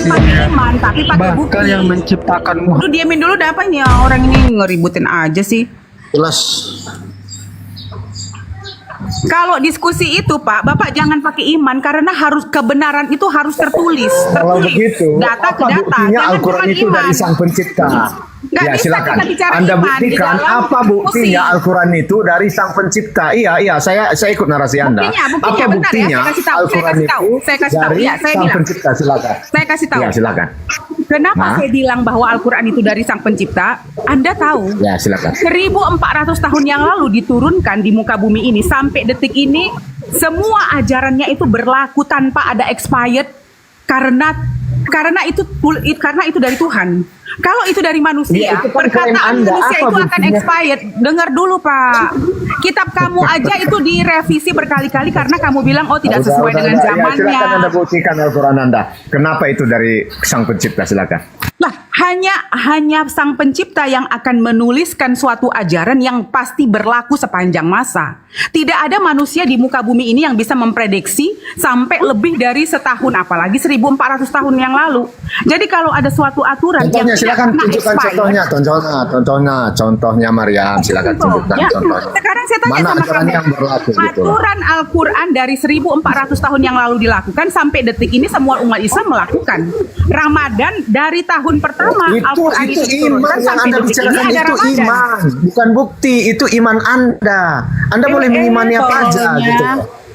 pakai iman, tapi pakai bukti. Bahkan yang menciptakan Lu diamin dulu, udah apa nih orang ini ngeributin aja sih. Jelas. Kalau diskusi itu Pak, Bapak jangan pakai iman karena harus kebenaran itu harus tertulis. Kalau begitu, data ke apa data. buktinya Jangan Al-Quran cuman itu iman. dari Sang Pencipta? Nggak Ya bisa silakan. kita bicara Anda iman di buktikan dalam apa buktinya diskusi. Al-Quran itu dari Sang Pencipta? Iya, saya ikut narasi Anda. Buktinya Apa benar ya, buktinya saya kasih tahu, Al-Quran saya kasih tahu, itu saya kasih tahu. dari Ya, saya Sang bilang. Pencipta? Silakan. Saya kasih tahu. Ya silakan. Kenapa Hah? saya bilang bahwa Al-Quran itu dari Sang Pencipta? Anda tahu, Ya silakan. 1400 tahun yang lalu diturunkan di muka bumi ini sampai detik ini semua ajarannya itu berlaku tanpa ada expired karena itu dari Tuhan. Kalau itu dari manusia, Ya, itu kan klaim perkataan Anda. manusia Apa itu akan buktinya? expired. Dengar dulu Pak, kitab kamu aja itu direvisi berkali-kali karena kamu bilang oh tidak sesuai dengan Ya, zamannya. silakan Anda buktikan Al-Quran Anda. Kenapa itu dari Sang Pencipta? Silakan. Lah, hanya Sang Pencipta yang akan menuliskan suatu ajaran yang pasti berlaku sepanjang masa. Tidak ada manusia di muka bumi ini yang bisa memprediksi sampai lebih dari setahun, apalagi 1400 tahun yang lalu. Jadi kalau ada suatu aturan yang Contohnya tidak silakan pernah tunjukkan expired, contohnya Maryam, silakan tunjukkan Ya, contohnya. sekarang saya tanya Mana sama aturan kamu, yang berlaku gitu? aturan Al-Quran dari 1400 tahun yang lalu dilakukan sampai detik ini semua umat Islam melakukan. Ramadan dari tahun pertama Al-Quran itu diturunkan iman yang sampai Anda detik ini bicarakan ada itu Ramadan. iman, bukan bukti. Itu iman Anda. Anda boleh mengimani apa aja tololnya, gitu.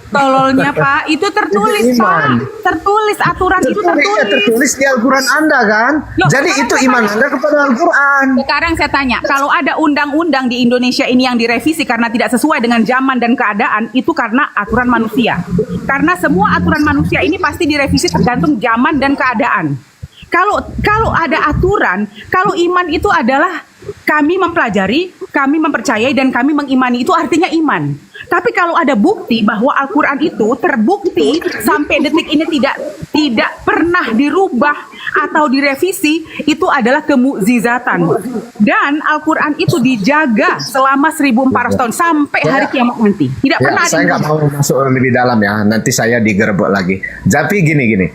Tololnya Pak, itu tertulis Itu iman. Pak, tertulis aturan itu Tertulis di Al-Quran Anda kan? Loh, Jadi sekarang itu saya iman tanya. Anda kepada Al-Quran. Sekarang saya tanya, kalau ada undang-undang di Indonesia ini yang direvisi karena tidak sesuai dengan zaman dan keadaan, itu karena aturan manusia. Karena semua aturan manusia ini pasti direvisi tergantung zaman dan keadaan. Kalau ada aturan, kalau iman itu adalah kami mempelajari, kami mempercayai, dan kami mengimani, itu artinya iman. Tapi kalau ada bukti bahwa Al-Quran itu terbukti sampai detik ini tidak pernah dirubah atau direvisi, itu adalah kemukjizatan. Dan Al-Quran itu dijaga selama 1400 tahun sampai hari kiamat nanti. Tidak Ya, pernah ada saya nggak yang mau masuk lebih dalam ya. Nanti saya digerebek lagi. Tapi gini.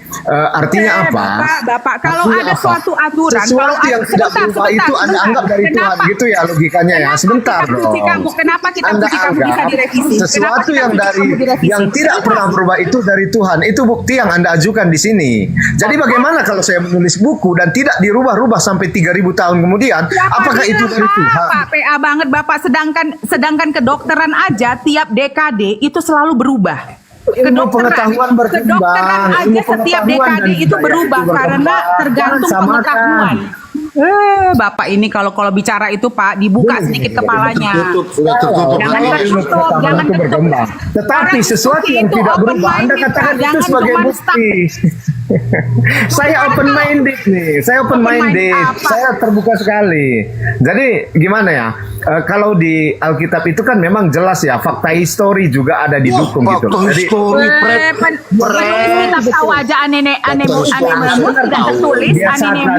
Artinya apa? Bapak, kalau Artinya ada apa? suatu aturan, Sesuatu yang tidak berubah itu Anda anggap dari Tuhan. Gitu ya logikanya ya. Sebentar dong. Kenapa kita Anda puji kamu bisa anggap direvisi? sesuatu Kenapa yang kita puji kamu direvisi? yang tidak pernah berubah itu dari Tuhan. Itu bukti yang Anda ajukan di sini. Jadi bagaimana kalau saya menulis buku dan tidak dirubah-rubah sampai 3000 tahun kemudian? Siapa Apakah itu bilang, dari Tuhan? Pak, PA banget Bapak, sedangkan kedokteran aja tiap dekade itu selalu berubah. Ilmu pengetahuan berkembang. Kedokteran aja Ilmu setiap pengetahuan dekade dan itu budaya berubah itu karena berkembang. tergantung Jangan samakan. pengetahuan. Bapak ini kalau bicara itu Pak dibuka sedikit kepalanya. Sudah tertutup. Jangan Kalau ilmu tertutup, pengetahuan jangan itu tertutup. berkembang. Tetapi Orang sesuatu diskusi yang itu tidak open berubah, Anda minded, katakan Pak. itu Jangan sebagai cuma bukti. Saya open minded nih, saya open minded, apa? saya terbuka sekali. Jadi gimana ya? Kalau di Alkitab itu kan memang jelas ya, fakta histori juga ada didukung gitu. Waktu Jadi histori, Pret. Penulis kitab tahu aja aneh tertulis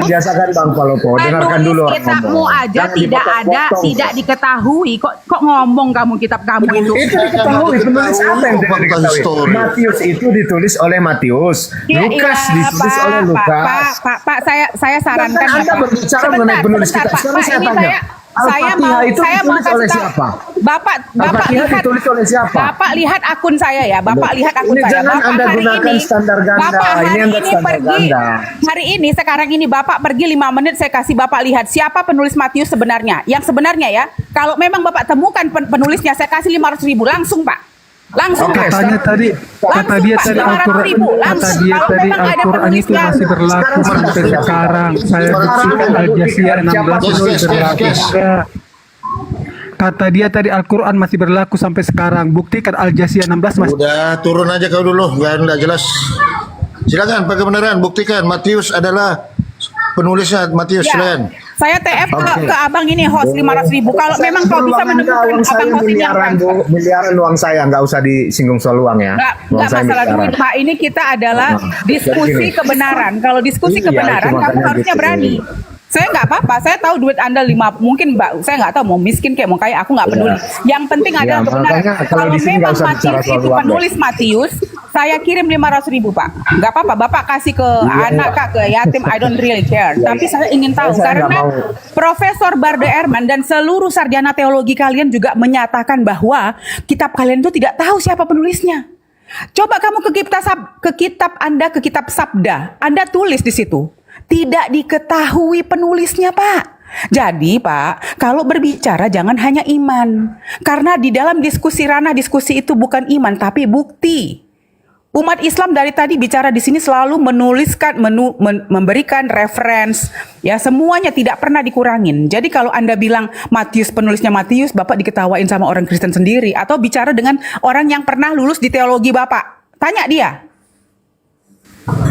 biasakan Bang Palopo, dengarkan dulu orang kitabmu ngomong. aja Jangan tidak ada, dipotong-potong. tidak diketahui. Kok ngomong kamu kitab kamu itu? Itu diketahui penulis apa yang tidak Fakta diketahui? histori. Matius itu ditulis oleh Matius, Ya, Lukas iya, ditulis Pak, oleh Lukas. Pak, saya sarankan Bahkan Anda Bapak. berbicara mengenai penulis Sebentar, kitab. Sekarang Pak, saya ini tanya, Al-Fatihah itu saya mau ditulis kasih oleh tahu. siapa? Bapak Al-Fatihah lihat, ditulis oleh siapa? Bapak lihat akun saya ya, Bapak lihat akun Ini saya. jangan Bapak Anda hari gunakan ini, standar ganda. Bapak Ini hari Anda ini standar pergi, ganda. hari ini sekarang ini Bapak pergi 5 menit saya kasih Bapak lihat siapa penulis Matius sebenarnya. Yang sebenarnya ya, kalau memang Bapak temukan penulisnya saya kasih 500.000 langsung Pak. Langsung Oke, Pak. Katanya tadi, kata dia tadi Al-Quran, kata dia tadi Al-Quran itu masih berlaku sampai sekarang. Saya buktikan Al-Jazeera 16 itu berlaku. Enggak. Kata dia tadi Al-Quran masih berlaku sampai sekarang. Buktikan Al-Jazeera 16 masih. Udah turun aja kau dulu, nggak jelas. Silakan pakai kebenaran, buktikan Matius adalah penulisnya. Matius, Ya, silakan. saya TF Oke. ke abang ini host 500.000. Kalau memang kau bisa menemukan uang saya abang host ini yang miliaran, Bu. Miliaran uang saya, nggak usah disinggung soal uang ya. Uang Nggak saya masalah miliaran. duit Pak. Ini kita adalah diskusi Jadi gini. kebenaran. Kalau diskusi Iya, kebenaran, itu kamu makanya harusnya gitu. berani. Saya nggak apa-apa, saya tahu duit Anda 5, mungkin Mbak, saya nggak tahu mau miskin kayak mau kaya, aku nggak peduli. Yang penting Ya, adalah kebenaran. makanya kalau Kalau di sini nggak memang usah bicara Matius soal itu uang, penulis Matius, saya kirim 500.000 Pak. Nggak apa-apa, Bapak kasih ke anak Kak, ke yatim, I don't really care. Tapi saya ingin tahu, Saya nggak karena mau. Profesor Barde Ehrman dan seluruh sarjana teologi kalian juga menyatakan bahwa kitab kalian itu tidak tahu siapa penulisnya. Coba kamu ke kitab Anda, ke kitab Sabda, Anda tulis di situ. Tidak diketahui penulisnya, Pak. Jadi, Pak, kalau berbicara jangan hanya iman. Karena di dalam ranah diskusi itu bukan iman, tapi bukti. Umat Islam dari tadi bicara di sini selalu menuliskan, memberikan reference, ya semuanya tidak pernah dikurangin. Jadi kalau Anda bilang Matius penulisnya Matius, Bapak diketawain sama orang Kristen sendiri, atau bicara dengan orang yang pernah lulus di teologi Bapak, tanya dia.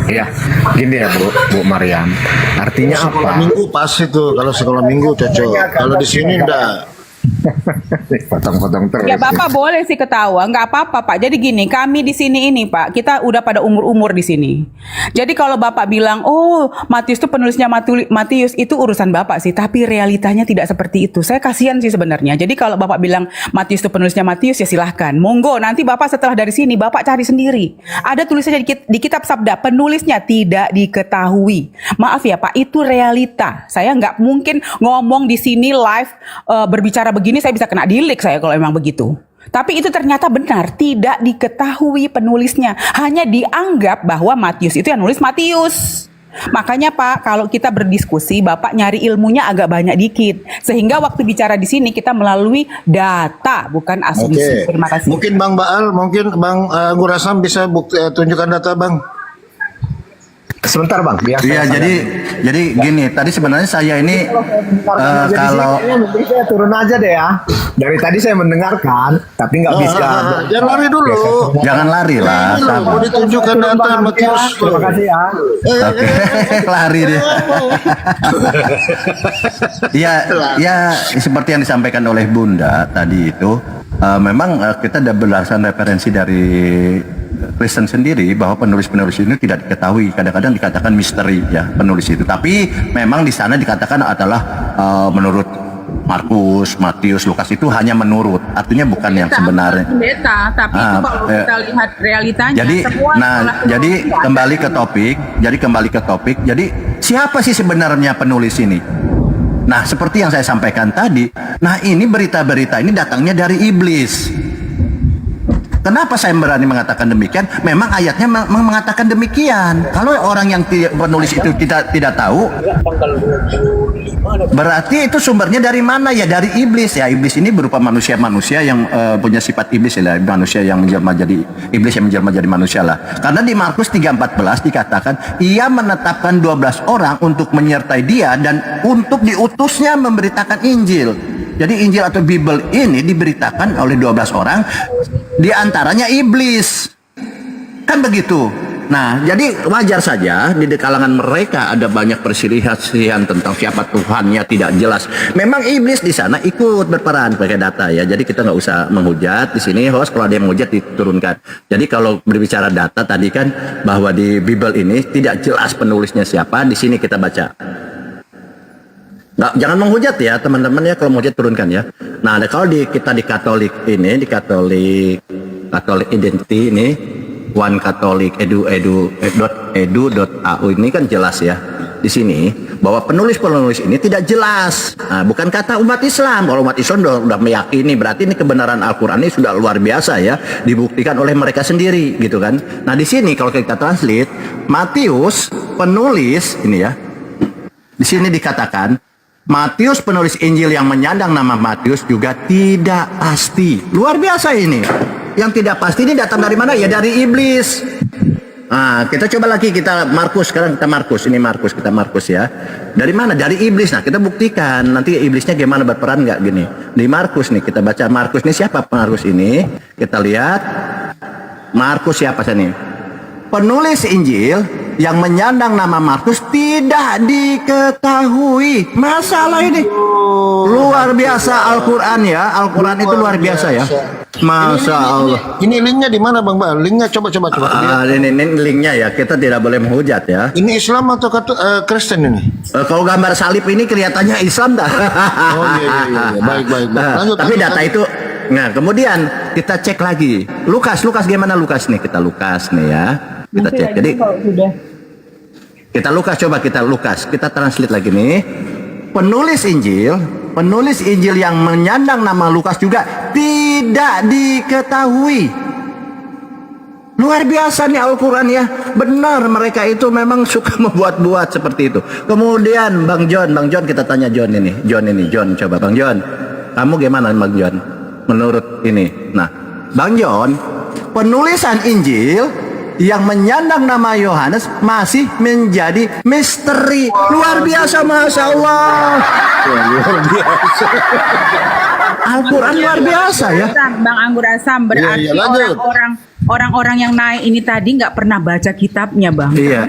Ya, gini ya Bu Mariam. Artinya Sekolah apa? minggu pas itu, kalau sekolah minggu cocok. Kalau di sini enggak. Potong-potong terus. Ya Bapak boleh sih ketawa, nggak apa-apa Pak. Jadi gini, kami di sini ini Pak, kita udah pada umur-umur di sini. Jadi kalau Bapak bilang, oh Matius itu penulisnya Matius, itu urusan Bapak sih. Tapi realitanya tidak seperti itu. Saya kasihan sih sebenarnya. Jadi kalau Bapak bilang Matius itu penulisnya Matius, ya silahkan. Monggo, nanti Bapak setelah dari sini, Bapak cari sendiri. Ada tulisannya di kitab Sabda, penulisnya tidak diketahui. Maaf ya Pak, itu realita. Saya nggak mungkin ngomong di sini live, berbicara begini, saya bisa kena dilik saya kalau memang begitu. Tapi itu ternyata benar, tidak diketahui penulisnya. Hanya dianggap bahwa Matius itu yang nulis Matius. Makanya Pak, kalau kita berdiskusi, Bapak nyari ilmunya agak banyak dikit. Sehingga waktu bicara di sini kita melalui data, bukan asumsi. Oke. Terima kasih. Mungkin Bang Baal, mungkin Bang Anggur Asam bisa tunjukkan data Bang. Sebentar Bang, biar Iya, saya jadi gini, tadi sebenarnya saya ini kalau saya turun aja deh ya. Dari tadi saya mendengarkan, tapi nggak bisa. Jangan lari dulu. jangan lari lah, Mau sabar. ditunjukkan data Matius. Terima kasih ya. Oke, lari dia. Ya, ya seperti yang disampaikan oleh Bunda tadi itu, memang kita ada berdasarkan referensi dari Kristen sendiri bahwa penulis-penulis ini tidak diketahui, kadang-kadang dikatakan misteri ya penulis itu. Tapi memang di sana dikatakan adalah menurut Markus, Matius, Lukas itu hanya menurut, artinya bukan yang sebenarnya. Beta, tapi itu kalau kita lihat realitanya, Jadi, semua jadi kembali ke topik. Jadi siapa sih sebenarnya penulis ini? Nah, seperti yang saya sampaikan tadi, nah ini berita-berita ini datangnya dari iblis. Kenapa saya berani mengatakan demikian? Memang ayatnya mengatakan demikian. Kalau orang yang penulis itu tidak tahu, berarti itu sumbernya dari mana? Ya dari iblis. Ya iblis ini berupa manusia-manusia yang punya sifat iblis ya, manusia yang menjelma jadi iblis yang menjelma jadi manusia lah. Karena di Markus 3:14 dikatakan ia menetapkan 12 orang untuk menyertai dia dan untuk diutusnya memberitakan Injil. Jadi Injil atau Bible ini diberitakan oleh 12 orang, di antaranya iblis. Kan begitu. Nah, jadi wajar saja di kalangan mereka ada banyak perselisihan tentang siapa Tuhannya tidak jelas. Memang iblis di sana ikut berperan pakai data ya. Jadi kita nggak usah menghujat di sini. Host kalau ada yang menghujat diturunkan. Jadi kalau berbicara data tadi kan bahwa di Bible ini tidak jelas penulisnya siapa. Di sini kita baca. Nggak, jangan menghujat ya teman-teman ya, kalau menghujat turunkan ya. Nah, kalau kita di Katolik ini, di Katolik Identity ini, One Catholic edu.au ini kan jelas ya di sini bahwa penulis-penulis ini tidak jelas. Nah, bukan kata umat Islam. Kalau umat Islam udah meyakini, berarti ini kebenaran Al-Quran ini sudah luar biasa ya, dibuktikan oleh mereka sendiri gitu kan. Nah, di sini kalau kita translate, Matius penulis ini ya, di sini dikatakan Matius penulis Injil yang menyandang nama Matius juga tidak pasti. Luar biasa ini. Yang tidak pasti ini datang dari mana? Ya dari iblis. Nah, kita coba lagi kita Markus, sekarang kita Markus. Ini Markus, kita Markus ya. Dari mana? Dari iblis. Nah, kita buktikan nanti iblisnya gimana, berperan nggak gini. Di Markus nih, kita baca Markus ini siapa Markus ini? Kita lihat Markus siapa sih nih? Penulis Injil yang menyandang nama Markus tidak diketahui. Masalah ini luar biasa Al-Quran ya. Al-Quran itu luar biasa ya. Masya Allah. Ini linknya di mana Bang Bal? Linknya coba. Ini linknya ya. Kita tidak boleh menghujat ya. Ini Islam atau Kristen ini? Kalau gambar salib ini kelihatannya Islam dah. Oh iya. Baik. Lanjut. Tapi data itu. Nah, kemudian kita cek lagi. Lukas gimana Lukas nih? Kita Lukas nih ya. Kita cek. Jadi kita Lukas. Kita translate lagi nih. Penulis Injil yang menyandang nama Lukas juga tidak diketahui. Luar biasa nih Al-Quran ya. Benar, mereka itu memang suka membuat-buat seperti itu. Kemudian Bang John kita tanya John, coba Bang John. Kamu gimana Bang John? Menurut ini. Nah, Bang John, penulisan Injil yang menyandang nama Yohanes masih menjadi misteri. Luar biasa, Masya Allah. Luar biasa. Al-Quran luar biasa ya. Bang Anggur Asam, berarti Iya, lanjut. orang-orang yang naik ini tadi nggak pernah baca kitabnya, Bang. Iya.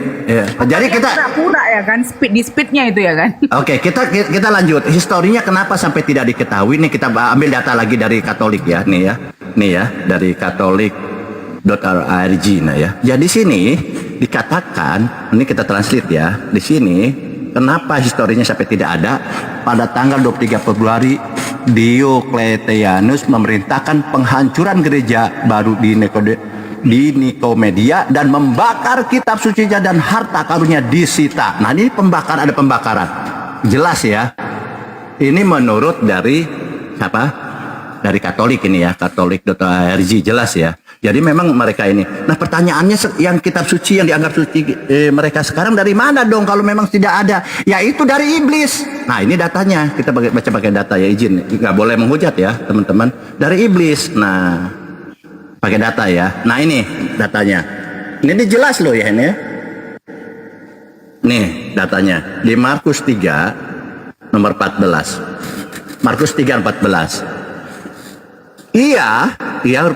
Jadi kita pura-pura ya kan, di speednya itu ya kan. Oke, kita lanjut. Historinya kenapa sampai tidak diketahui? Nih kita ambil data lagi dari Katolik ya, nih ya dari katolik.org nah ya. Jadi sini dikatakan, ini kita translate ya. Di sini kenapa historinya sampai tidak ada? Pada tanggal 23 Februari Diocletianus memerintahkan penghancuran gereja baru di Nikomedia dan membakar kitab sucinya dan harta karunnya disita. Nah, ini ada pembakaran. Jelas ya. Ini menurut dari siapa? Dari Katolik ini ya, katolik.org, jelas ya. Jadi memang mereka ini. Nah, pertanyaannya yang kitab suci yang dianggap suci mereka sekarang dari mana dong kalau memang tidak ada? Yaitu dari iblis. Nah, ini datanya. Kita baca pakai data ya, izin. Nggak boleh menghujat ya, teman-teman. Dari iblis. Nah, pakai data ya. Nah, ini datanya. Ini jelas loh ya ini ya. Nih datanya. Di Markus 3 nomor 14. Markus 3:14. Iya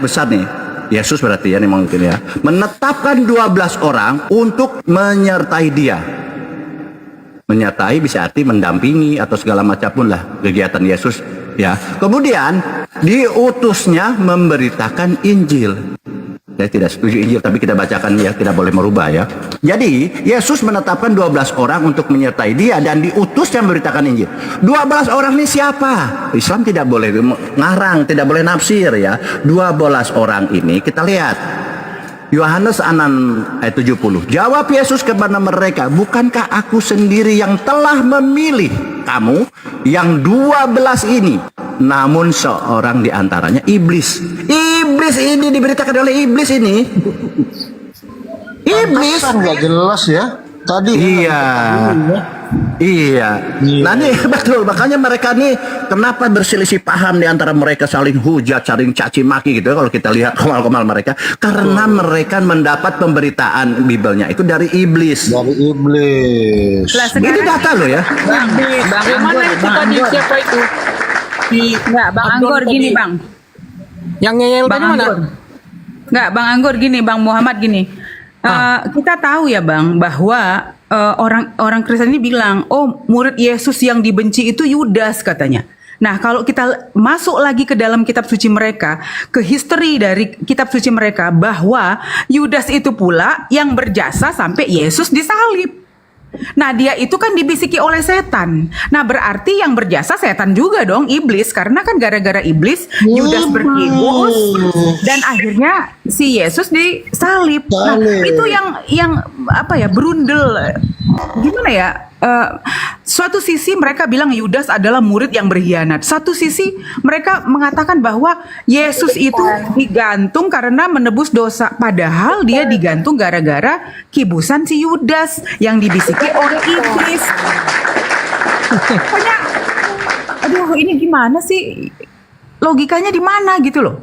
besar nih. Yesus berarti ya nih mungkin ya. Menetapkan 12 orang untuk menyertai dia. Menyertai bisa arti mendampingi atau segala macam pun lah kegiatan Yesus ya. Kemudian diutusnya memberitakan Injil. Saya tidak setuju Injil, tapi kita bacakan ya, tidak boleh merubah ya. Jadi Yesus menetapkan 12 orang untuk menyertai dia dan diutusnya memberitakan Injil. 12 orang ini siapa? Islam tidak boleh ngarang, tidak boleh nafsir ya. 12 orang ini kita lihat. Yohanes 6 ayat 70. Jawab Yesus kepada mereka, bukankah aku sendiri yang telah memilih kamu yang 12 ini? Namun seorang di antaranya iblis. Iblis ini diberitakan oleh iblis ini. Iblis. Nggak jelas ya. Tadi. Iya. Nah nih betul, makanya mereka nih kenapa berselisih paham di antara mereka, saling hujat, saling caci maki gitu ya, kalau kita lihat komal-komal mereka, karena mereka mendapat pemberitaan Bibelnya itu dari iblis. Dari iblis. Ini data loh ya. Bang Mana itu tadi siapa itu? Bang Anggur gini, Bang. Yang ngeyel tadi mana? Enggak, Bang Anggur gini, Bang Muhammad gini. Kita tahu ya, Bang, bahwa orang Kristen ini bilang, oh murid Yesus yang dibenci itu Yudas katanya. Nah, kalau kita masuk lagi ke dalam kitab suci mereka, ke history dari kitab suci mereka, bahwa Yudas itu pula yang berjasa sampai Yesus disalib. Nah, dia itu kan dibisiki oleh setan. Nah, berarti yang berjasa setan juga dong, iblis. Karena kan gara-gara iblis Yudas berkibus dan akhirnya si Yesus disalib. Nah, itu yang apa ya, berundel. Gimana ya? Suatu sisi mereka bilang Yudas adalah murid yang berkhianat. Satu sisi mereka mengatakan bahwa Yesus itu digantung karena menebus dosa. Padahal dia digantung gara-gara kibusan si Yudas yang dibisiki oleh iblis. Pokoknya, aduh ini gimana sih? Logikanya di mana gitu loh?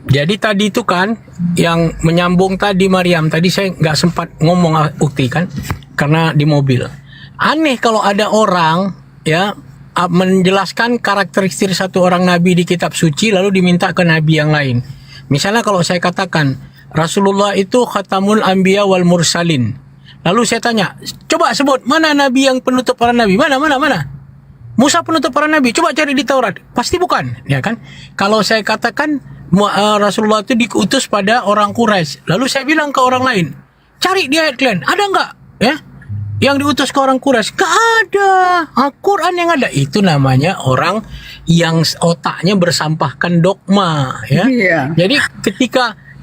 Jadi tadi itu kan yang menyambung tadi Mariam, tadi saya nggak sempat ngomong Ukti kan karena di mobil. Aneh kalau ada orang ya menjelaskan karakteristik satu orang nabi di kitab suci lalu diminta ke nabi yang lain. Misalnya kalau saya katakan Rasulullah itu khatamul anbiya wal mursalin, Lalu saya tanya, coba sebut mana nabi yang penutup para nabi? Mana? Musa penutup para nabi. Coba cari di Taurat. Pasti bukan, ya kan? Kalau saya katakan Rasulullah itu diutus pada orang Quraisy, lalu saya bilang ke orang lain, cari di ayat kalian, ada nggak? Ya, yang diutus ke orang Quraisy? Gak ada. Al-Quran yang ada itu namanya orang yang otaknya bersampahkan dogma, ya. Jadi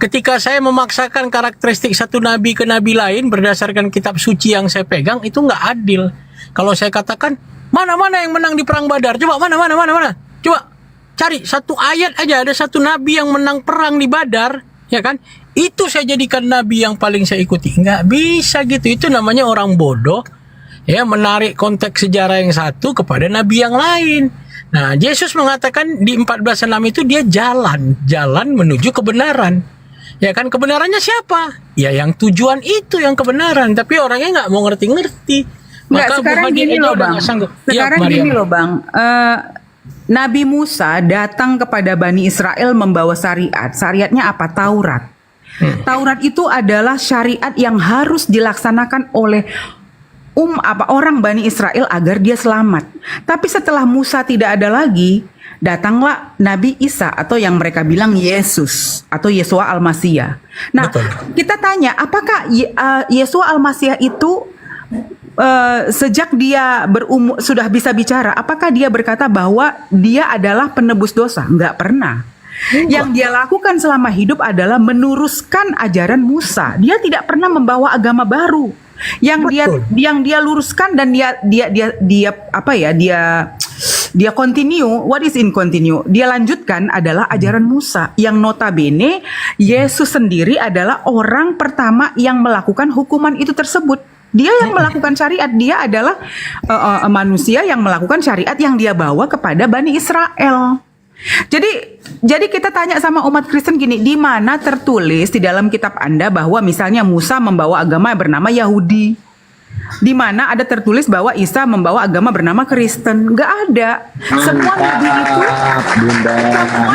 ketika saya memaksakan karakteristik satu nabi ke nabi lain berdasarkan kitab suci yang saya pegang, itu nggak adil. Kalau saya katakan mana yang menang di perang Badar, coba mana, coba cari satu ayat aja, ada satu nabi yang menang perang di Badar, ya kan? Itu saya jadikan nabi yang paling saya ikuti. Nggak bisa gitu. Itu namanya orang bodoh, ya, menarik konteks sejarah yang satu kepada nabi yang lain. Nah, Yesus mengatakan di 14:6 itu dia jalan menuju kebenaran. Ya kan, kebenarannya siapa? Ya yang tujuan itu yang kebenaran, tapi orangnya nggak mau ngerti-ngerti. Nggak, sekarang gini loh Bang. Gini loh Bang. Nabi Musa datang kepada Bani Israel membawa syariat. Syariatnya apa? Taurat. Taurat itu adalah syariat yang harus dilaksanakan oleh orang Bani Israel agar dia selamat. Tapi setelah Musa tidak ada lagi, datanglah Nabi Isa atau yang mereka bilang Yesus atau Yesua Al-Masiyah. Nah, kita tanya, apakah Yesua Al-Masiyah itu sejak dia berumur sudah bisa bicara, apakah dia berkata bahwa dia adalah penebus dosa? Enggak pernah. Yang dia lakukan selama hidup adalah meneruskan ajaran Musa. Dia tidak pernah membawa agama baru. Yang dia luruskan dan dia continue. What is in continue? Dia lanjutkan adalah ajaran Musa yang notabene Yesus sendiri adalah orang pertama yang melakukan hukuman itu tersebut. Dia yang melakukan syariat, dia adalah manusia yang melakukan syariat yang dia bawa kepada Bani Israel. Jadi kita tanya sama umat Kristen gini, di mana tertulis di dalam kitab Anda bahwa misalnya Musa membawa agama bernama Yahudi? Di mana ada tertulis bahwa Isa membawa agama bernama Kristen? Gak ada. Semua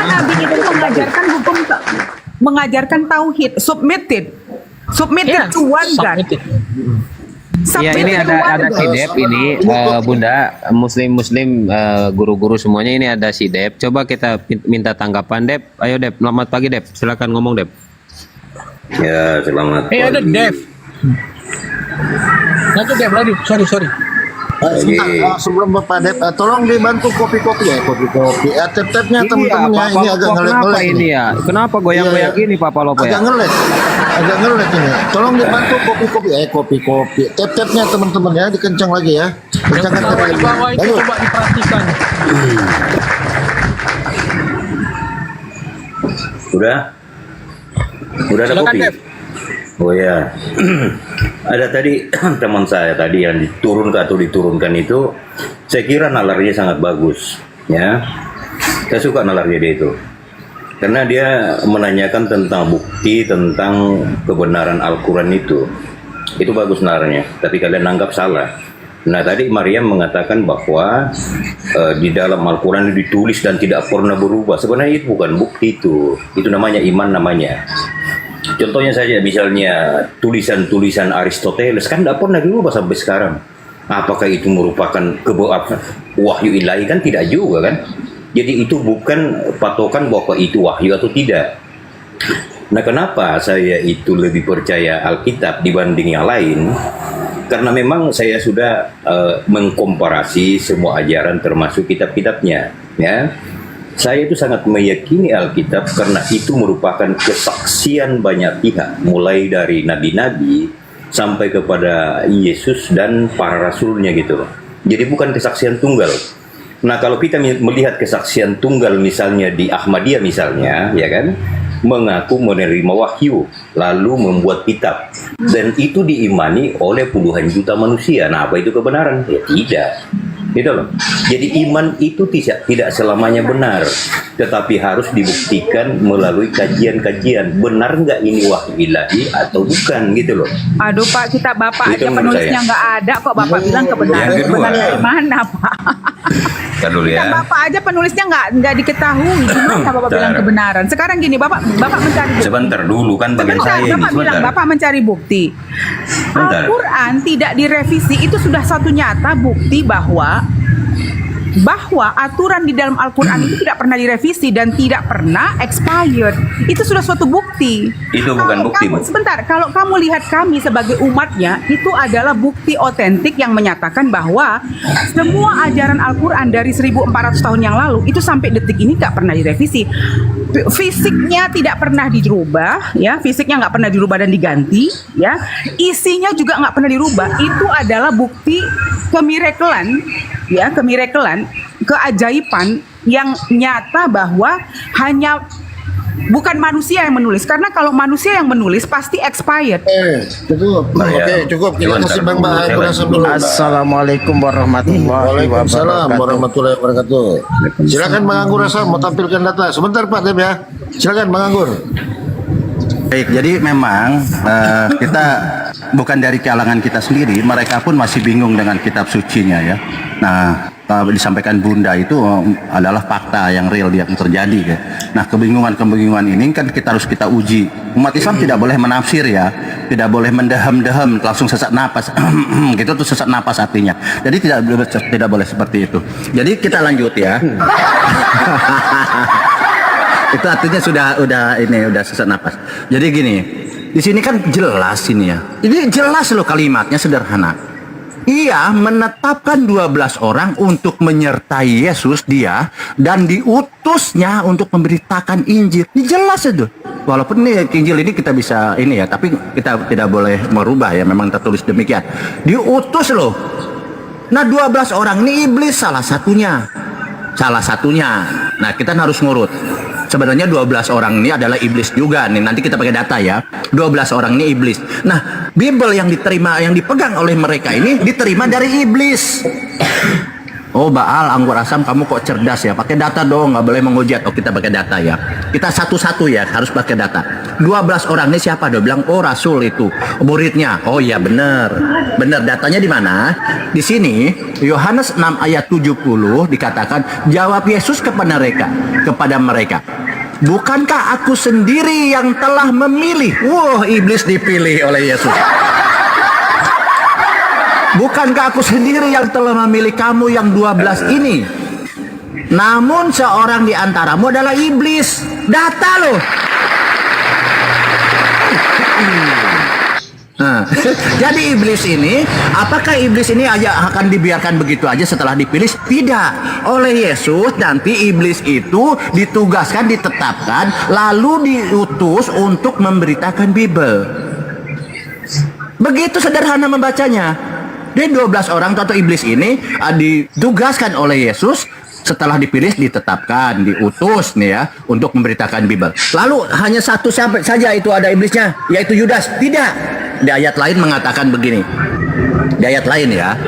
nabi itu mengajarkan hukum, mengajarkan tauhid, submitted to one God. Ya, ini ada si Dep ini, Bunda, Muslim guru-guru semuanya ini ada si Dep. Coba kita minta tanggapan Dep. Ayo Dep, selamat pagi Dep. Silakan ngomong Dep. Ya, selamat pagi. Ada Dep. Lanjut Dep, sorry. Sebentar, sebelum Bapak Dep, tolong dibantu kopi-kopi. Tab-tabnya teman-teman ya, ini agak ngelek-ngelek ini ya. Kenapa goyang-goyang gini Pak Palopo ya? Agak ngelek ini. Tolong dibantu kopi-kopi. Tab-tabnya teman-teman ya, dikencang lagi ya. Kencangkan di bawah itu coba diperhatikan. Udah ada kopi. Dep. Oh ya, ada tadi teman saya tadi yang diturunkan itu, saya kira nalarnya sangat bagus, ya. Saya suka nalarnya dia itu, karena dia menanyakan tentang bukti tentang kebenaran Al-Quran itu bagus nalarnya. Tapi kalian anggap salah. Nah tadi Maryam mengatakan bahwa di dalam Al-Quran ditulis dan tidak pernah berubah. Sebenarnya itu bukan bukti itu namanya iman namanya. Contohnya saja misalnya tulisan-tulisan Aristoteles kan tidak pernah dirubah sampai sekarang. Apakah itu merupakan wahyu ilahi? Kan tidak juga kan. Jadi itu bukan patokan bahwa itu wahyu atau tidak. Nah kenapa saya itu lebih percaya Alkitab dibanding yang lain? Karena memang saya sudah mengkomparasi semua ajaran termasuk kitab-kitabnya, ya. Saya itu sangat meyakini Alkitab karena itu merupakan kesaksian banyak pihak, mulai dari nabi-nabi sampai kepada Yesus dan para rasulnya gitu. Jadi bukan kesaksian tunggal. Nah kalau kita melihat kesaksian tunggal misalnya di Ahmadiyah misalnya, ya kan, mengaku menerima wahyu lalu membuat kitab dan itu diimani oleh puluhan juta manusia. Nah apa itu kebenaran? Ya tidak. Gitu loh. Jadi iman itu tidak selamanya benar, tetapi harus dibuktikan melalui kajian-kajian. Benar nggak ini wahyu ilahi atau bukan gitu loh. Aduh Pak, Bapak itu aja penulisnya nggak ada kok Bapak bilang kebenaran. Kebenaran dari mana Pak? Ntar dulu Kan ya. Bapak aja penulisnya nggak diketahui. Gimana Bapak bilang Bentar. kebenaran? Sekarang gini, Bapak mencari bukti. Sebentar dulu kan bagian Sebentar, saya ini. Bapak bilang Sebentar. Bapak mencari bukti. Bentar. Al-Quran tidak direvisi, itu sudah satu nyata bukti bahwa aturan di dalam Al-Quran itu tidak pernah direvisi dan tidak pernah expired. Itu sudah suatu bukti. Itu bukan bukti, Bu. Sebentar, kalau kamu lihat kami sebagai umatnya, itu adalah bukti otentik yang menyatakan bahwa semua ajaran Al-Quran dari 1400 tahun yang lalu itu sampai detik ini nggak pernah direvisi. Fisiknya tidak pernah dirubah, ya, fisiknya nggak pernah dirubah dan diganti, ya. Isinya juga nggak pernah dirubah. Itu adalah bukti kemirakelan, ya, keajaiban yang nyata bahwa hanya bukan manusia yang menulis, karena kalau manusia yang menulis pasti expired. Cukup. Oke, cukup. Kita kasih Bang Al-Quran dulu. Assalamualaikum warahmatullahi Waalaikumsalam warahmatullahi wabarakatuh. Silakan Bang Anggur Asam mau tampilkan data. Sebentar Pak Dep ya. Silakan Bang Anggur. Baik, jadi memang kita bukan dari kalangan kita sendiri, mereka pun masih bingung dengan kitab sucinya ya. Nah, disampaikan Bunda itu adalah fakta yang real yang terjadi ya. Nah, kebingungan ini kan kita uji. Umat Islam tidak boleh menafsir ya, tidak boleh mendehem-dehem langsung sesak napas. Gitu tuh sesak napas artinya. Jadi tidak boleh seperti itu. Jadi kita lanjut ya. Itu artinya sudah sesak napas. Jadi gini, di sini kan jelas ini ya. Ini jelas loh kalimatnya sederhana. Ia menetapkan 12 orang untuk menyertai Yesus dia dan diutusnya untuk memberitakan Injil. Ini jelas itu. Walaupun ini Injil ini kita bisa ini ya, tapi kita tidak boleh merubah ya, memang tertulis demikian. Diutus loh. Nah, 12 orang ini iblis salah satunya. Nah, kita harus ngurut. Sebenarnya 12 orang ini adalah iblis juga nih. Nanti kita pakai data ya. 12 orang ini iblis. Nah, Bible yang dipegang oleh mereka ini diterima dari iblis. Oh, Baal, Anggur Asam, kamu kok cerdas ya? Pakai data dong, nggak boleh menghujat. Oh, kita pakai data ya. Kita satu-satu ya, harus pakai data. 12 orang ini siapa? Dia bilang, oh Rasul itu, muridnya. Oh iya, benar. Benar, datanya di mana? Di sini, Yohanes 6 ayat 70 dikatakan, jawab Yesus kepada mereka. Bukankah aku sendiri yang telah memilih? Wah, iblis dipilih oleh Yesus. Bukankah aku sendiri yang telah memilih kamu yang 12 ini? Namun seorang di antaramu adalah iblis. Data loh. Nah, jadi iblis ini, apakah iblis ini akan dibiarkan begitu aja setelah dipilih? Tidak. Oleh Yesus nanti iblis itu ditugaskan, ditetapkan, lalu diutus untuk memberitakan Bible. Begitu sederhana membacanya. Jadi 12 orang atau iblis ini ditugaskan oleh Yesus setelah dipilih, ditetapkan, diutus nih ya untuk memberitakan Bible. Lalu hanya satu saja itu ada iblisnya, yaitu Yudas. Tidak. Di ayat lain mengatakan begini. Di ayat lain ya.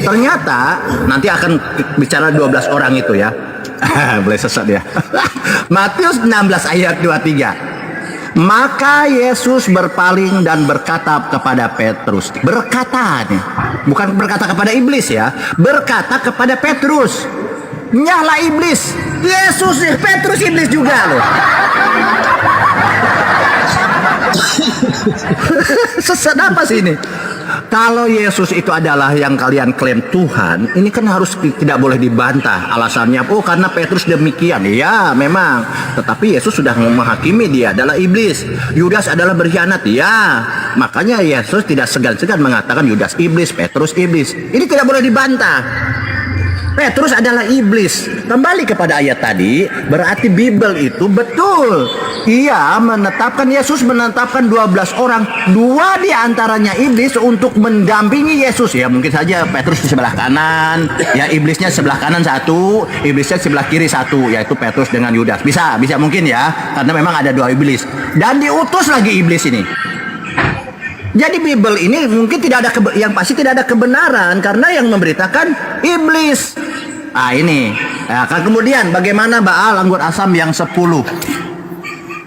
Ternyata nanti akan bicara 12 orang itu ya. Boleh sesat ya. Matius 16 ayat 23. Maka Yesus berpaling dan berkata kepada Petrus. Berkata nih, bukan berkata kepada iblis ya, berkata kepada Petrus. Nyala iblis. Yesus, Petrus iblis juga loh. Sesat apa sih ini? Kalau Yesus itu adalah yang kalian klaim Tuhan, ini kan harus tidak boleh dibantah. Alasannya, oh karena Petrus demikian. Ya memang, tetapi Yesus sudah menghakimi dia adalah iblis. Yudas adalah berkhianat. Ya, makanya Yesus tidak segan-segan mengatakan Yudas iblis, Petrus iblis. Ini tidak boleh dibantah. Petrus adalah iblis. Kembali kepada ayat tadi, berarti Bible itu betul. Yesus menetapkan 12 orang, 2 diantaranya iblis untuk mendampingi Yesus. Ya mungkin saja Petrus di sebelah kanan, ya iblisnya sebelah kanan satu, iblisnya sebelah kiri satu, yaitu Petrus dengan Yudas. Bisa mungkin ya, karena memang ada 2 iblis. Dan diutus lagi iblis ini. Jadi Bible ini mungkin yang pasti tidak ada kebenaran karena yang memberitakan iblis. Ah ini. Ya, kan kemudian bagaimana Baal, Anggur Asam yang 10?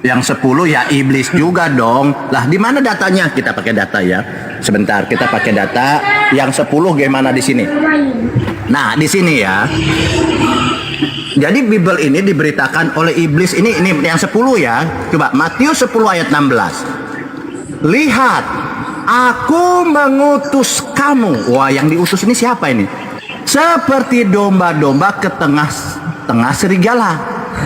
Yang 10 ya iblis juga dong. Lah di mana datanya? Kita pakai data ya. Sebentar, kita pakai data yang 10 gimana di sini? Nah, di sini ya. Jadi Bible ini diberitakan oleh iblis ini yang 10 ya. Coba Matius 10 ayat 16. Lihat, aku mengutus kamu. Wah, yang diutus ini siapa ini? Seperti domba-domba ke tengah serigala.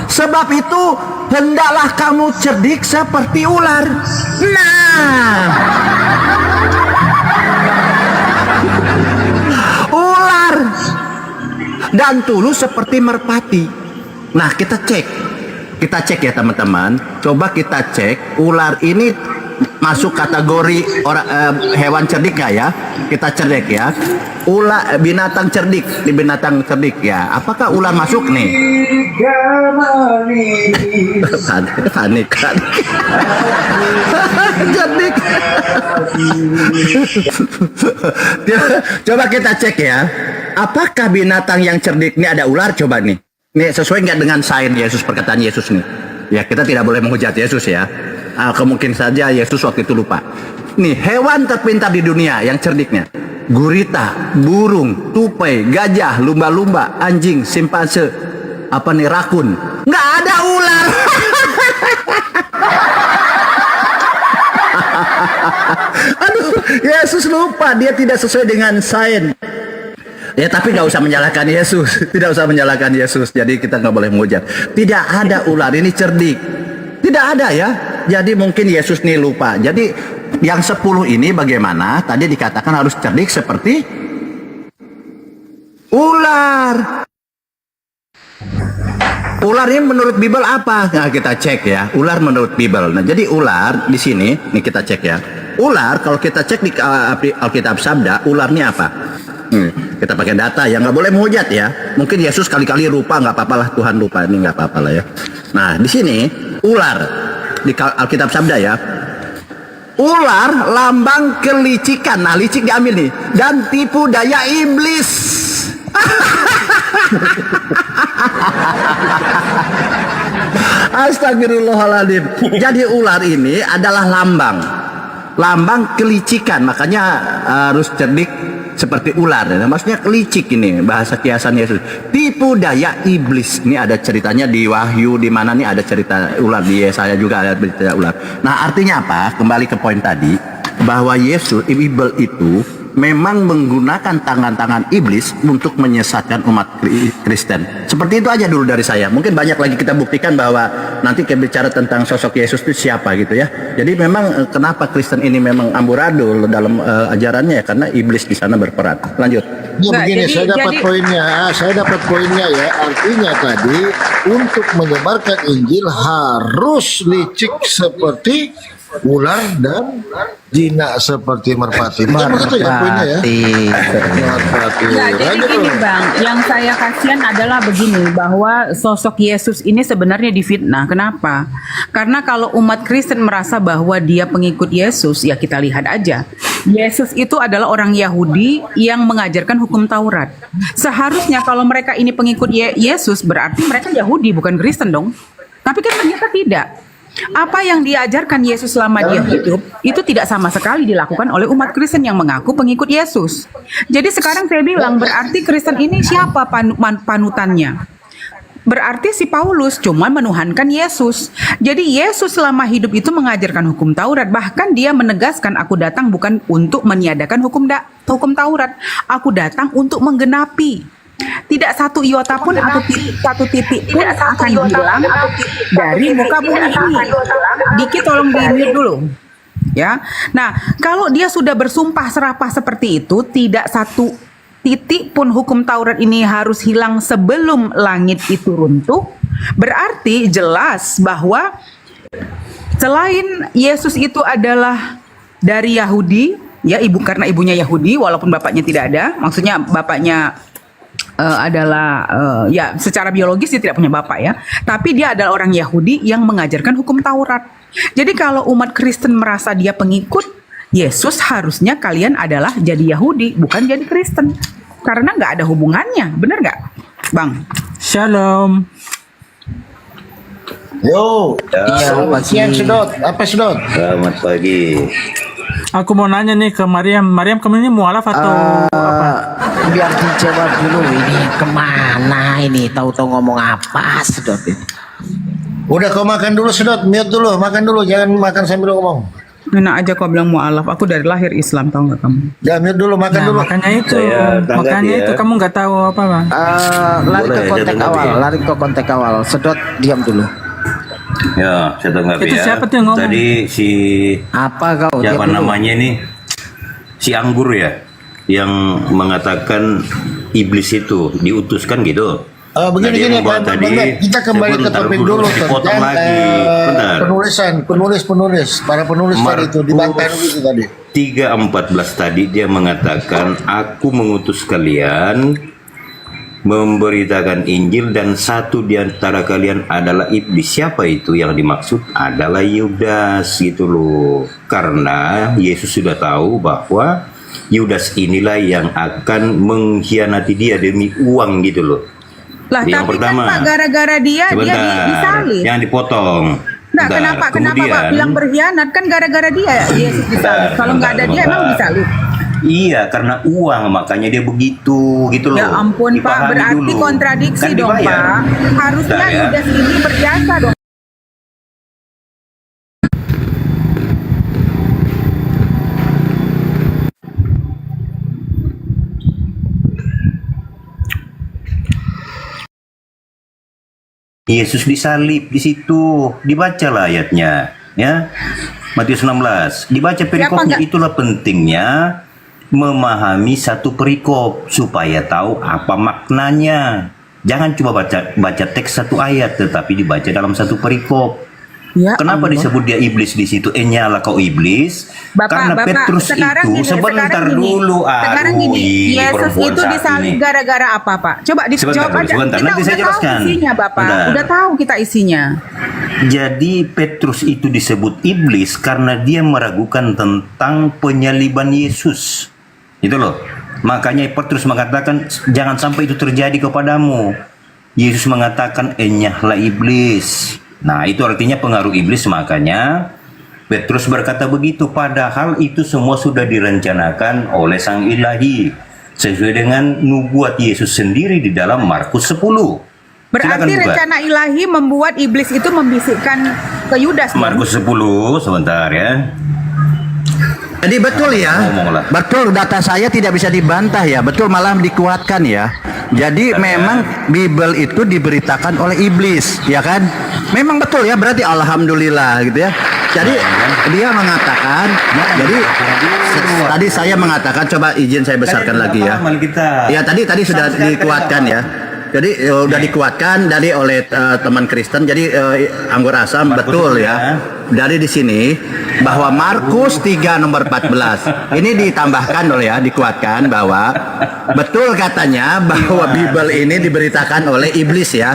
Sebab itu hendaklah kamu cerdik seperti ular. Nah, ular dan tulus seperti merpati. Nah, kita cek ya teman-teman. Coba kita cek ular ini masuk kategori hewan cerdik nggak ya? Kita cek ya. Binatang cerdik, di binatang cerdik ya. Apakah ular masuk nih? Panik. Cerdik. Coba kita cek ya. Apakah binatang yang cerdik ini ada ular? Coba nih. Ini sesuai nggak dengan sains Yesus, perkataan Yesus nih? Ya, kita tidak boleh menghujat Yesus ya. Kemungkinan saja Yesus waktu itu lupa. Nih, hewan terpintar di dunia yang cerdiknya. Gurita, burung, tupai, gajah, lumba-lumba, anjing, simpanse, rakun. Nggak ada ular. Aduh, Yesus lupa, dia tidak sesuai dengan sains. Ya, tapi nggak usah menyalahkan Yesus. Tidak usah menyalahkan Yesus. Jadi kita nggak boleh menghujat. Tidak ada ular ini cerdik. Tidak ada ya. Jadi mungkin Yesus nih lupa. Jadi yang 10 ini bagaimana? Tadi dikatakan harus cerdik seperti ular. Ular ini menurut Bible apa? Nah, kita cek ya. Ular menurut Bible. Nah, jadi ular di sini, nih kita cek ya. Ular kalau kita cek di Alkitab Sabda, ularnya apa? Kita pakai data ya, nggak boleh menghujat ya. Mungkin Yesus kali-kali lupa, nggak apa-apa lah, Tuhan lupa, ini nggak apa-apa lah ya. Nah, di sini ular di Alkitab Sabda ya. Ular lambang kelicikan. Nah, licik diambil nih, dan tipu daya iblis. Astagfirullahaladzim. Jadi ular ini adalah lambang kelicikan, makanya harus cerdik seperti ular. Nah, maksudnya kelicik ini bahasa kiasan Yesus. Tipu daya iblis. Ini ada ceritanya di Wahyu, di mana nih ada cerita ular, di Yesaya juga ada cerita ular. Nah, artinya apa? Kembali ke poin tadi, bahwa Yesus, Bible itu memang menggunakan tangan-tangan iblis untuk menyesatkan umat Kristen. Seperti itu aja dulu dari saya. Mungkin banyak lagi kita buktikan bahwa nanti kita bicara tentang sosok Yesus itu siapa gitu ya. Jadi memang kenapa Kristen ini memang amburadul dalam ajarannya ya, karena iblis di sana berperan. Lanjut. Ya begini, saya dapat poinnya ya. Artinya tadi untuk menyebarkan Injil harus licik seperti ular dan jinak seperti merpati. Bukan begitu ya poinnya ya? Merpati. Nah, jadi gini Bang, yang saya kasihan adalah begini, bahwa sosok Yesus ini sebenarnya difitnah. Kenapa? Karena kalau umat Kristen merasa bahwa dia pengikut Yesus, ya kita lihat aja. Yesus itu adalah orang Yahudi yang mengajarkan hukum Taurat. Seharusnya kalau mereka ini pengikut Yesus, berarti mereka Yahudi bukan Kristen dong. Tapi kan ternyata tidak. Apa yang diajarkan Yesus selama dia hidup itu tidak sama sekali dilakukan oleh umat Kristen yang mengaku pengikut Yesus. Jadi sekarang saya bilang, berarti Kristen ini siapa panutannya? Berarti si Paulus cuma menuhankan Yesus. Jadi Yesus selama hidup itu mengajarkan hukum Taurat. Bahkan dia menegaskan, aku datang bukan untuk meniadakan hukum Taurat. Aku datang untuk menggenapi. Tidak satu iota pun atau satu titik pun akan hilang dari muka bumi ini. Dikit tolong di-mute dulu. Ya. Nah, kalau dia sudah bersumpah serapah seperti itu, tidak satu titik pun hukum Taurat ini harus hilang sebelum langit itu runtuh. Berarti jelas bahwa selain Yesus itu adalah dari Yahudi, ya karena ibunya Yahudi walaupun bapaknya tidak ada, maksudnya bapaknya adalah ya secara biologis dia tidak punya bapak ya, tapi dia adalah orang Yahudi yang mengajarkan hukum Taurat. Jadi kalau umat Kristen merasa dia pengikut Yesus, harusnya kalian adalah jadi Yahudi bukan jadi Kristen, karena nggak ada hubungannya, bener nggak, Bang? Shalom. Yo, siang Sedot. Apa Sedot? Selamat pagi. Aku mau nanya nih ke Mariam. Mariam kamu ini mualaf atau apa? Biar dijawab dulu ini kemana ini, tahu-tahu ngomong apa sedot ini. Udah kau makan dulu sedot, mute dulu, makan dulu, jangan makan sambil ngomong. Enak aja kau bilang mualaf. Aku dari lahir Islam, tahu nggak kamu? Ya mute dulu, makan dulu. Makanya itu, Saya tanggapi makanya ya. itu kamu nggak tahu apa bang? Lari ke Boleh, konteks saya tanggapi awal, ya. lari ke konteks awal. Sedot diam dulu. Ya, saya tanggapi Itu ya. siapa tuh yang ngomong? Tadi si Apa kau? siapa Diam dulu. namanya nih? Si Anggur ya, yang mengatakan iblis itu diutuskan gitu. Begini Nah, dia gini membawa Pak tadi, Bangga, kita kembali ke sebentar topik dulu dipotong tentang lagi. Bentar. penulis para penulis tadi itu dibantah dulu itu tadi. 3:14 tadi dia mengatakan, aku mengutus kalian memberitakan Injil dan satu di antara kalian adalah iblis. Siapa itu yang dimaksud? Adalah Yudas gitu loh. Karena Yesus sudah tahu bahwa Yudas inilah yang akan mengkhianati dia demi uang gitu loh. Lah, Yang tapi pertama. kan Pak gara-gara dia disalib. Jangan dipotong. Nah, Bentar. kenapa Pak Kemudian, bilang berkhianat? Kan gara-gara dia Yesus disalib. Kalau nggak ada dia emang disalib. Iya, karena uang makanya dia begitu gitu loh. Ya ampun Pak, Dipahami berarti dulu. kontradiksi Kan dong dibayar. Pak. Harusnya Bentar ya. Yudas ini berjasa dong. Yesus disalib di situ, dibacalah ayatnya, ya. Matius 16, dibaca perikopnya. nggak- Itulah pentingnya memahami satu perikop supaya tahu apa maknanya. Jangan cuma baca teks satu ayat, tetapi dibaca dalam satu perikop. Ya Kenapa ampun. disebut dia iblis di situ? Nyala kau iblis? Karena Bapak, Petrus sekarang itu gini, sebentar sekarang gini. dulu. Sekarang aduh, gini, ini Yesus perempuan itu saat disalib ini. gara-gara apa Pak? Coba dijawab Sebentar, aja. sebentar. Kita Nanti saya udah jelaskan. tahu isinya Bapak. Bentar. Udah tahu kita isinya. Jadi Petrus itu disebut iblis karena dia meragukan tentang penyaliban Yesus. Itu loh. Makanya Petrus mengatakan jangan sampai itu terjadi kepadamu. Yesus mengatakan enyahlah iblis. Nah, itu artinya pengaruh iblis, makanya Petrus berkata begitu, padahal itu semua sudah direncanakan oleh Sang Ilahi sesuai dengan nubuat Yesus sendiri di dalam Markus 10. Silakan Berarti buka. rencana ilahi membuat iblis itu membisikkan ke Yudas. dong? Markus 10 sebentar ya. Jadi betul ya, Ngomonglah. betul data saya tidak bisa dibantah ya, betul malah dikuatkan ya. Jadi memang Bible itu diberitakan oleh iblis, ya kan? Memang betul ya, berarti alhamdulillah gitu ya. Jadi dia mengatakan, jadi tadi saya mengatakan, coba izin saya besarkan lagi ya. Paham kita. Ya tadi sudah dikuatkan ya. Jadi sudah dikuatkan dari oleh teman Kristen. Jadi Anggur Asam Markus betul itu ya. Dari di sini bahwa Markus 3 nomor 14 ini ditambahkan oleh ya, dikuatkan bahwa betul katanya bahwa Bible ini diberitakan oleh iblis ya.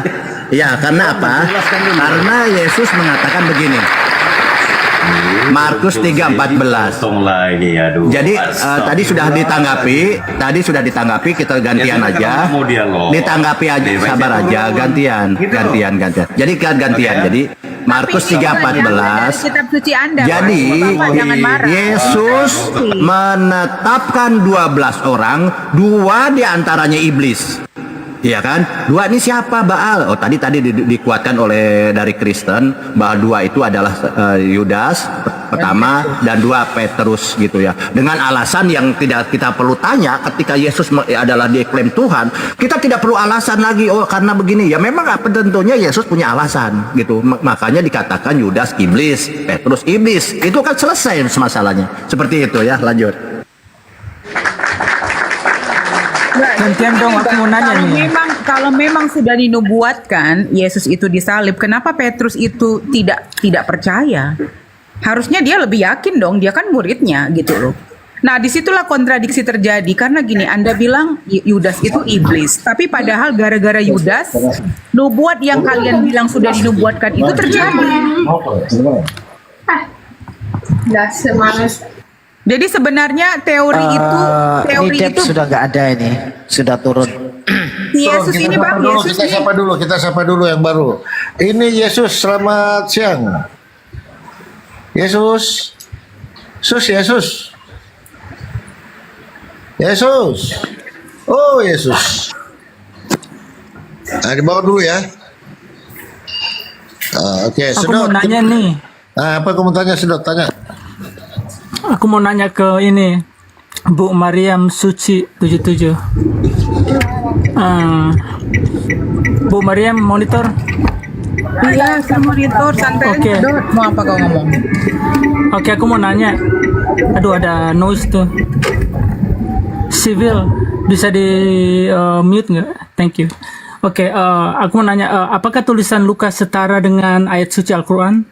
Ya, karena apa? Karena Yesus mengatakan begini. Markus 3:14. Potong lagi, aduh. Jadi tadi sudah ditanggapi, kita gantian Ya, aja. kalau mau dialog. Ditanggapi aja, Lebih baik sabar saya aja, turun. gantian. Gitu. Jadi gantian. Oke. Jadi Markus Tapi ini bukan yang 3:14. dari kitab suci Anda. Jadi Bapak jangan marah. Yesus menetapkan 12 orang, 2 diantaranya iblis. Iya kan? 2 ini siapa? Baal. Oh tadi dikuatkan oleh dari Kristen bahwa 2 itu adalah Yudas pertama dan 2 Petrus gitu ya. Dengan alasan yang tidak kita perlu tanya ketika Yesus adalah diklaim Tuhan, kita tidak perlu alasan lagi. Oh karena begini ya, memang tentunya Yesus punya alasan gitu. Makanya dikatakan Yudas iblis, Petrus iblis. Itu kan selesai masalahnya. Seperti itu ya. Lanjut. Gantian dong, aku mau nanya nih. Kalau memang sudah dinubuatkan Yesus itu disalib, kenapa Petrus itu tidak percaya? Harusnya dia lebih yakin dong, dia kan muridnya gitu loh. Nah, disitulah kontradiksi terjadi karena gini, Anda bilang Yudas itu iblis, tapi padahal gara-gara Yudas, nubuat yang kalian bilang sudah dinubuatkan itu terjadi. Jadi sebenarnya teori Ini Dep itu sudah nggak ada ini, sudah turun. Yesus ini Bang, Yesus kita ini sapa dulu yang baru. Ini Yesus, selamat siang. Yesus, Yesus. Yesus. Oh, Yesus. Nah, dibawa dulu ya. Oke, Aku Sedot. mau nanya nih. Apa kamu tanya, Sedot? Tanya. Aku mau nanya ke ini Bu Mariam Suci 77. Bu Mariam monitor. Iya, saya monitor santai. Oke. Dot, mau apa kau ngomong? Oke, aku mau nanya. Aduh, ada noise tuh. Civil bisa di mute nggak? Thank you. Oke, aku mau nanya, apakah tulisan Lukas setara dengan ayat suci Al-Quran?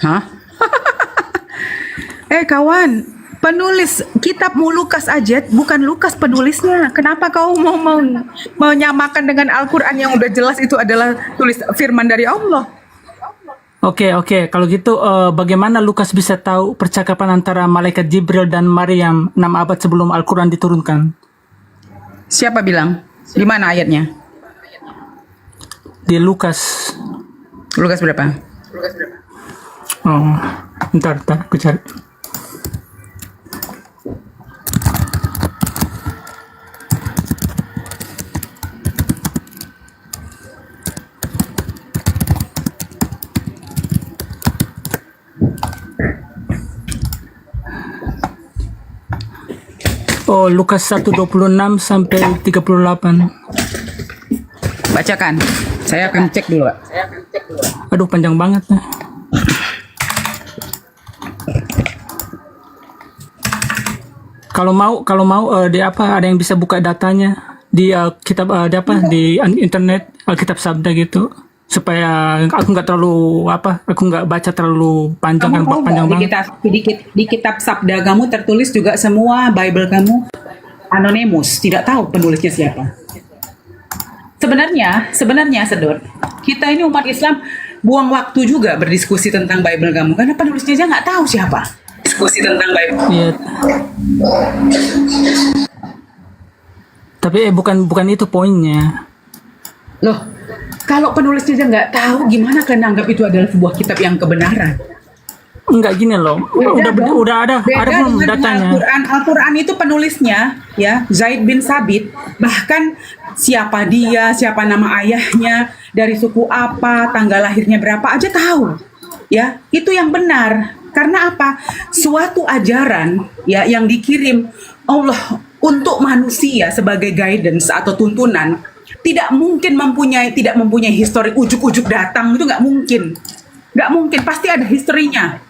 Hah? Kawan, penulis kitab Lukas aja bukan Lukas penulisnya. Kenapa kau mau menyamakan dengan Al-Quran yang udah jelas itu adalah tulis firman dari Allah? Oke. Kalau gitu, bagaimana Lukas bisa tahu percakapan antara malaikat Jibril dan Maryam 6 abad sebelum Al-Quran diturunkan? Siapa bilang? Di mana ayatnya? Di Lukas. Lukas berapa? Oh, bentar, aku cari. Oh, Lukas 1:26 sampai 38. Bacakan. Saya akan cek dulu, Pak. Aduh, panjang banget nih. Kalau mau di apa ada yang bisa buka datanya di kitab di apa di internet Alkitab Sabda gitu supaya aku nggak terlalu aku nggak baca terlalu panjang kan panjang banget. Di kitab Sabda kamu tertulis juga semua Bible kamu anonymous, tidak tahu penulisnya siapa. Sebenarnya Sedot, kita ini umat Islam buang waktu juga berdiskusi tentang Bible kamu karena penulisnya aja nggak tahu siapa. Diskusi tentang Bible. Iya. Tapi bukan itu poinnya. Loh, kalau penulisnya aja nggak tahu, gimana kalian anggap itu adalah sebuah kitab yang kebenaran? Enggak gini loh. Udah ada belum datanya. Al-Quran itu penulisnya ya Zaid bin Sabit, bahkan siapa dia, siapa nama ayahnya, dari suku apa, tanggal lahirnya berapa aja tahu. Ya, itu yang benar. Karena apa? Suatu ajaran ya yang dikirim Allah untuk manusia sebagai guidance atau tuntunan tidak mempunyai histori ujuk-ujuk datang, itu nggak mungkin, pasti ada historinya.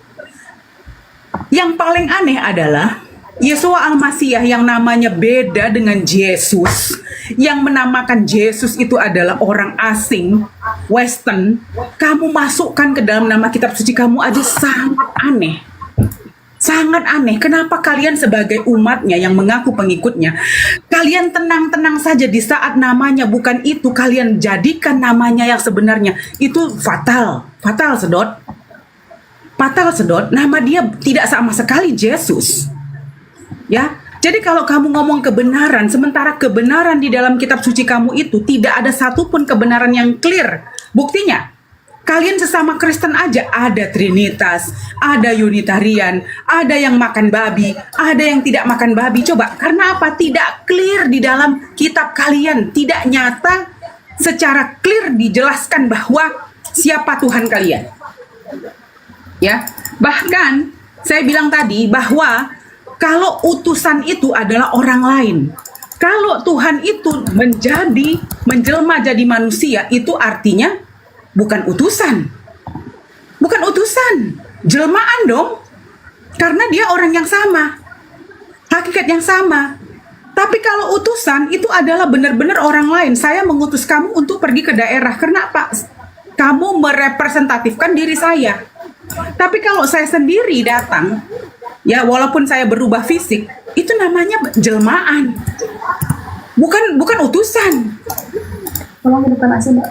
Yang paling aneh adalah Yesua Al-Masih yang namanya beda dengan Yesus, yang menamakan Yesus itu adalah orang asing, Western, kamu masukkan ke dalam nama kitab suci kamu aja sangat aneh. Sangat aneh. Kenapa kalian sebagai umatnya yang mengaku pengikutnya, kalian tenang-tenang saja di saat namanya bukan itu, kalian jadikan namanya yang sebenarnya. Itu fatal Sedot. Nama dia tidak sama sekali Yesus. Ya, jadi kalau kamu ngomong kebenaran, sementara kebenaran di dalam kitab suci kamu itu tidak ada satupun kebenaran yang clear. Buktinya, kalian sesama Kristen aja ada Trinitas, ada Unitarian, ada yang makan babi, ada yang tidak makan babi. Coba, karena apa? Tidak clear di dalam kitab kalian, tidak nyata secara clear dijelaskan bahwa siapa Tuhan kalian. Ya, bahkan saya bilang tadi bahwa kalau utusan itu adalah orang lain, kalau Tuhan itu menjelma jadi manusia, itu artinya bukan utusan, jelmaan dong, karena dia orang yang sama, hakikat yang sama. Tapi kalau utusan itu adalah benar-benar orang lain. Saya mengutus kamu untuk pergi ke daerah, kenapa? Kamu merepresentatifkan diri saya. Tapi kalau saya sendiri datang, ya walaupun saya berubah fisik, itu namanya jelmaan, bukan utusan. Tolong hidupkan nasi, Mbak.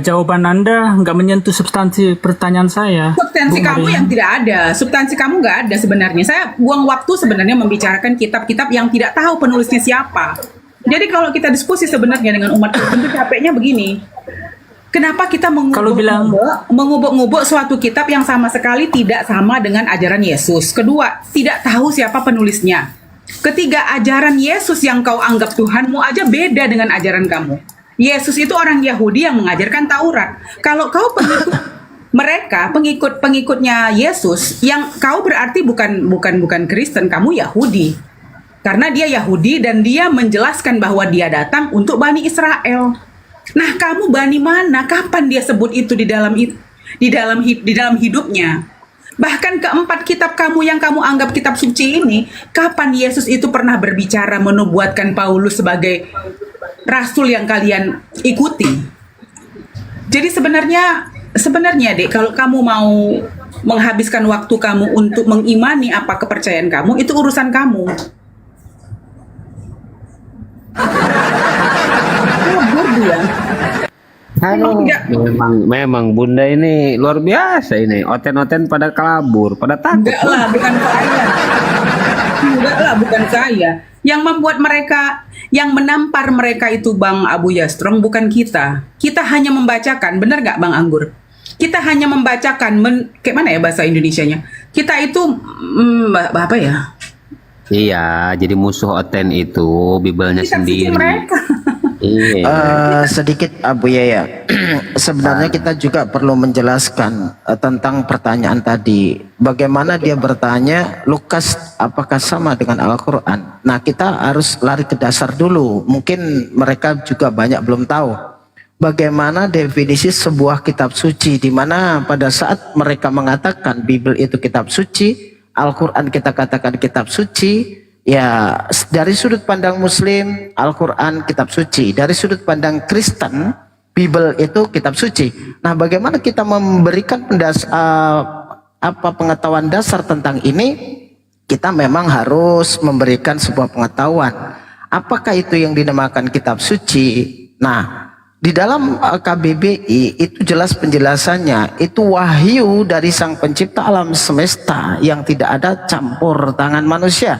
Jawaban Anda nggak menyentuh substansi pertanyaan saya. Substansi kamu yang tidak ada, substansi kamu nggak ada sebenarnya. Saya buang waktu sebenarnya membicarakan kitab-kitab yang tidak tahu penulisnya siapa. Jadi kalau kita diskusi sebenarnya dengan umat Kristen itu capeknya begini. Kenapa kita Kalau bilang- mengubuk-ngubuk suatu kitab yang sama sekali tidak sama dengan ajaran Yesus? Kedua, tidak tahu siapa penulisnya. Ketiga, ajaran Yesus yang kau anggap Tuhanmu aja beda dengan ajaran kamu. Yesus itu orang Yahudi yang mengajarkan Taurat. Kalau kau pengikutnya Yesus, yang kau berarti bukan Kristen, kamu Yahudi. Karena dia Yahudi dan dia menjelaskan bahwa dia datang untuk Bani Israel. Nah, kamu Bani mana? Kapan dia sebut itu di dalam hidupnya? Bahkan keempat kitab kamu yang kamu anggap kitab suci ini, kapan Yesus itu pernah berbicara menubuatkan Paulus sebagai rasul yang kalian ikuti? Jadi sebenarnya Dek, kalau kamu mau menghabiskan waktu kamu untuk mengimani apa kepercayaan kamu, itu urusan kamu. Memang Bunda ini luar biasa ini. Oten-oten pada kabur, pada takut. Enggak lah, bukan saya. Yang membuat mereka, yang menampar mereka itu Bang Abu Yastrong, bukan kita. Kita hanya membacakan, benar nggak Bang Anggur? Kita hanya membacakan, kayak mana ya bahasa Indonesianya? Kita itu, apa ya? Iya, jadi musuh Oten itu Bibelnya Kitab suci sendiri. mereka. Iya. Sedikit Abu Yaya, sebenarnya kita juga perlu menjelaskan tentang pertanyaan tadi. Bagaimana dia bertanya, Lukas apakah sama dengan Al-Quran? Nah, kita harus lari ke dasar dulu. Mungkin mereka juga banyak belum tahu bagaimana definisi sebuah kitab suci, di mana pada saat mereka mengatakan Bible itu kitab suci, Al-Quran kita katakan kitab suci. Ya, dari sudut pandang Muslim, Al-Quran kitab suci. Dari sudut pandang Kristen, Bible itu kitab suci. Nah, bagaimana kita memberikan pengetahuan dasar tentang ini? Kita memang harus memberikan sebuah pengetahuan. Apakah itu yang dinamakan kitab suci? Nah, di dalam KBBI itu jelas penjelasannya. Itu wahyu dari Sang Pencipta alam semesta yang tidak ada campur tangan manusia.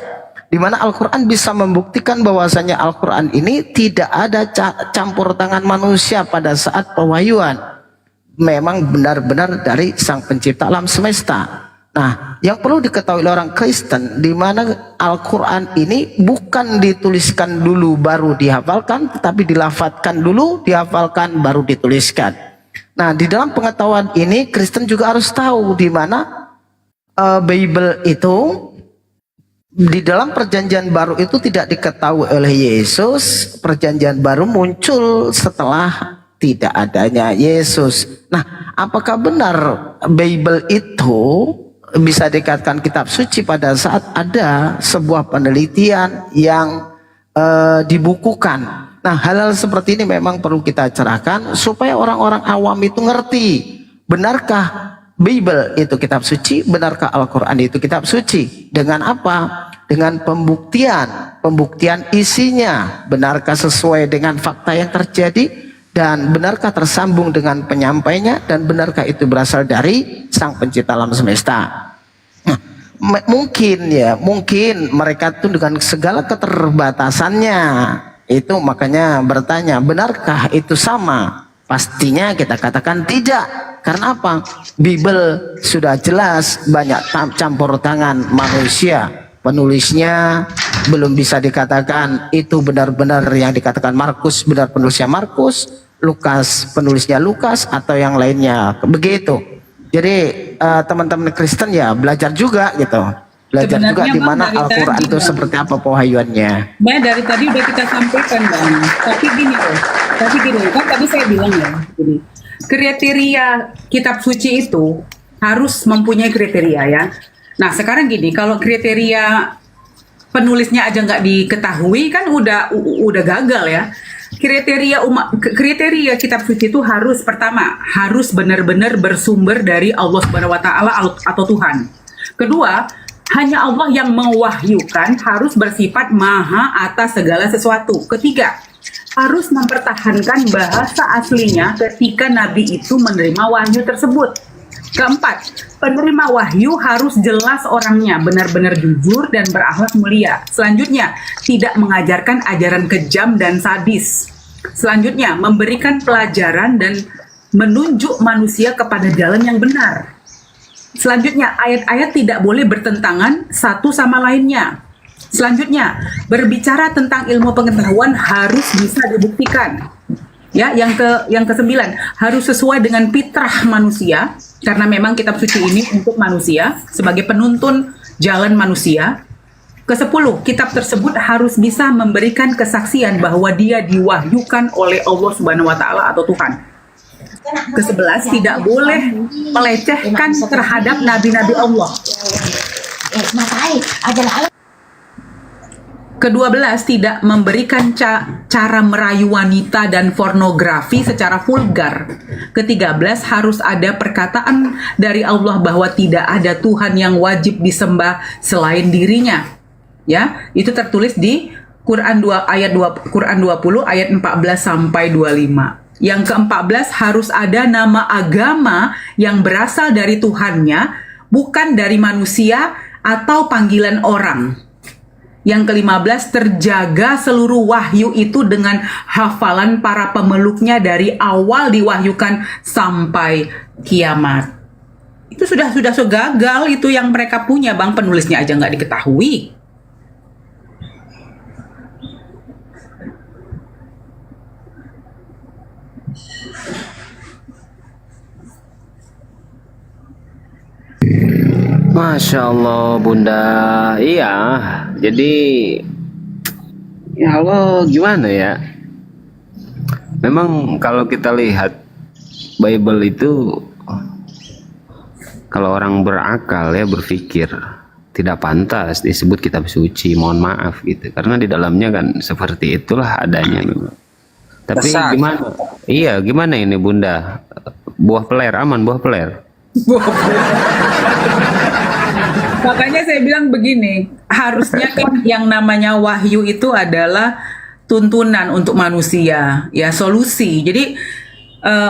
Di mana Al-Quran bisa membuktikan bahwasanya Al-Quran ini tidak ada campur tangan manusia pada saat pewahyuan. Memang benar-benar dari Sang Pencipta alam semesta. Nah, yang perlu diketahui oleh orang Kristen, di mana Al-Quran ini bukan dituliskan dulu baru dihafalkan, tetapi dilafadzkan dulu, dihafalkan, baru dituliskan. Nah, di dalam pengetahuan ini Kristen juga harus tahu di mana Bible itu di dalam perjanjian baru itu tidak diketahui oleh Yesus. Perjanjian baru muncul setelah tidak adanya Yesus. Nah, apakah benar Bible itu bisa dikatakan kitab suci pada saat ada sebuah penelitian yang dibukukan? Nah, hal-hal seperti ini memang perlu kita cerahkan supaya orang-orang awam itu ngerti. Benarkah Bible itu kitab suci? Benarkah Al-Quran itu kitab suci? Dengan apa? Dengan pembuktian isinya. Benarkah sesuai dengan fakta yang terjadi? Dan benarkah tersambung dengan penyampainya? Dan benarkah itu berasal dari Sang Pencipta alam semesta? Nah, mungkin mereka itu dengan segala keterbatasannya itu makanya bertanya, benarkah itu sama? Pastinya kita katakan tidak. Karena apa? Bible sudah jelas banyak campur tangan manusia. Penulisnya belum bisa dikatakan itu benar-benar yang dikatakan Markus benar penulisnya Markus, Lukas penulisnya Lukas, atau yang lainnya. Begitu. Jadi teman-teman Kristen ya belajar juga gitu. Belajar Sebenarnya, juga di Bang, mana dari Al-Quran tadi, itu Bang, seperti apa pewahyuannya. dari tadi udah kita sampaikan Bang. Tapi gini kan tadi saya bilang ya, gini. Kriteria kitab suci itu harus mempunyai kriteria ya. Nah, sekarang gini, kalau kriteria penulisnya aja nggak diketahui kan udah gagal ya. Kriteria kitab suci itu harus pertama harus benar-benar bersumber dari Allah Subhanahu wa taala atau Tuhan. Kedua, hanya Allah yang mewahyukan, harus bersifat maha atas segala sesuatu. Ketiga, harus mempertahankan bahasa aslinya ketika nabi itu menerima wahyu tersebut. Keempat, penerima wahyu harus jelas orangnya, benar-benar jujur dan berakhlak mulia. Selanjutnya, tidak mengajarkan ajaran kejam dan sadis. Selanjutnya, memberikan pelajaran dan menunjuk manusia kepada jalan yang benar. Selanjutnya, ayat-ayat tidak boleh bertentangan satu sama lainnya. Selanjutnya, berbicara tentang ilmu pengetahuan harus bisa dibuktikan. Ya, yang kesembilan, harus sesuai dengan fitrah manusia, karena memang kitab suci ini untuk manusia sebagai penuntun jalan manusia. Kesepuluh, kitab tersebut harus bisa memberikan kesaksian bahwa dia diwahyukan oleh Allah Subhanahu wa taala atau Tuhan. Kesebelas, tidak boleh melecehkan terhadap nabi-nabi Allah. Ke-12, tidak memberikan cara merayu wanita dan pornografi secara vulgar. Ke-13, harus ada perkataan dari Allah bahwa tidak ada Tuhan yang wajib disembah selain dirinya. Ya, itu tertulis di Quran 20 ayat 14 sampai 25. Yang ke-14, harus ada nama agama yang berasal dari Tuhannya, bukan dari manusia atau panggilan orang. Yang ke-15, terjaga seluruh wahyu itu dengan hafalan para pemeluknya dari awal diwahyukan sampai kiamat. Itu sudah gagal itu yang mereka punya, Bang, penulisnya aja nggak diketahui. Masya Allah Bunda, iya. Jadi ya Allah gimana ya? Memang kalau kita lihat Bible itu, kalau orang berakal ya berpikir tidak pantas disebut kitab suci, mohon maaf gitu, karena di dalamnya kan seperti itulah adanya memang. Tapi gimana? Iya, gimana ini Bunda? Buah peler aman, buah peler. Makanya saya bilang begini, harusnya kan yang namanya wahyu itu adalah tuntunan untuk manusia, ya solusi. Jadi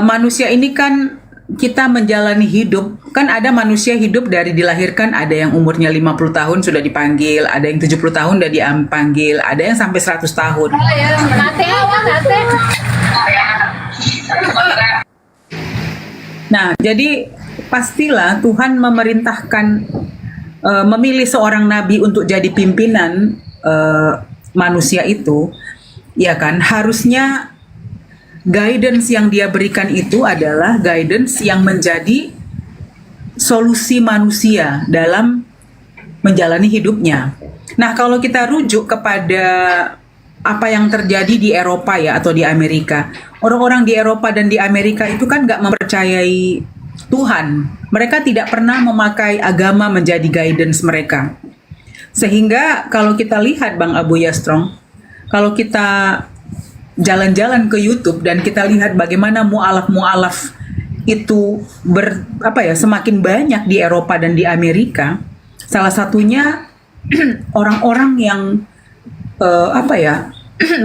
manusia ini kan kita menjalani hidup, kan ada manusia hidup dari dilahirkan, ada yang umurnya 50 tahun sudah dipanggil, ada yang 70 tahun sudah dipanggil, ada yang sampai 100 tahun. Nah, jadi pastilah Tuhan memerintahkan memilih seorang nabi untuk jadi pimpinan manusia itu, ya kan, harusnya guidance yang dia berikan itu adalah guidance yang menjadi solusi manusia dalam menjalani hidupnya. Nah, kalau kita rujuk kepada apa yang terjadi di Eropa ya atau di Amerika, orang-orang di Eropa dan di Amerika itu kan nggak mempercayai Tuhan. Mereka tidak pernah memakai agama menjadi guidance mereka. Sehingga kalau kita lihat Bang Abu Yastrong, kalau kita jalan-jalan ke YouTube dan kita lihat bagaimana mu'alaf-mu'alaf itu semakin banyak di Eropa dan di Amerika, salah satunya orang-orang yang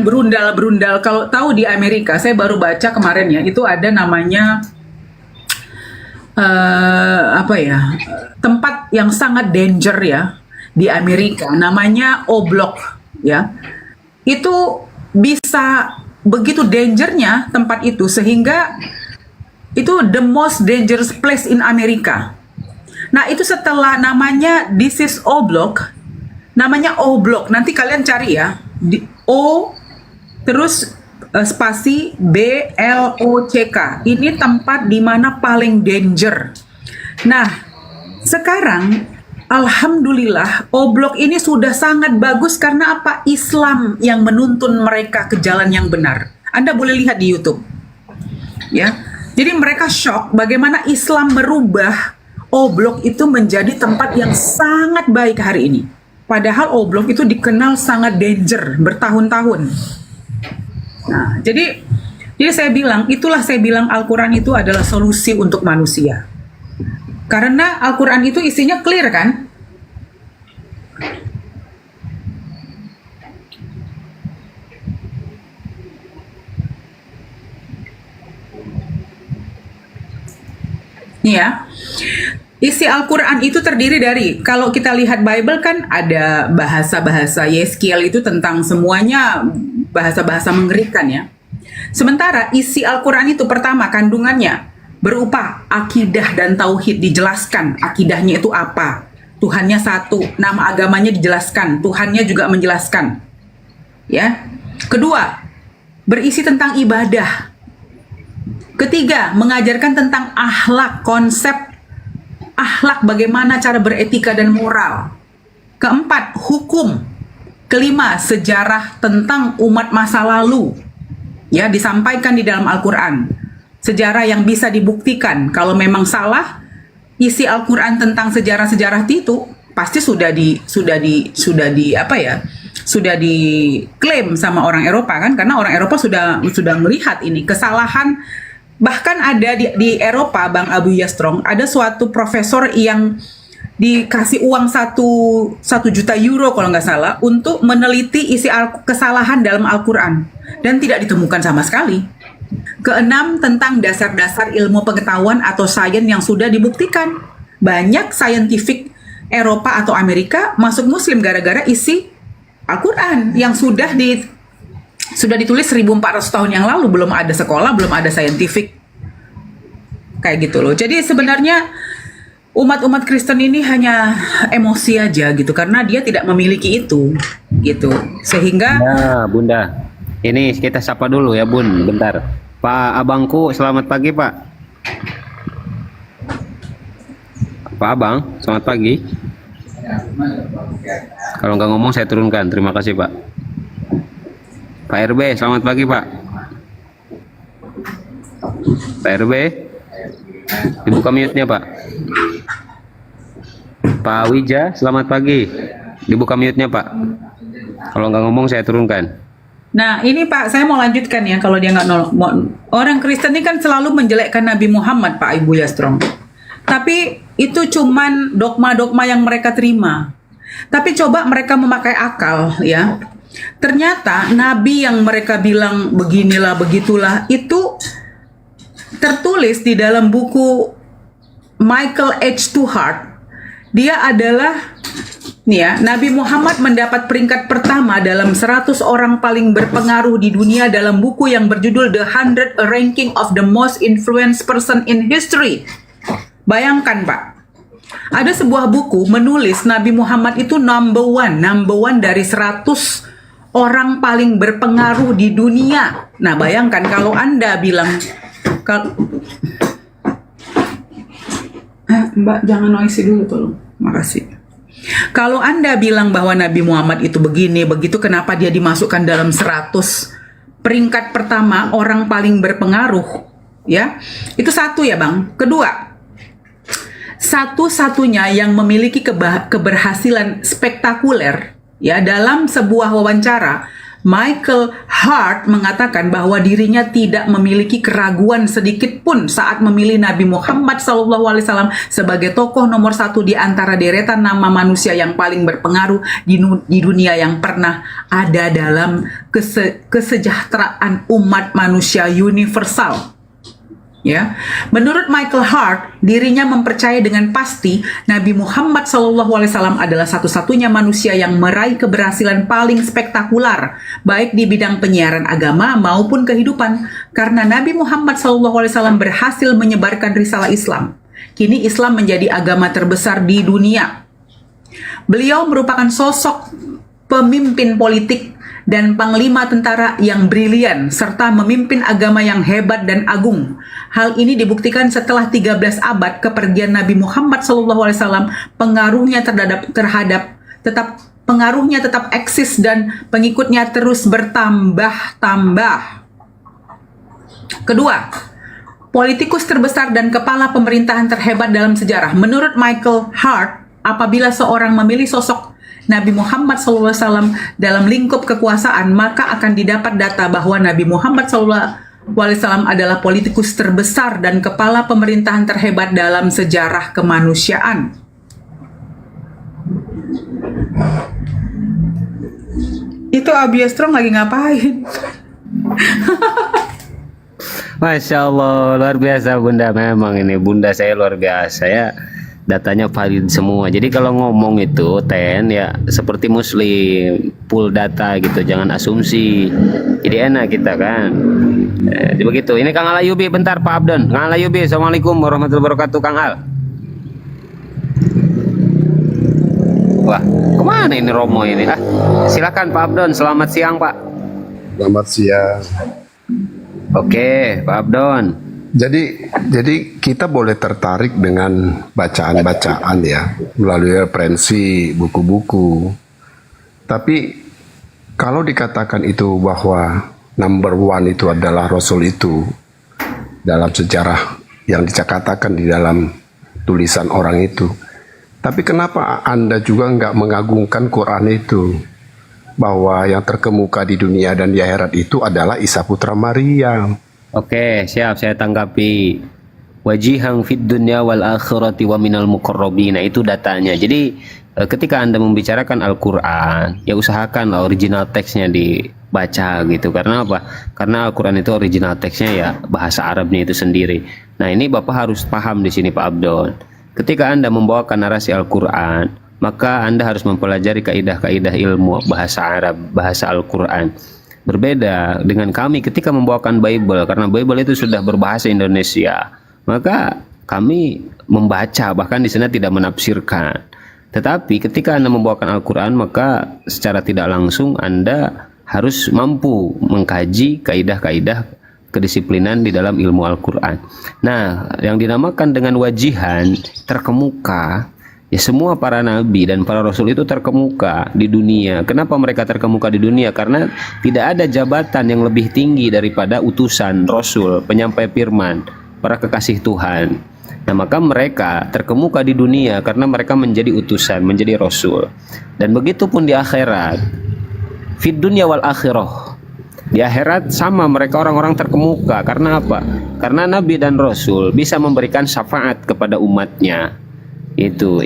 berundal-berundal. Kalau tahu di Amerika, saya baru baca kemarin ya, itu ada namanya tempat yang sangat danger ya di Amerika, namanya O-Block ya. Itu bisa begitu dangernya tempat itu sehingga itu the most dangerous place in Amerika. Nah, itu setelah namanya This is O-Block, namanya O-Block. Nanti kalian cari ya, O terus spasi BLOCK. Ini tempat di mana paling danger. Nah, sekarang alhamdulillah O-Block ini sudah sangat bagus karena apa? Islam yang menuntun mereka ke jalan yang benar. Anda boleh lihat di YouTube. Ya. Jadi mereka shock bagaimana Islam merubah O-Block itu menjadi tempat yang sangat baik hari ini. Padahal O-Block itu dikenal sangat danger bertahun-tahun. Nah, jadi itulah saya bilang Al-Quran itu adalah solusi untuk manusia. Karena Al-Quran itu isinya clear kan? Nih ya, isi Al-Quran itu terdiri dari, kalau kita lihat Bible kan ada bahasa-bahasa Yeskiel itu tentang semuanya bahasa-bahasa mengerikan ya. Sementara isi Al-Quran itu pertama kandungannya berupa akidah dan tauhid, dijelaskan akidahnya itu apa. Tuhannya satu, nama agamanya dijelaskan, Tuhannya juga menjelaskan. Ya. Kedua, berisi tentang ibadah. Ketiga, mengajarkan tentang akhlak, konsep akhlak, bagaimana cara beretika dan moral. Keempat, hukum. Kelima, sejarah tentang umat masa lalu. Ya, disampaikan di dalam Al-Quran. Sejarah yang bisa dibuktikan. Kalau memang salah, isi Al-Quran tentang sejarah-sejarah itu pasti sudah diklaim sama orang Eropa kan, karena orang Eropa sudah melihat ini kesalahan. Bahkan ada di Eropa, Bang Abu Yastrong, ada suatu profesor yang dikasih uang 1 juta euro kalau nggak salah untuk meneliti isi kesalahan dalam Al-Quran dan tidak ditemukan sama sekali. Keenam, tentang dasar-dasar ilmu pengetahuan atau sains yang sudah dibuktikan. Banyak scientific Eropa atau Amerika masuk Muslim gara-gara isi Al-Quran yang sudah ditulis 1400 tahun yang lalu. Belum ada sekolah, belum ada scientific kayak gitu loh. Jadi sebenarnya umat-umat Kristen ini hanya emosi aja gitu, karena dia tidak memiliki itu gitu. Sehingga Ya, Bunda. Ini kita sapa dulu ya, Bun. Bentar. Pak Abangku, selamat pagi, Pak. Pak Abang, selamat pagi. Kalau nggak ngomong saya turunkan. Terima kasih, Pak. Pak RB, selamat pagi, Pak. Pak RB, dibuka mute-nya, Pak. Pak Wija, selamat pagi. Dibuka mute-nya, Pak. Kalau nggak ngomong saya turunkan. Nah ini Pak, saya mau lanjutkan ya. Kalau dia nggak orang Kristen ini kan selalu menjelekkan Nabi Muhammad, Pak Ibu Yastrong. Tapi itu cuman dogma-dogma yang mereka terima. Tapi coba mereka memakai akal ya. Ternyata Nabi yang mereka bilang beginilah begitulah itu tertulis di dalam buku Michael H. Tuhart. Dia adalah nih ya, Nabi Muhammad mendapat peringkat pertama dalam 100 orang paling berpengaruh di dunia dalam buku yang berjudul The 100 Ranking of the Most Influenced Person in History. Bayangkan Pak, ada sebuah buku menulis Nabi Muhammad itu number one dari 100 orang paling berpengaruh di dunia. Nah bayangkan kalau Anda bilang, Mbak jangan noisy dulu tolong, makasih. Kalau Anda bilang bahwa Nabi Muhammad itu begini, begitu, kenapa dia dimasukkan dalam 100 peringkat pertama orang paling berpengaruh? Ya, itu satu ya Bang. Kedua, satu-satunya yang memiliki keberhasilan spektakuler ya dalam sebuah wawancara, Michael Hart mengatakan bahwa dirinya tidak memiliki keraguan sedikit pun saat memilih Nabi Muhammad SAW sebagai tokoh nomor 1 di antara deretan nama manusia yang paling berpengaruh di dunia yang pernah ada dalam kesejahteraan umat manusia universal. Ya, menurut Michael Hart, dirinya mempercayai dengan pasti Nabi Muhammad SAW adalah satu-satunya manusia yang meraih keberhasilan paling spektakuler, baik di bidang penyiaran agama maupun kehidupan, karena Nabi Muhammad SAW berhasil menyebarkan risalah Islam. Kini Islam menjadi agama terbesar di dunia. Beliau merupakan sosok pemimpin politik dan panglima tentara yang brilian, serta memimpin agama yang hebat dan agung. Hal ini dibuktikan setelah 13 abad kepergian Nabi Muhammad SAW, pengaruhnya tetap eksis dan pengikutnya terus bertambah-tambah. Kedua, politikus terbesar dan kepala pemerintahan terhebat dalam sejarah. Menurut Michael Hart, apabila seorang memilih sosok Nabi Muhammad SAW dalam lingkup kekuasaan, maka akan didapat data bahwa Nabi Muhammad SAW adalah politikus terbesar dan kepala pemerintahan terhebat dalam sejarah kemanusiaan. Itu Abi Strong lagi ngapain? Masya Allah, luar biasa Bunda. Memang ini Bunda saya luar biasa ya. Datanya valid semua. Jadi kalau ngomong itu ya seperti muslim, full data gitu, jangan asumsi. Jadi enak kita kan. Jadi begitu. Ini Kang Alayubi, bentar Pak Abdon. Kang Alayubi, assalamualaikum warahmatullahi wabarakatuh, Kang Al. Wah, kemana ini Romo ini? Silakan Pak Abdon. Selamat siang Pak. Selamat siang. Oke, Pak Abdon. Jadi kita boleh tertarik dengan bacaan-bacaan ya, melalui referensi buku-buku. Tapi kalau dikatakan itu bahwa number one itu adalah Rasul itu dalam sejarah yang dikatakan di dalam tulisan orang itu. Tapi kenapa Anda juga nggak mengagungkan Quran itu? Bahwa yang terkemuka di dunia dan di akhirat itu adalah Isa putra Maryam. Oke, siap, saya tanggapi. Wajihang fid dunya wal akhirati wa minal muqarrabin. Itu datanya. Jadi ketika Anda membicarakan Al-Qur'an, ya usahakanlah original teksnya dibaca gitu. Karena apa? Karena Al-Qur'an itu original teksnya ya bahasa Arabnya itu sendiri. Nah, ini Bapak harus paham di sini Pak Abdon. Ketika Anda membawakan narasi Al-Qur'an, maka Anda harus mempelajari kaidah-kaidah ilmu bahasa Arab, bahasa Al-Qur'an. Berbeda dengan kami ketika membawakan Bible, karena Bible itu sudah berbahasa Indonesia, maka kami membaca, bahkan di sana tidak menafsirkan. Tetapi ketika Anda membawakan Al-Quran, maka secara tidak langsung Anda harus mampu mengkaji kaidah-kaidah kedisiplinan di dalam ilmu Al-Quran. Nah, yang dinamakan dengan wajihan, terkemuka, ya semua para nabi dan para rasul itu terkemuka di dunia. Kenapa mereka terkemuka di dunia? Karena tidak ada jabatan yang lebih tinggi daripada utusan, rasul, penyampai firman, para kekasih Tuhan. Nah, maka mereka terkemuka di dunia karena mereka menjadi utusan, menjadi rasul. Dan begitu pun di akhirat. Fid dunya wal akhirah. Di akhirat sama, mereka orang-orang terkemuka. Karena apa? Karena nabi dan rasul bisa memberikan syafaat kepada umatnya. Itu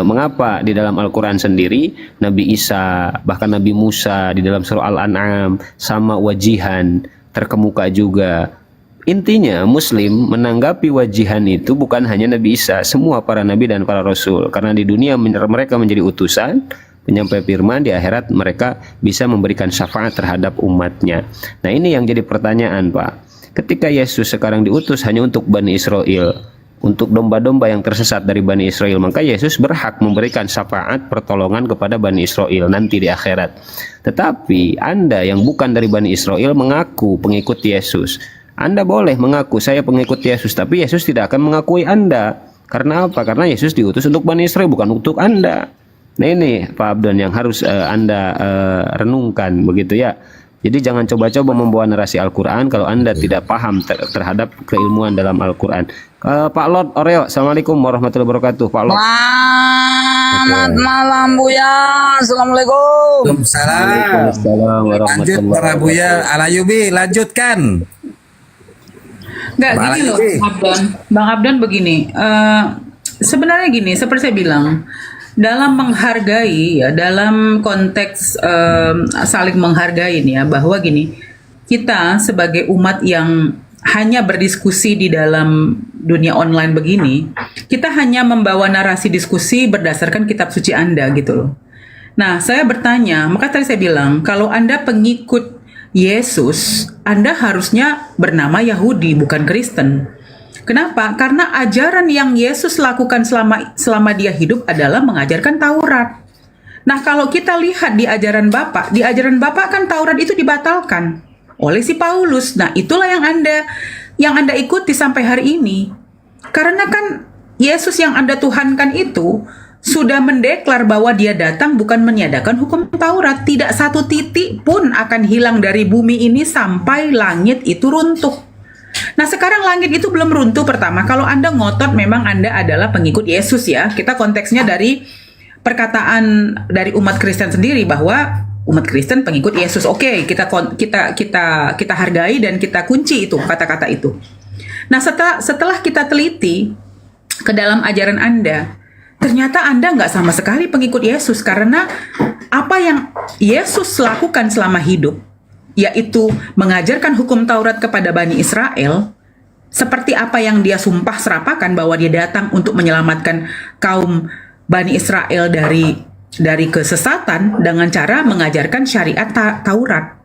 mengapa di dalam Al-Quran sendiri Nabi Isa, bahkan Nabi Musa di dalam surah Al-An'am sama wajihan, terkemuka juga. Intinya Muslim menanggapi wajihan itu bukan hanya Nabi Isa, semua para nabi dan para rasul. Karena di dunia mereka menjadi utusan, penyampai firman, di akhirat mereka bisa memberikan syafaat terhadap umatnya. Nah, ini yang jadi pertanyaan Pak. Ketika Yesus sekarang diutus hanya untuk Bani Israel, untuk domba-domba yang tersesat dari Bani Israel, maka Yesus berhak memberikan syafaat pertolongan kepada Bani Israel nanti di akhirat. Tetapi Anda yang bukan dari Bani Israel mengaku pengikut Yesus, Anda boleh mengaku saya pengikut Yesus, tapi Yesus tidak akan mengakui Anda. Karena apa? Karena Yesus diutus untuk Bani Israel, bukan untuk Anda. Nah, ini Pak Abdon yang harus Anda renungkan begitu ya. Jadi jangan coba-coba membawa narasi Al-Quran kalau Anda tidak paham terhadap keilmuan dalam Al-Quran. Pak Lord Oreo, assalamualaikum warahmatullahi wabarakatuh. Pak Lord. Selamat malam Buya. Assalamualaikum. Waalaikumsalam Lanjut para Buya. Alayubi, lanjutkan. Nggak gini loh, Bang Abdon begini. Sebenarnya gini, seperti saya bilang, dalam menghargai ya, dalam konteks saling menghargai nih ya, bahwa gini, kita sebagai umat yang hanya berdiskusi di dalam dunia online begini, kita hanya membawa narasi diskusi berdasarkan kitab suci Anda gitu loh. Nah, saya bertanya, maka tadi saya bilang, kalau Anda pengikut Yesus, Anda harusnya bernama Yahudi, bukan Kristen. Kenapa? Karena ajaran yang Yesus lakukan selama dia hidup adalah mengajarkan Taurat. Nah, kalau kita lihat di ajaran Bapak kan Taurat itu dibatalkan oleh si Paulus. Nah, itulah yang Anda ikuti sampai hari ini. Karena kan Yesus yang Anda tuhankan itu sudah mendeklar bahwa dia datang bukan meniadakan hukum Taurat. Tidak satu titik pun akan hilang dari bumi ini sampai langit itu runtuh. Nah, sekarang langit itu belum runtuh. Pertama, kalau Anda ngotot memang Anda adalah pengikut Yesus ya. Kita konteksnya dari perkataan dari umat Kristen sendiri bahwa umat Kristen pengikut Yesus. Oke, kita hargai dan kita kunci itu kata-kata itu. Nah, setelah kita teliti ke dalam ajaran Anda, ternyata Anda nggak sama sekali pengikut Yesus, karena apa yang Yesus lakukan selama hidup yaitu mengajarkan hukum Taurat kepada Bani Israel, seperti apa yang dia sumpah serapakan bahwa dia datang untuk menyelamatkan kaum Bani Israel dari kesesatan dengan cara mengajarkan syariat Taurat.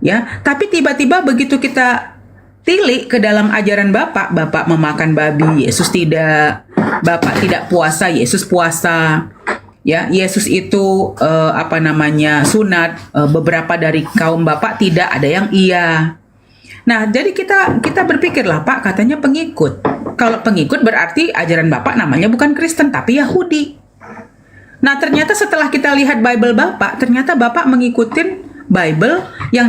Ya, tapi tiba-tiba begitu kita tilik ke dalam ajaran Bapak memakan babi, Yesus tidak. Bapak tidak puasa, Yesus puasa. Ya, Yesus itu sunat, beberapa dari kaum Bapak tidak, ada yang iya. Nah, jadi kita berpikirlah, Pak, katanya pengikut. Kalau pengikut berarti ajaran Bapak namanya bukan Kristen tapi Yahudi. Nah, ternyata setelah kita lihat Bible Bapak, ternyata Bapak mengikutin Bible yang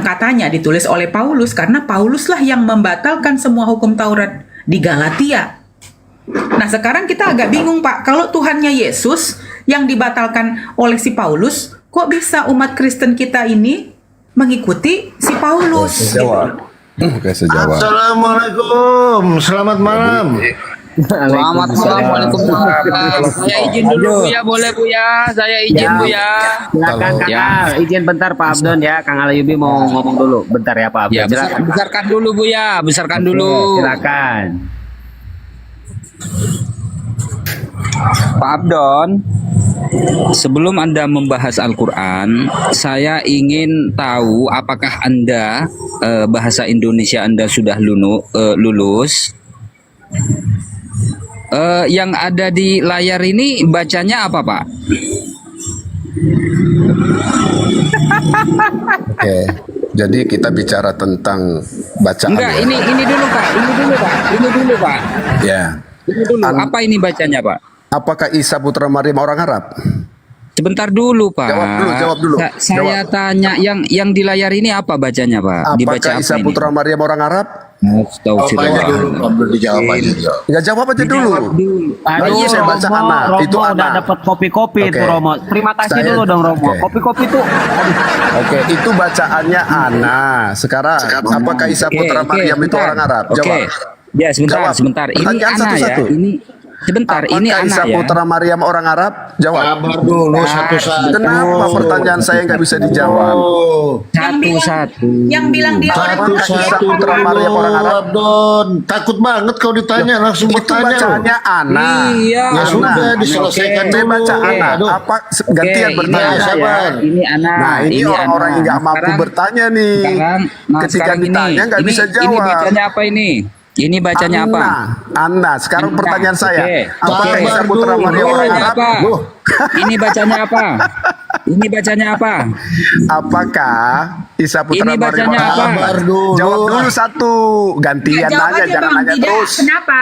katanya ditulis oleh Paulus, karena Pauluslah yang membatalkan semua hukum Taurat di Galatia. Nah, sekarang kita agak bingung, Pak. Kalau Tuhannya Yesus yang dibatalkan oleh si Paulus, kok bisa umat Kristen kita ini mengikuti si Paulus? Oke, sejawab. Assalamualaikum, selamat malam. Selamat malam, Waalaikumsalam. Saya izin dulu Bu ya, boleh Bu ya? Saya izin Bu ya. Silakan Kang Al, izin bentar Pak Abdon ya. Kang Alayubi mau ngomong dulu. Bentar ya Pak Abdon. Ya, besarkan dulu Bu ya, besarkan dulu. Silakan. Pak Abdon, sebelum Anda membahas Al-Quran, saya ingin tahu apakah Anda bahasa Indonesia Anda sudah lulus. Yang ada di layar ini bacanya apa, Pak? Oke, jadi kita bicara tentang bacaan. Enggak, ya. ini dulu Pak. Ya. Ini dulu. Apa ini bacanya, Pak? Apakah Isa putra Maryam orang Arab? Sebentar dulu, Pak. Jawab dulu. Saya tanya yang di layar ini apa bacanya, Pak? Dibaca Apakah apa Isa ini? putra Maryam orang Arab? Apanya dulu, Abdul dijawab aja. Enggak, jawab aja dulu. Lagi saya baca anak. Itu udah anak. dapat kopi-kopi Oke. itu Romo. Terima kasih Saya- dulu dong Romo. Oke. Kopi-kopi tuh. Oke, itu bacaannya Ana. Sekarang, apakah Isa putra Maryam itu orang Arab? Jawab. Ya, sebentar. Ini Pertanyaan Ana ya. satu-satu. Ini Apakah Ana Isa ya. putra Maryam orang Arab? Jawab. Sabar dulu satu-satu. Kenapa pertanyaan saya nggak bisa dijawab? Satu-satu. Yang bilang dia orang Satu-satu putra Maryam orang Arab. Abdon. Takut banget kau ditanya, langsung Itu bertanya. bacaannya Ana. Iya. Ya Ana. sudah, diselesaikan Saya dulu. baca Ana. Aduh. Apa gantian Oke, bertanya? ini Ana sabar. ya. Ini Ana. Nah, ini orang-orang yang nggak mampu Sekarang- bertanya nih. Ketika sekarang ditanya nggak bisa Ini jawab. bacanya apa ini? Ini bacanya apa? Ana. Sekarang Ana. pertanyaan saya. Oke. Apakah Oke. Isa putra Sabar Maryam dulu. orang Bacanya Arab? apa? Loh, Ini bacanya apa? Ini bacanya apa? apakah Isa putra Ini Maryam bacanya orang apa? Arab? Sabar dulu. Jawab dulu satu. Gantian Jawab nanya, aja, jangan Bang. nanya Tidak. terus.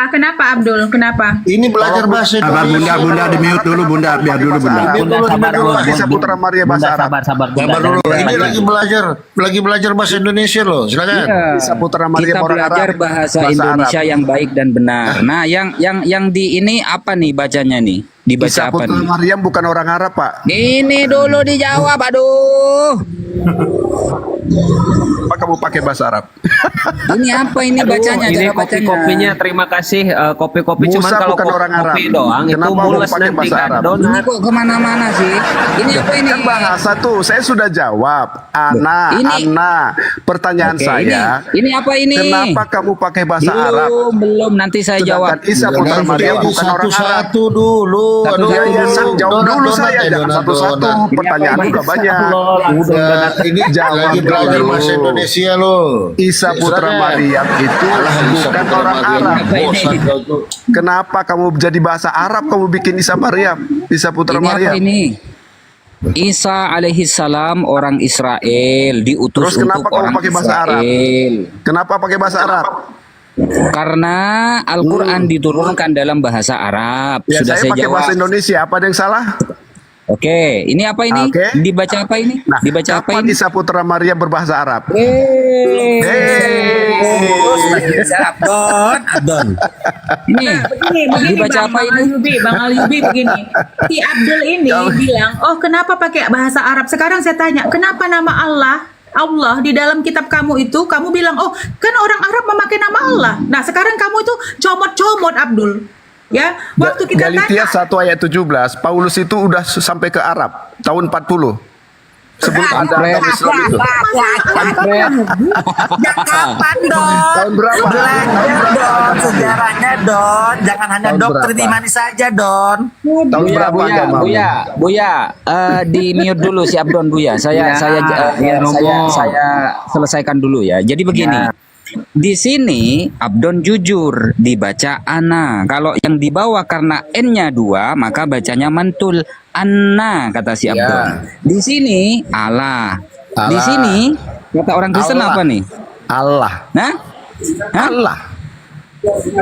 Kenapa Abdul? Kenapa? Ini belajar bahasa Indonesia. Bunda di mute dulu Bunda, biar dulu Bunda. Bunda sabar dulu. Isa putra Maryam bahasa Arab. Sabar Bunda. Sabar dulu. Dan- Ini lagi belajar bahasa Indonesia loh. Silakan. Isa putra Maryam Kita orang belajar Arab. bahasa Bahasa Indonesia Arab. yang baik dan benar. Nah, yang di ini apa nih bacanya nih? Dibaca Isa apa putra nih? Maryam bukan orang Arab, Pak. Ini dulu dijawab, aduh. Apa kamu pakai bahasa Arab? Ini apa ini bacanya? Ini Cara bacanya. kopi-kopinya terima kasih kopi-kopi cuman Musa kalau bukan orang Arab. kopi doang itu Kenapa mules kamu pakai nanti bahasa kan Arab? Ini donat. kok kemana-mana sih? Ini apa ini? Kan bahasa tuh, saya sudah jawab. Ana, Ini- Ana. Pertanyaan Oke, saya, ini apa ini? kenapa kamu pakai bahasa Arab? Belum, nanti saya jawab. Sedangkan Isa putra Jangan Maryam jadi bukan orang Arab. satu-satu dulu. Satu-satu Aduh, Ya, dulu. jawab donat, dulu donat, saya, jangan donat, satu-satu. donat. Pertanyaan Ini apa, udah banyak. Udah, ini Jawab lagi belajar dulu. bahasa Indonesia loh. Isa putra Silakan. Maryam itu Isa bukan putra orang Maryam. Arab. Apa ini? Bosan kau tuh. Kenapa kamu jadi bahasa Arab? Kamu bikin Isa Maryam, Isa putra Ini apa Maryam. ini? Isa alaihi salam orang Israel diutus Terus kenapa untuk kamu orang pakai bahasa Arab? Israel. Kenapa pakai bahasa Arab? Karena Al-Quran diturunkan dalam bahasa Arab. Ya, Sudah saya saya pakai jawab. bahasa Indonesia. Apa ada yang salah? Oke, ini apa ini? Oke. Dibaca apa ini? Nah, Dibaca apa kapan ini? Isa putra Maryam berbahasa Arab? Abdon. Ini Begini dibaca Bang, apa ini? Bang Alyubi begini. Si Abdul ini bilang, oh kenapa pakai bahasa Arab? Sekarang saya tanya, kenapa nama Allah di dalam kitab kamu itu, kamu bilang, oh kan orang Arab memakai nama Allah. Nah sekarang kamu itu comot-comot Abdul. Ya, waktu kita Galatia tanya, 1 ayat 17, Paulus itu udah sampai ke Arab tahun 40. sebelum ada agama Islam itu. Kapan Don? Tahun berapa? Belajar Don sejarahnya Don. Jangan hanya Tahun doktrin berapa? imani saja Don. Tahun berapa agama? Buya, di mute dulu si Abdon Buya. Saya selesaikan dulu ya. Jadi begini. Di sini Abdon jujur dibaca ana. Kalau yang di bawah karena n-nya 2 maka bacanya mantul anna kata si Abdon. Di sini Allah. Di sini kata orang Kristen Allah. apa nih? Allah. Nah? Hah? Allah.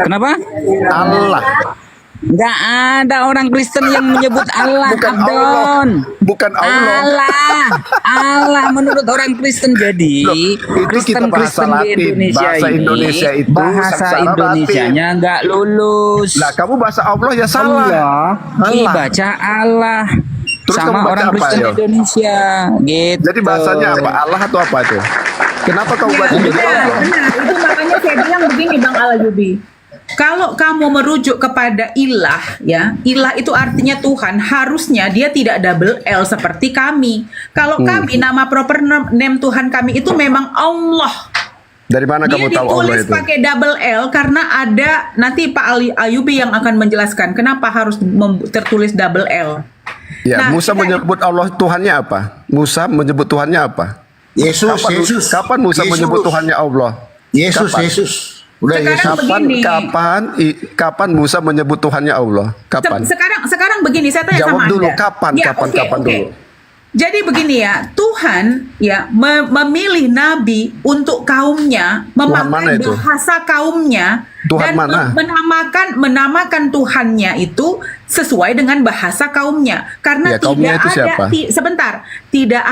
Kenapa? Allah. Nggak ada orang Kristen yang menyebut Allah, Bukan Abdon. Allah. Bukan Allah. Allah menurut orang Kristen. Jadi Itu kita bahasa Kristen di Latin. Indonesia Bahasa ini Indonesia itu bahasa secara Indonesianya nggak lulus. Lah kamu bahasa Allah ya salah. Allah dibaca Allah. Terus kamu sama baca orang apa, Kristen yo? Indonesia gitu. Jadi bahasanya apa? Allah atau apa itu? Kenapa kamu baca jadi Allah? Benar, itu makanya saya bilang begini Bang Alayubi. Kalau kamu merujuk kepada ilah, ya, ilah itu artinya Tuhan, harusnya dia tidak double L seperti kami. Kalau kami, nama proper name Tuhan kami itu memang Allah. Dari mana Dia kamu tahu Allah ditulis itu? pakai double L karena ada, nanti Pak Ali Ayubi yang akan menjelaskan kenapa harus tertulis double L. Ya, Nah, Musa menyebut Allah Tuhannya apa? Musa menyebut Tuhannya apa? Yesus, Yesus. Kapan Musa Yesus. menyebut Tuhannya Allah? Yesus, Kapan? Yesus. Udah Sekarang Yesus. begini. Kapan Musa menyebut Tuhannya Allah? Kapan? Sekarang begini, saya tanya Jawab sama dulu, Anda. kapan Ya, oke. dulu? Jadi begini ya, Tuhan ya memilih nabi untuk kaumnya, mana memakai itu? bahasa kaumnya Tuhan dan mana? menamakan Tuhannya itu sesuai dengan bahasa kaumnya. Karena Ya, kaumnya tidak itu ada siapa? sebentar, tidak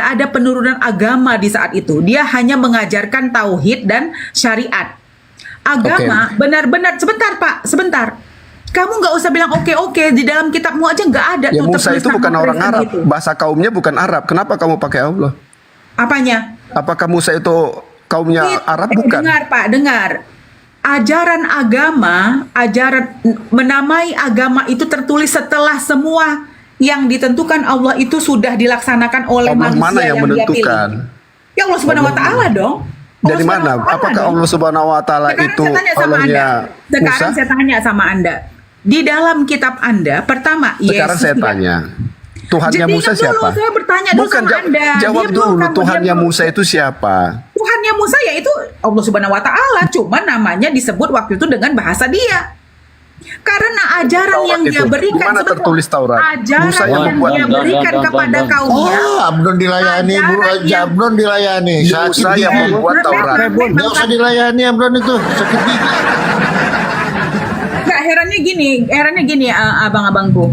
ada penurunan agama di saat itu. Dia hanya mengajarkan tauhid dan syariat. Agama benar-benar sebentar. Kamu nggak usah bilang oke di dalam kitabmu aja nggak ada Ya tuh Musa tertulis itu bukan nama orang Kristen Arab, gitu. bahasa kaumnya bukan Arab. Kenapa kamu pakai Allah? Apanya? Apakah Musa itu kaumnya Arab? Bukan. Dengar Pak, dengar. Ajaran agama, menamai agama itu tertulis setelah semua yang ditentukan Allah itu sudah dilaksanakan oleh Allah manusia mana yang dia menentukan? pilih. Ya Allah Subhanahu wa taala dong. Allah Dari Subhanahu mana? wa Ta'ala Apakah dong. Allah Subhanahu wa taala Sekarang itu saya tanya sama Allahnya Anda. Sekarang Musa? saya tanya sama Anda. Di dalam kitab Anda, pertama Sekarang Yesus saya tidak- tanya. Tuhannya Jadikan Musa dulu, siapa? saya bertanya dulu Bukan, sama Anda. jawab Diam dulu. kamu, Tuhannya diam dulu. Musa itu siapa? Tuhannya Musa yaitu Allah Subhanahu wa taala, cuma namanya disebut waktu itu dengan bahasa dia. Karena ajaran Taurat yang dia itu. berikan Di mana sebentar. tertulis Taurat? Ajaran Musa yang yang membuat. dia berikan kepada kaumnya. Abdon dilayani, Bu. Abdon dilayani. Sakit Musa yang gigi. membuat Taurat. Nggak usah dilayani Abdon itu. Sakit gigi. Enggak, herannya gini abang-abangku.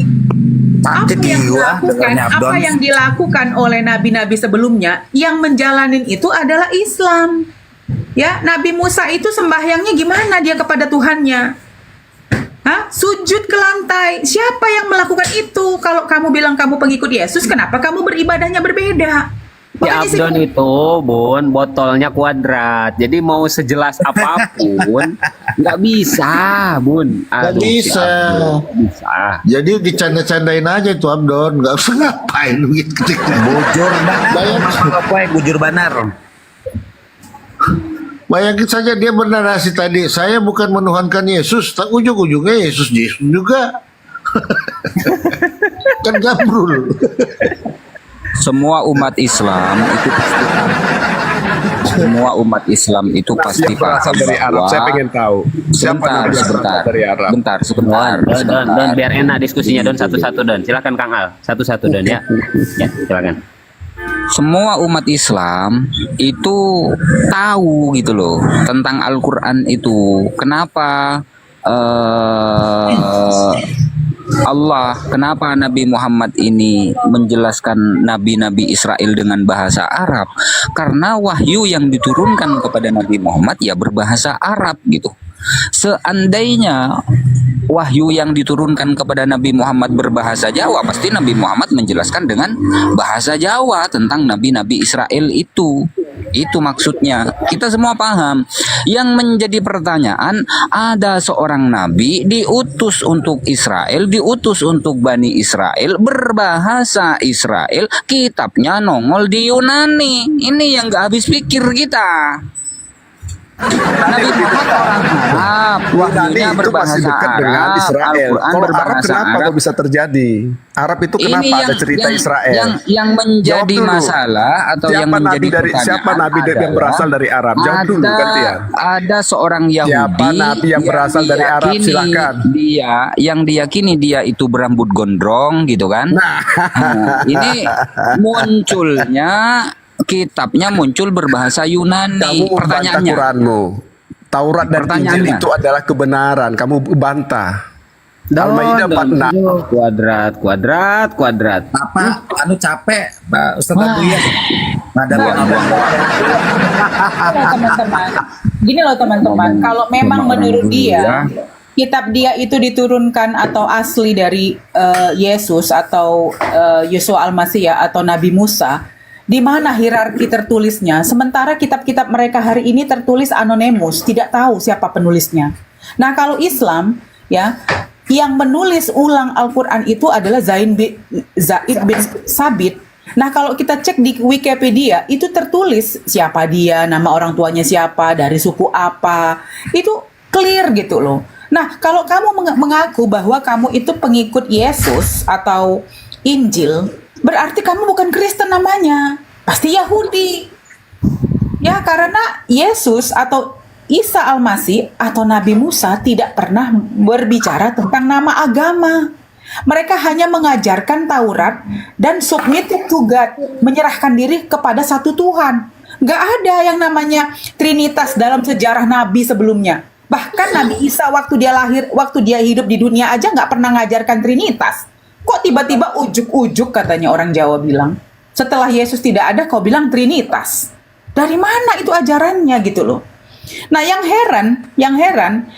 Apa yang dilakukan oleh nabi-nabi sebelumnya yang menjalanin itu adalah Islam. Ya, Nabi Musa itu sembahyangnya gimana dia kepada Tuhannya? Hah? Sujud ke lantai. Siapa yang melakukan itu? Kalau kamu bilang kamu pengikut Yesus, kenapa kamu beribadahnya berbeda? Ya Abdon itu Bun botolnya kuadrat. Jadi mau sejelas apapun nggak bisa Bun. Nggak Aduh, si bisa. Abdon. Bisa. Jadi dicanda-candain aja tuh Abdon. Nggak usah ngapain gitu. Bujur bujur banar. Bayangin saja dia bernarasi tadi, saya bukan menuhankan Yesus, tak ujung-ujungnya Yesus juga. Kan gabrul. Semua umat Islam itu pasti semua umat Islam itu pasti Siapa paham dari Arab? Saya pengen tahu. Siapa Bentar, yang sebentar, dari Arab? bentar, sebentar, Don, biar enak diskusinya Don satu-satu Don. Silakan Kang Al satu-satu Don ya. Ya silakan. Semua umat Islam itu tahu gitu loh tentang Al-Quran itu. Kenapa kenapa Nabi Muhammad ini menjelaskan nabi-nabi Israel dengan bahasa Arab? Karena wahyu yang diturunkan kepada Nabi Muhammad ya berbahasa Arab gitu. Seandainya wahyu yang diturunkan kepada Nabi Muhammad berbahasa Jawa, pasti Nabi Muhammad menjelaskan dengan bahasa Jawa tentang nabi-nabi Israel itu. Itu maksudnya. Kita semua paham. Yang menjadi pertanyaan, ada seorang nabi diutus untuk Israel, diutus untuk Bani Israel, berbahasa Israel, kitabnya nongol di Yunani. Ini yang gak habis pikir kita. Nabi Muhammad orang Arab, wahyunya itu berbahasa masih dekat dengan Arab, Israel. Al-Quran Kalau Arab berbahasa kenapa Arab. kok bisa terjadi? Arab itu kenapa Ini ada cerita Israel? Yang menjadi Jawab dulu. masalah atau Siapa yang menjadi nabi dari pertanyaan siapa nabi yang adalah berasal dari Arab? Jawab dulu gantian. Ada seorang Yahudi Siapa nabi yang berasal dari Arab? diyakini Silakan. Dia yang diyakini dia itu berambut gondrong gitu kan. Nah, ini munculnya kitabnya muncul berbahasa Yunani. Kamu membantah Pertanyaannya, Quranmu. Taurat dan Injil Pertanyaannya. itu adalah kebenaran. Kamu bantah. Al-Maidah 46. Kuadrat. Apa? Anu capek, Pak Ustaz Abu ya. Ada teman-teman. Gini loh teman-teman, kalau memang menurut dia kitab dia itu diturunkan atau asli dari Yesus atau Yesua Al-Masih atau Nabi Musa, di mana hierarki tertulisnya? Sementara kitab-kitab mereka hari ini tertulis anonimus, tidak tahu siapa penulisnya. Nah, kalau Islam ya, yang menulis ulang Al-Quran itu adalah Zaid bin Sabit. Nah, kalau kita cek di Wikipedia, itu tertulis siapa dia, nama orang tuanya siapa, dari suku apa. Itu clear gitu loh. Nah, kalau kamu mengaku bahwa kamu itu pengikut Yesus atau Injil, berarti kamu bukan Kristen namanya. Pasti Yahudi. Ya, karena Yesus atau Isa Al-Masih atau Nabi Musa tidak pernah berbicara tentang nama agama. Mereka hanya mengajarkan Taurat dan submitted to God, menyerahkan diri kepada satu Tuhan. Gak ada yang namanya Trinitas dalam sejarah Nabi sebelumnya. Bahkan Nabi Isa waktu dia lahir, waktu dia hidup di dunia aja gak pernah ngajarkan Trinitas. Kok tiba-tiba ujuk-ujuk katanya orang Jawa bilang. Setelah Yesus tidak ada kau bilang Trinitas. Dari mana itu ajarannya gitu loh. Nah yang heran,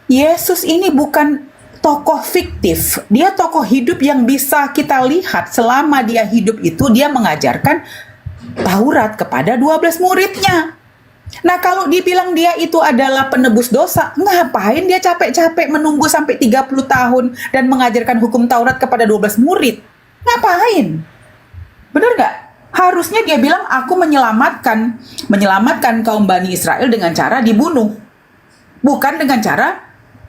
Yesus ini bukan tokoh fiktif. Dia tokoh hidup yang bisa kita lihat selama dia hidup itu dia mengajarkan Taurat kepada 12 muridnya. Nah kalau dibilang dia itu adalah penebus dosa, ngapain dia capek-capek menunggu sampai 30 tahun dan mengajarkan hukum Taurat kepada 12 murid? Ngapain? Bener gak? Harusnya dia bilang aku menyelamatkan kaum Bani Israel dengan cara dibunuh. Bukan dengan cara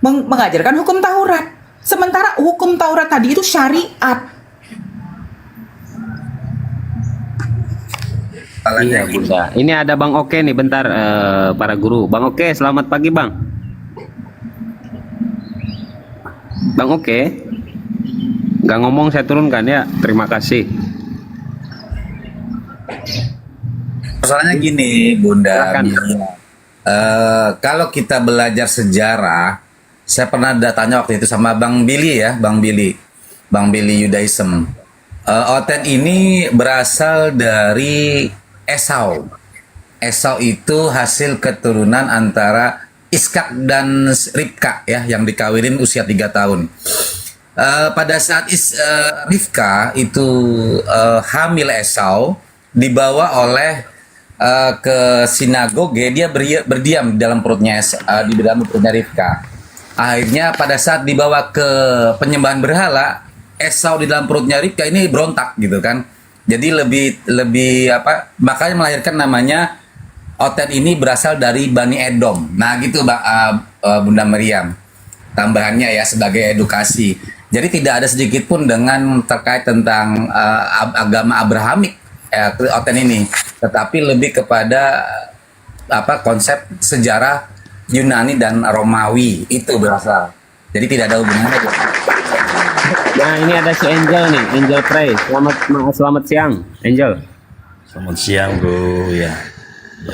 mengajarkan hukum Taurat. Sementara hukum Taurat tadi itu syariat. Iya, Bunda. Ini ada Bang Oke nih, bentar para guru. Bang Oke, selamat pagi, Bang. Bang Oke. Nggak ngomong saya turunkan ya. Terima kasih. Masalahnya gini, Bunda. Kalau kita belajar sejarah, saya pernah tanya waktu itu sama Bang Billy ya, Bang Billy Yudaism. Oten ini berasal dari Esau. Esau itu hasil keturunan antara Iskak dan Ribka ya, yang dikawinin usia 3 tahun. Pada saat Rivka itu hamil Esau, dibawa oleh ke sinagoge, dia berdiam di dalam perutnya Rivka. Akhirnya pada saat dibawa ke penyembahan berhala, Esau di dalam perutnya Rivka ini berontak gitu kan. Jadi lebih makanya melahirkan namanya Oten ini berasal dari Bani Edom. Nah gitu Bunda Maryam. Tambahannya ya sebagai edukasi. Jadi tidak ada sedikit pun dengan terkait tentang agama Abrahamik Oten ini, tetapi lebih kepada konsep sejarah Yunani dan Romawi itu berasal. Jadi tidak ada hubungannya. Nah, ini ada si Angel nih, Angel Pray. Selamat siang, Angel. Selamat siang, Bro. Ya.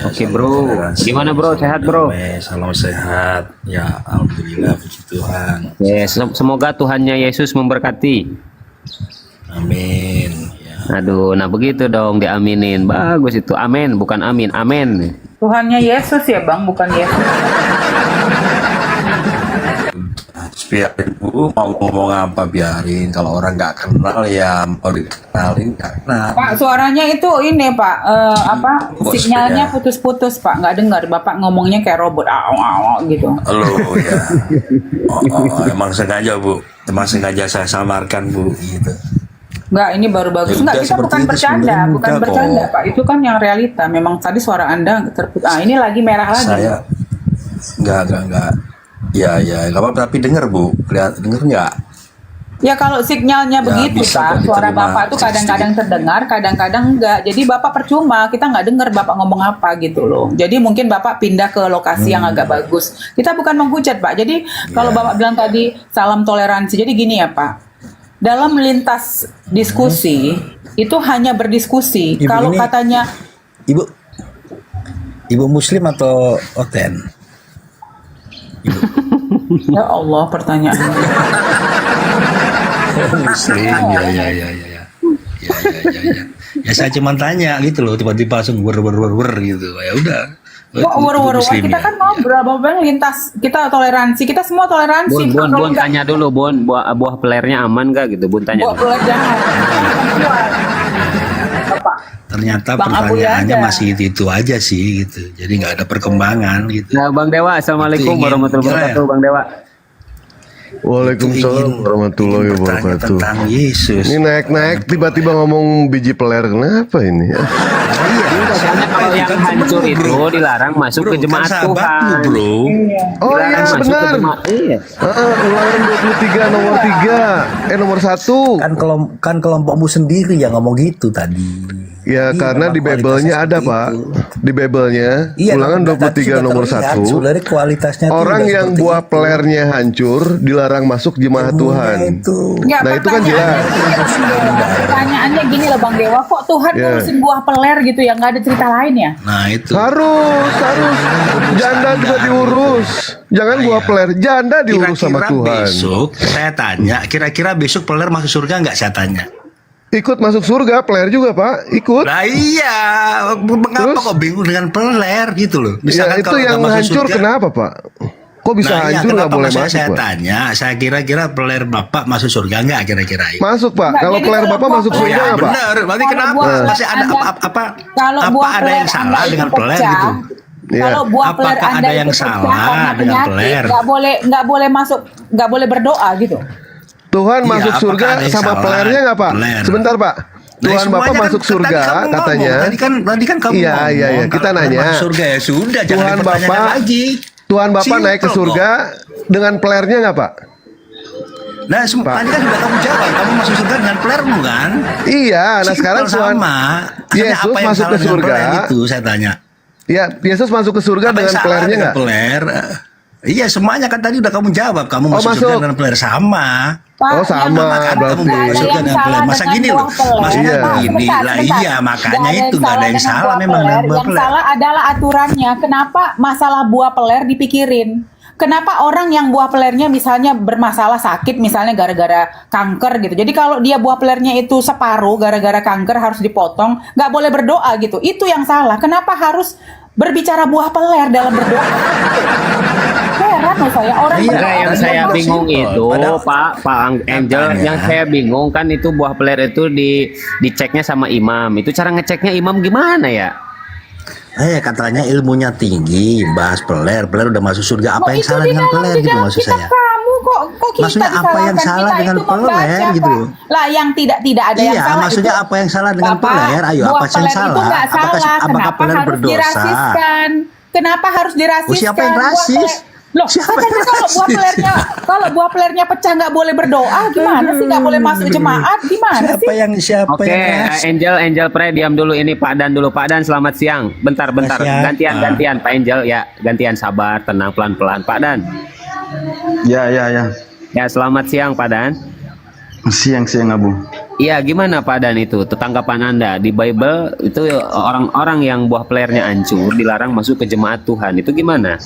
Oke, Bro. Gimana, Bro? Sehat, Bro? Salam sehat. Ya, alhamdulillah, puji Tuhan. Yes, semoga Tuhannya Yesus memberkati. Amin. Aduh, nah begitu dong, diaminin. Bagus itu. Amin, bukan amin. Amin. Tuhannya Yesus ya Bang, bukan Yesus. biarin Bu, mau ngomong apa biarin. Kalau orang nggak kenal ya mau dikenalin karena Pak, suaranya itu ini Pak, Bos, sinyalnya ya. putus-putus Pak, nggak dengar. Bapak ngomongnya kayak robot, gitu. lo ya. Emang sengaja Bu, emang sengaja saya samarkan Bu gitu. Nggak, ini baru bagus. Ya Nggak, udah, kita seperti bukan itu bercanda, sebenarnya bukan mudah bercanda kok. Pak. Itu kan yang realita. Memang tadi suara Anda terputus. Ini lagi merah lagi. Saya nggak. Ya, nggak apa-apa. Tapi dengar Bu, denger nggak? Ya kalau sinyalnya Ya, begitu bisa Pak, kok suara diterima Bapak tuh kadang-kadang terdengar, kadang-kadang enggak. Jadi Bapak percuma, kita nggak dengar Bapak ngomong apa gitu loh. Jadi mungkin Bapak pindah ke lokasi yang agak bagus. Kita bukan menghujat Pak. Jadi kalau Bapak bilang tadi salam toleransi, jadi gini ya Pak. Dalam lintas diskusi itu hanya berdiskusi. Ibu Kalau ini- katanya Ibu Muslim atau Oten? ya Allah pertanyaannya. Muslim, ya. Ya saya cuma tanya gitu loh, tiba-tiba langsung wer gitu. Ya udah. Kok war-war Muslim kita ya. kan ngobrol, Bapak lintas, kita toleransi, kita semua toleransi. Kalau Bun, nggak- tanya dulu, Bun, buah pelernya aman gak gitu? Bun tanya Buat dulu. peler jangan. Ternyata Bang Abu pertanyaannya aja. masih itu aja sih gitu. Jadi nggak ada perkembangan gitu. Nah, Bang Dewa, Assalamualaikum Itu ingin- warahmatullahi wabarakatuh, Bang Dewa. Waalaikumsalam warahmatullahi wabarakatuh. Tentang Yesus. Ini naik-naik tiba-tiba ngomong biji peler, kenapa ini? Soalnya kalau yang hancur itu dilarang masuk ke jemaat Tuhan. Bro. Oh Dilarang iya masuk ke benar. jemaat. Iya. Ulangan 23 nomor 3. Nomor 1. Kan kelompokmu sendiri yang ngomong gitu tadi. Ya Iya, karena memang di Bible-nya kualitasnya ada seperti Pak. itu. Di Bible-nya Iya, Ulangan tadi 23 sudah nomor terlihat, 1. sebenarnya kualitasnya tuh Orang udah yang seperti buah itu. pelernya hancur dilarang masuk jemaat Tuhan. Nggak, Nah itu kan jelas. Pertanyaannya gini loh Bang Dewa, kok Tuhan Ya. ngurusin buah peler gitu ya, nggak ada cerita lain ya? Nah itu. Harus. Janda juga diurus. Jangan buah peler, janda diurus sama Tuhan. Besok saya tanya, kira-kira besok peler masuk surga nggak saya tanya? Ikut masuk surga, peler juga Pak, ikut. Nah iya, mengapa kok bingung dengan peler gitu loh? Ya itu kalau yang nggak masuk hancur surga- kenapa Pak? Kok bisa Nah, iya, hancur nggak kenapa boleh maksudnya masuk saya Pak? tanya, saya kira-kira peler bapak masuk surga nggak kira-kira? Masuk Pak, Nggak, kalau jadi peler kalau Bapak buah masuk peler- surga Ya nggak Pak? benar, berarti Kalau kenapa? buah peler Masih ada Anda- kalau apa buah ada yang peler salah Anda dengan itu peler pecah, gitu? Iya. Kalau buah peler Apakah Anda ada yang itu pecah salah karena dengan penyakit, peler? nggak boleh masuk, nggak boleh berdoa gitu. Tuhan Iya, masuk apakah surga ada yang sama salah pelernya nggak Pak? peler? Sebentar Pak. Nah, Tuhan semuanya Bapak kan- masuk tadi surga kamu ngomong, katanya. Tadi kan kamu Iya, ngomong. iya, iya. Kita kalau nanya. masuk surga ya sudah, jangan Tuhan dipertanyakan Bapak lagi. Tuhan Bapak naik ke Simple surga dengan pelernya nggak Pak? Nah, tadi kan sudah kamu jawab, kamu masuk surga dengan pelermu kan? Iya, nah sekarang Simple Tuhan sama. Hanya Yesus apa yang masuk salah ke dengan surga. peler itu saya tanya. Ya, Yesus masuk ke surga Apa yang dengan salah pelernya dengan nggak? peler? Iya, semuanya kan tadi udah kamu jawab. Kamu masuk surga masuk. dengan peler sama. Pak, Oh, sama, yang- berarti. nggak ada Surga yang dengan salah peler. Masa dengan gini buah loh. peler. Maksudnya Iya. begini. Lah iya, makanya itu nggak ada yang dengan salah buah memang peler. dengan buah Yang peler. salah adalah aturannya. Kenapa masalah buah peler dipikirin? Kenapa orang yang buah pelernya misalnya bermasalah sakit, misalnya gara-gara kanker gitu. Jadi kalau dia buah pelernya itu separuh gara-gara kanker harus dipotong, nggak boleh berdoa gitu. Itu yang salah. Kenapa harus berbicara buah peler dalam berdoa? Heran loh saya orang Enggak, berdoa yang dia saya harus- bingung itu Pak Angel, Katanya. yang saya bingung kan itu buah peler itu diceknya sama imam. Itu cara ngeceknya imam gimana ya? Katanya ilmunya tinggi, bahas peler udah masuk surga. Apa Kok yang itu salah di dengan dalam- peler di gitu dalam maksud kitab saya? Kamu kok kita Maksudnya apa yang disalahkan? salah Kita dengan itu peler, membaca, gitu? Pak. Lah yang tidak ada yang Iya, salah maksudnya itu. apa yang salah dengan Bapak, peler? Ayo, buah apa yang peler itu salah? nggak Apakah- salah. apakah Kenapa peler harus berdosa? dirasiskan? Kenapa harus dirasiskan? Siapa yang Buah rasis? peler- Loh, Siapa katanya yang kalau buah pelernya pecah nggak boleh berdoa, gimana sih? Nggak boleh masuk jemaat, gimana sih? Oke, Angel Pre diam dulu, ini Pak Dan dulu. Pak Dan selamat siang. Bentar. Siang. Gantian Pak Angel ya. Gantian, sabar, tenang, pelan-pelan. Pak Dan. Ya. Ya, selamat siang Pak Dan. Siang Abu. Iya, gimana Pak Dan itu? Tanggapan Anda di Bible itu orang-orang yang buah pelernya hancur dilarang masuk ke jemaat Tuhan. Itu gimana?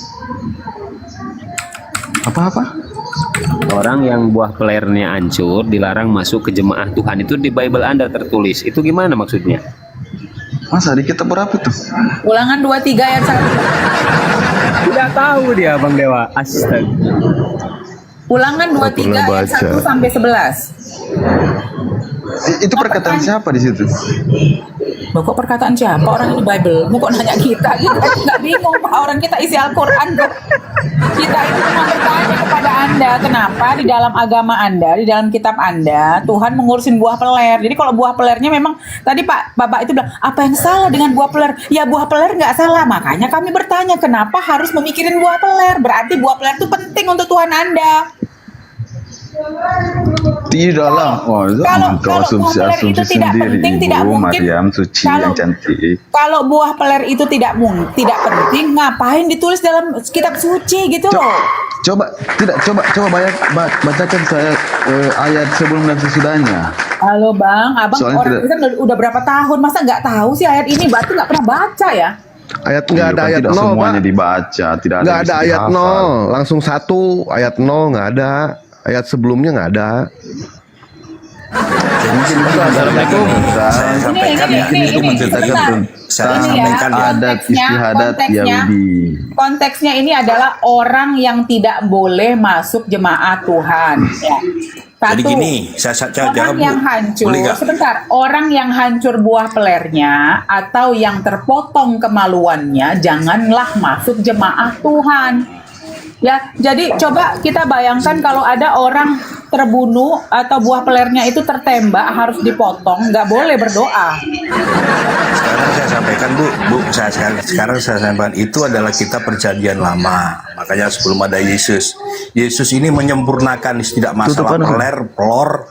Apa? Orang yang buah pelernya hancur dilarang masuk ke jemaah Tuhan. Itu di Bible Anda tertulis. Itu gimana maksudnya? Masa di kitab berapa tuh? Ulangan 23 ayat 1. Tidak tahu dia Bang Dewa. Astaga. Ulangan 23 ayat 1 sampai 11. Itu perkataan siapa di situ? Loh, kok perkataan siapa? Orang ini Bible. Mau kok nanya kita? Kita nggak bingung, Pak. Orang kita isi Al-Quran kok. Kita itu cuma bertanya kepada Anda, kenapa di dalam agama Anda, di dalam kitab Anda, Tuhan mengurusin buah peler. Jadi kalau buah pelernya memang, tadi Bapak itu bilang, apa yang salah dengan buah peler? Ya buah peler nggak salah. Makanya kami bertanya, kenapa harus memikirin buah peler? Berarti buah peler itu penting untuk Tuhan Anda. Tidak lah. Oh, itu Kalau asumsi itu tidak sendiri. penting, tidak Ibu mungkin. Maryam suci yang cantik. Kalau buah peler itu tidak penting, ngapain ditulis dalam kitab suci gitu loh? Coba bacakan saya ayat sebelum dan sesudahnya. Halo Bang, Abang Soalnya orang kita udah berapa tahun, masa nggak tahu sih ayat ini? Berarti nggak pernah baca ya? Ayat nggak ada ayat tidak 0, semuanya Pak. dibaca, tidak ada Nggak yang ada bisa ayat dihafal. 0, langsung 1 ayat 0 nggak ada. Ayat sebelumnya nggak ada. Assalamualaikum. Saya sampaikan ya, ini itu menceritakan Saya sampaikan adat istiadat Yahudi. Konteksnya ini adalah orang yang tidak boleh masuk jemaat Tuhan. Ya. Jadi Satu, gini, saya jawab orang Bu. yang hancur, Boleh nggak? sebentar, orang yang hancur buah pelernya atau yang terpotong kemaluannya, janganlah masuk jemaat Tuhan. Ya, jadi coba kita bayangkan kalau ada orang terbunuh atau buah pelernya itu tertembak harus dipotong, nggak boleh berdoa. Sekarang saya sampaikan sekarang saya sampaikan itu adalah kitab perjanjian lama. Makanya sebelum ada Yesus ini menyempurnakan tidak masalah pelor,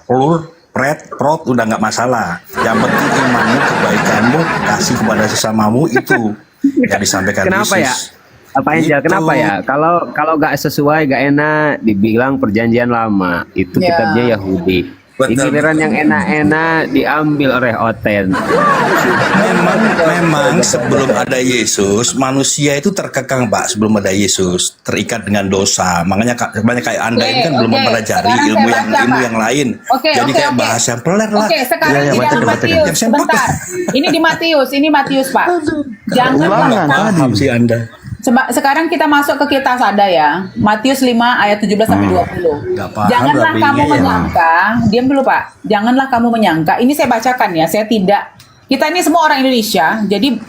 prot udah nggak masalah. Yang penting imanmu, kebaikanmu, kasih kepada sesamamu itu yang disampaikan Kenapa Yesus. ya? Apa Angel? Gitu. Kenapa ya? Kalau nggak sesuai, nggak enak, dibilang perjanjian lama. Itu Ya. kitabnya Yahudi. Betul. Giliran yang enak-enak diambil oleh Oten. Memang sebelum ada Yesus, manusia itu terkekang, Pak. Sebelum ada Yesus, terikat dengan dosa. Makanya banyak kayak Anda ini kan belum mempelajari Sekarang ilmu saya baca, ilmu Pak. yang lain. Oke, Jadi oke, kayak oke. bahasa yang peler lah. Oke, sekarang Ya, di bacakan, dalam bacakan. Matius, sebentar. Ini Matius, Pak. Jangan Paham sih Anda. Sekarang kita masuk ke kitab Sada ya. Matius 5 ayat 17 sampai 20. Nggak paham Janganlah tapi kamu iya, menyangka, diam dulu Pak. Janganlah kamu menyangka. Ini saya bacakan ya. Kita ini semua orang Indonesia. Jadi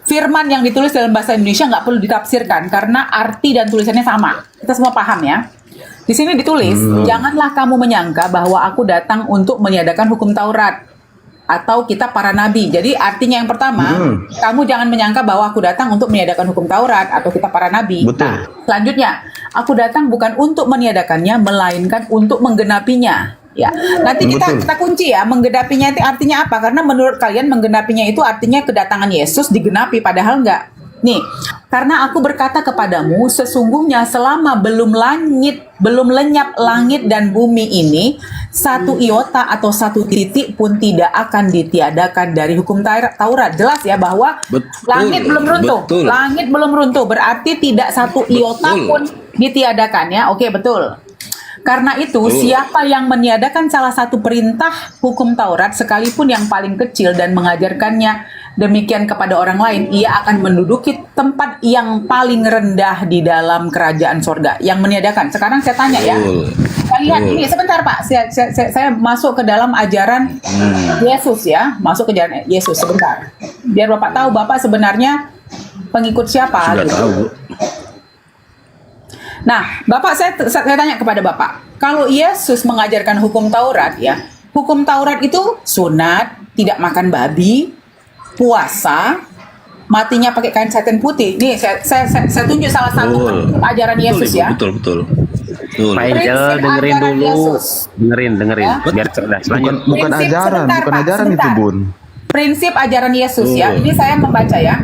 firman yang ditulis dalam bahasa Indonesia nggak perlu ditafsirkan karena arti dan tulisannya sama. Kita semua paham ya. Di sini ditulis, janganlah kamu menyangka bahwa aku datang untuk meniadakan hukum Taurat atau kitab para nabi. Jadi artinya yang pertama, kamu jangan menyangka bahwa aku datang untuk meniadakan hukum Taurat atau kitab para nabi. Betul. Nah, selanjutnya, aku datang bukan untuk meniadakannya, melainkan untuk menggenapinya. Ya, nanti kita kunci ya, menggenapinya itu artinya apa? Karena menurut kalian menggenapinya itu artinya kedatangan Yesus digenapi, padahal enggak. Nih, karena aku berkata kepadamu, sesungguhnya selama belum lenyap langit dan bumi ini, satu iota atau satu titik pun tidak akan ditiadakan dari hukum Taurat. Jelas ya bahwa langit belum runtuh. Langit belum runtuh, berarti tidak satu iota pun ditiadakan ya. Oke, betul. Karena itu, siapa yang meniadakan salah satu perintah hukum Taurat, sekalipun yang paling kecil dan mengajarkannya demikian kepada orang lain, ia akan menduduki tempat yang paling rendah di dalam kerajaan sorga. Yang meniadakan. Sekarang saya tanya ya. Kita lihat ini, sebentar Pak. Saya masuk ke dalam ajaran Yesus ya. Masuk ke ajaran Yesus sebentar. Biar Bapak tahu Bapak sebenarnya pengikut siapa. Sudah gitu. tahu. Nah, Bapak, saya tanya kepada Bapak, kalau Yesus mengajarkan hukum Taurat ya, hukum Taurat itu sunat, tidak makan babi, puasa, matinya pakai kain satin putih. Nih, saya tunjuk salah satu ajaran Yesus ya. Betul. Pak Angel, Prinsip dengerin ajaran dulu. Yesus. Dengerin. Ya. Biar cerdas. Lanjut. Bukan Prinsip, ajaran, sebentar, bukan Pak, ajaran itu, sebentar. Bun. Prinsip ajaran Yesus ya. Ini saya membaca ya.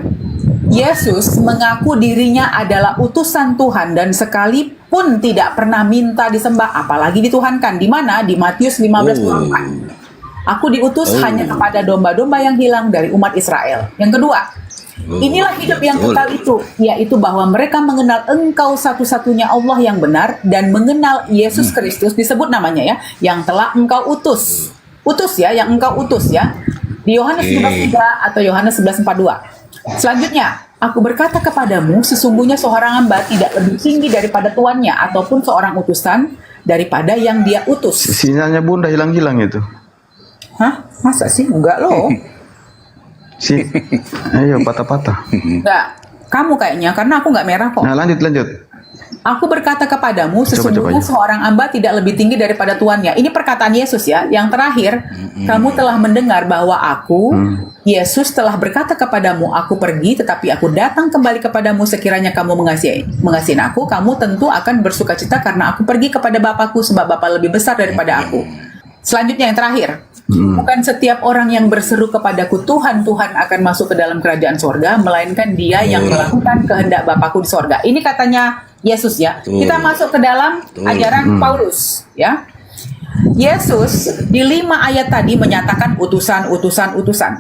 Yesus mengaku dirinya adalah utusan Tuhan dan sekalipun tidak pernah minta disembah, apalagi dituhankan. Di mana? Di Matius 15:24. Aku diutus hanya kepada domba-domba yang hilang dari umat Israel. Yang kedua, inilah hidup yang kekal itu, yaitu bahwa mereka mengenal Engkau satu-satunya Allah yang benar dan mengenal Yesus Kristus, disebut namanya ya, yang telah Engkau utus. Utus ya, yang Engkau utus ya. Di Yohanes 13:3 atau Yohanes 11:42. Selanjutnya, aku berkata kepadamu, sesungguhnya seorang hamba tidak lebih tinggi daripada tuannya, ataupun seorang utusan daripada yang dia utus. Sinyalnya Bunda hilang-hilang itu. Hah? Masa sih? Enggak loh. Ayo patah-patah. Enggak. Kamu kayaknya, karena aku nggak merah kok. Nah, lanjut. Aku berkata kepadamu, sesungguhnya seorang hamba tidak lebih tinggi daripada tuannya. Ini perkataan Yesus ya. Yang terakhir, kamu telah mendengar bahwa aku, Yesus telah berkata kepadamu, aku pergi, tetapi aku datang kembali kepadamu sekiranya kamu mengasihi aku, kamu tentu akan bersukacita karena aku pergi kepada Bapakku, sebab Bapa lebih besar daripada aku. Selanjutnya yang terakhir, bukan setiap orang yang berseru kepadaku Tuhan, Tuhan akan masuk ke dalam kerajaan sorga, melainkan dia yang melakukan kehendak Bapakku di sorga. Ini katanya Yesus ya. Kita masuk ke dalam ajaran Paulus ya. Yesus di 5 ayat tadi menyatakan utusan.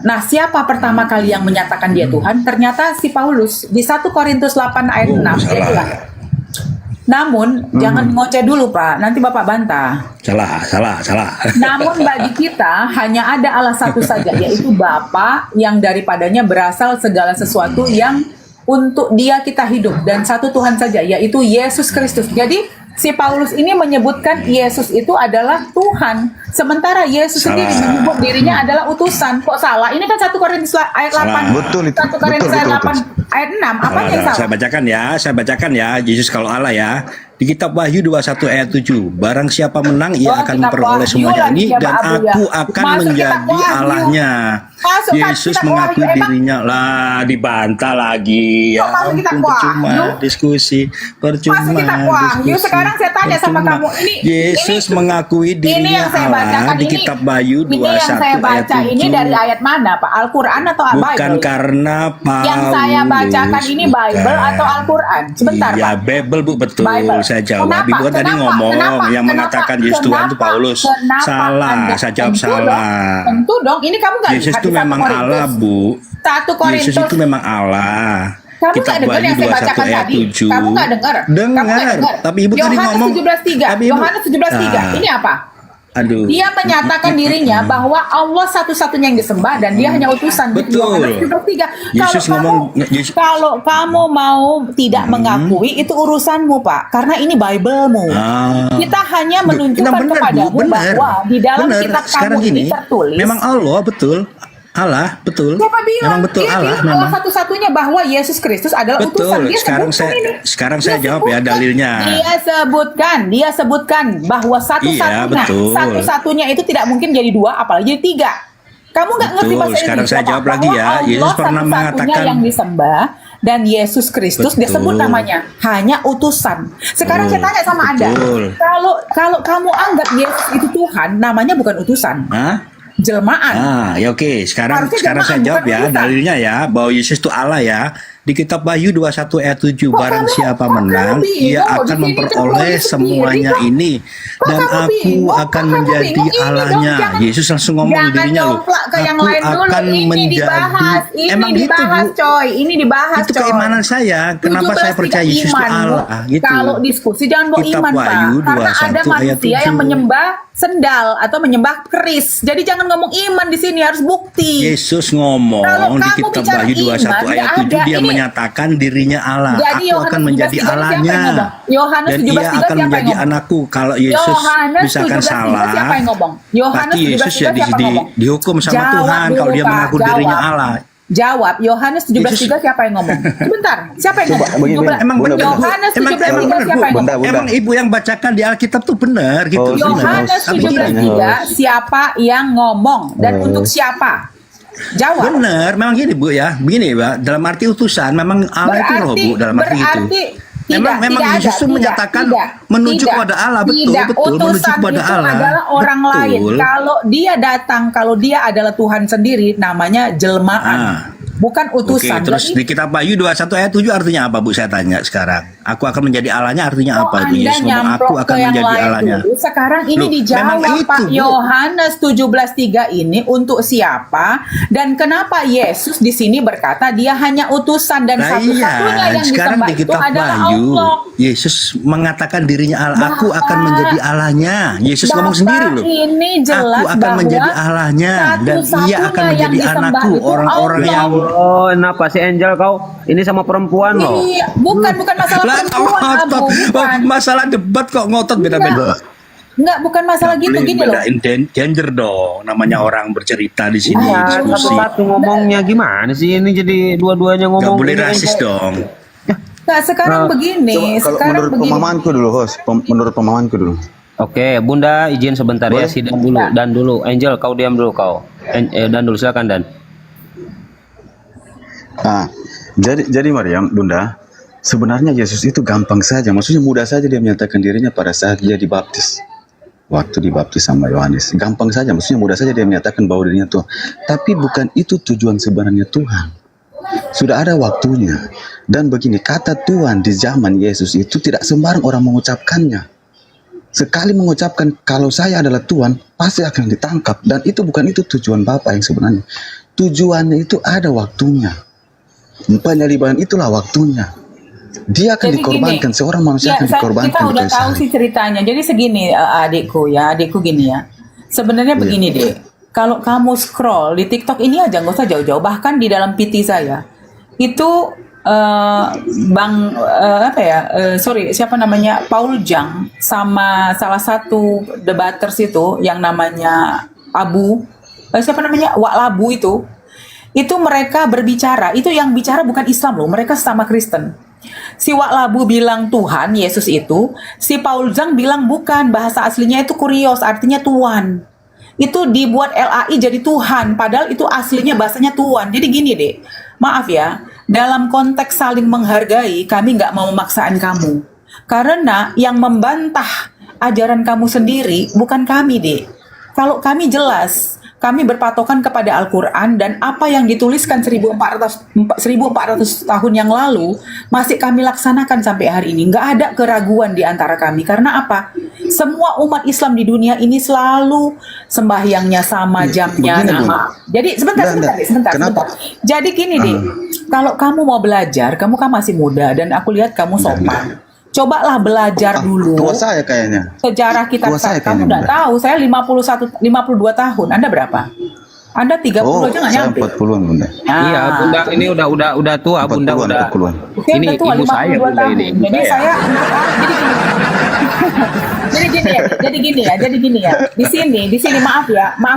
Nah, siapa pertama kali yang menyatakan dia Tuhan? Ternyata si Paulus di 1 Korintus 8 ayat 6 dia bilang, namun jangan ngoceh dulu Pak, nanti Bapak bantah. Salah. Namun bagi kita hanya ada Allah satu saja, yaitu Bapa yang daripadanya berasal segala sesuatu yang untuk dia kita hidup, dan satu Tuhan saja, yaitu Yesus Kristus. Jadi si Paulus ini menyebutkan Yesus itu adalah Tuhan, sementara Yesus sendiri menyebut dirinya adalah utusan. Kok salah? Ini kan 1 Korintus ayat 8. Betul itu. 1 Korintus ayat 8 ayat 6. Apa yang salah? Saya bacakan ya, Yesus kalau Allah ya. Di kitab Wahyu 21 ayat 7, barang siapa menang ia akan memperoleh semuanya ini dan aku akan menjadi Allahnya. Yesus mengakui dirinya lah, dibantah lagi ya. Ampun, percuma diskusi, Sekarang saya tanya sama kamu, Yesus mengakui dirinya Allah di kitab Wahyu 21 ini yang saya baca ayat 7. ini dari ayat mana Pak? Al-Quran atau Bible? Bukan karena Paulus. Yang saya bacakan ini Bible atau Al-Quran? Sebentar Iya, Pak. Bible Bu, betul. Bible. Saya jawab. Ibu kan tadi ngomong yang mengatakan Yesus Tuhan itu Paulus. Salah, saya jawab salah. Tentu dong, ini kamu nggak Yesus lihat itu di 1 memang Korintus. Allah, Bu. 1 Korintus. Yesus itu memang Allah. Kamu Kitab nggak dengar Wahyu yang saya 21 bacakan ayat tadi? 7. Kamu nggak dengar? Dengar. Tapi Ibu tadi ngomong. Yohanes 17:3. Ini apa? Aduh. Dia menyatakan dirinya bahwa Allah satu-satunya yang disembah dan dia hanya utusan. Betul. Yohanes 17:3. Yesus Kalau kamu mau tidak mengakui itu urusanmu Pak, karena ini Bible-mu. Kita hanya menunjukkan kepadamu bahwa di dalam kitab kamu ini tertulis. Memang Allah betul. Allah betul. Siapa bilang? Memang betul Dia Allah bilang memang. satu-satunya bahwa Yesus Kristus adalah utusan. Betul. Dia Sekarang saya jawab ya dalilnya. Dia sebutkan bahwa satu-satunya, betul. satu-satunya itu tidak mungkin jadi 2, apalagi jadi 3. Kamu nggak ngerti bahasa Inggris? Sekarang saya jawab lagi ya. Yesus pernah mengatakan yang disembah dan Yesus Kristus disebut namanya hanya utusan. Sekarang saya tanya sama Anda, kalau kamu anggap Yesus itu Tuhan, namanya bukan utusan. Jelmaan. Ya oke. Sekarang jelmaan, saya jawab bukan ya utusan. dalilnya ya bahwa Yesus itu Allah ya. Di kitab Wahyu 21 ayat 7, barang siapa menang ia akan memperoleh semuanya ini dan aku akan menjadi Allahnya. Yesus langsung ngomong dirinya loh. Aku akan menjadi. Emang gitu Bu. Ini dibahas Itu keimanan saya. Kenapa saya percaya Yesus itu Allah gitu. Kalau diskusi jangan bawa Kitab iman Pak. Wahyu Karena ada 21 ayat manusia 7. yang menyembah sendal atau menyembah keris. Jadi jangan ngomong iman di sini, harus bukti. Yesus ngomong Kalau di kamu kitab bicara Wahyu 21 iman, ayat nggak 7 ada. dia Ini- menyatakan dirinya Allah. Jadi Aku akan menjadi 17:3 Allahnya. siapa yang ngomong? Yohanes Dan 17:3 ia akan siapa yang menjadi ngomong? anakku. Kalau Yesus Yohanes misalkan 17:3 salah, siapa yang ngomong? Yohanes pasti Yesus 17:3 ya siapa yang ngomong? dihukum sama Jawab Tuhan dulu, kalau dia Pak. mengaku dirinya Allah. Jawab, Yohanes 17:3 siapa yang ngomong? Sebentar, siapa yang ngomong? Emang benar. Yohanes 17:3 siapa yang ngomong? Emang Ibu yang bacakan di Alkitab tuh benar gitu. Yohanes Tapi 17:3 siapa yang ngomong dan untuk siapa? Jawab. benar, memang gini Bu ya. Begini Pak, dalam arti utusan memang Allah itu loh Bu, dalam arti itu. Memang Yesus itu menyatakan menuju kepada Allah, betul, menuju Utusan kepada itu Allah. adalah orang Betul. lain. Kalau dia datang, kalau dia adalah Tuhan sendiri, namanya jelmaan. Bukan Oke, utusan. terus di kitab Wahyu 21 ayat 7 artinya apa Bu? Saya tanya sekarang. Aku akan menjadi Allahnya artinya apa Bu? Yesus ngomong aku akan menjadi Allahnya. Sekarang ini Loh, dijawab memang itu, Pak. Bu. Yohanes 17:3 ini untuk siapa dan kenapa Yesus di sini berkata dia hanya utusan dan Nah satu-satunya iya, yang sekarang disembah di itu kitab adalah Wahyu Allah. Yesus mengatakan dirinya Allah. Aku akan menjadi Allahnya. Yesus ngomong sendiri loh. Ini jelas Aku akan bahwa menjadi Allahnya dan ia akan satu-satunya yang menjadi disembah anakku. itu Orang-orang Allah. yang Oh, kenapa si Angel kau? Ini sama perempuan loh. Iya, bukan masalah Lah, perempuan, ngotot. Abu, bukan. Masalah debat kok ngotot beda-beda. Enggak, bukan masalah gitu, boleh gini loh. bedain gender dong. Namanya orang bercerita di sini diskusi. Satu-satu ngomongnya gimana sih ini jadi dua-duanya Gak ngomong boleh ini kan rasis kayak- dong. Nah, sekarang begini, Kalau sekarang menurut begini. pemahamanku dulu, host. Menurut pemahamanku dulu. Oke, Bunda izin sebentar ya, Boleh? sidang dulu. Dan dulu, Angel kau diam dulu kau. Dan dulu silakan Dan. Nah, jadi Maryam, Bunda, sebenarnya Yesus itu gampang saja. Maksudnya mudah saja dia menyatakan dirinya pada saat dia dibaptis. Waktu dibaptis sama Yohanes. Gampang saja, maksudnya mudah saja dia menyatakan bahwa dirinya Tuhan. Tapi bukan itu tujuan sebenarnya Tuhan. Sudah ada waktunya. Dan begini, kata Tuhan di zaman Yesus itu tidak sembarang orang mengucapkannya. Sekali mengucapkan kalau saya adalah Tuhan, pasti akan ditangkap. Dan itu bukan itu tujuan Bapa yang sebenarnya. Tujuannya itu ada waktunya. Penyaliban itulah waktunya. Dia akan Jadi dikorbankan, gini, seorang manusia akan kita dikorbankan di udah kayu tahu salib. sih ceritanya. Jadi segini adikku gini ya. Sebenarnya begini deh. Kalau kamu scroll di TikTok ini aja nggak usah jauh-jauh. Bahkan di dalam PT saya itu siapa namanya Paul Jang sama salah satu debaters itu yang namanya Wak Labu itu mereka berbicara, itu yang bicara bukan Islam loh, mereka sama Kristen. Si Wak Labu bilang Tuhan Yesus itu, si Paul Zhang bilang bukan, bahasa aslinya itu kurios, artinya Tuhan. Itu dibuat LAI jadi Tuhan, padahal itu aslinya bahasanya Tuhan. Jadi gini deh, maaf ya, dalam konteks saling menghargai, kami nggak mau memaksakan kamu. Karena yang membantah ajaran kamu sendiri bukan kami deh. Kalau kami jelas, kami berpatokan kepada Al-Quran dan apa yang dituliskan 1400 tahun yang lalu masih kami laksanakan sampai hari ini. Nggak ada keraguan di antara kami. Karena apa? Semua umat Islam di dunia ini selalu sembahyangnya sama, jamnya begini, sama. Jadi sebentar. Kenapa? Jadi gini deh, kalau kamu mau belajar, kamu kan masih muda dan aku lihat kamu sopan. Cobalah belajar dulu. Tua saya kayaknya. Sejarah kitab Tua saya kamu kayaknya, udah Bunda. tahu, saya 52 tahun. Anda berapa? Anda 30 aja nggak saya nyampe. 40-an, Bunda. Iya, Bunda ini udah tua, Bunda 40-an, udah. 40-an. Saya Ini udah tua, ibu saya 52 Bunda tahun. ini. Ibu Jadi saya. jadi gini ya. Di sini maaf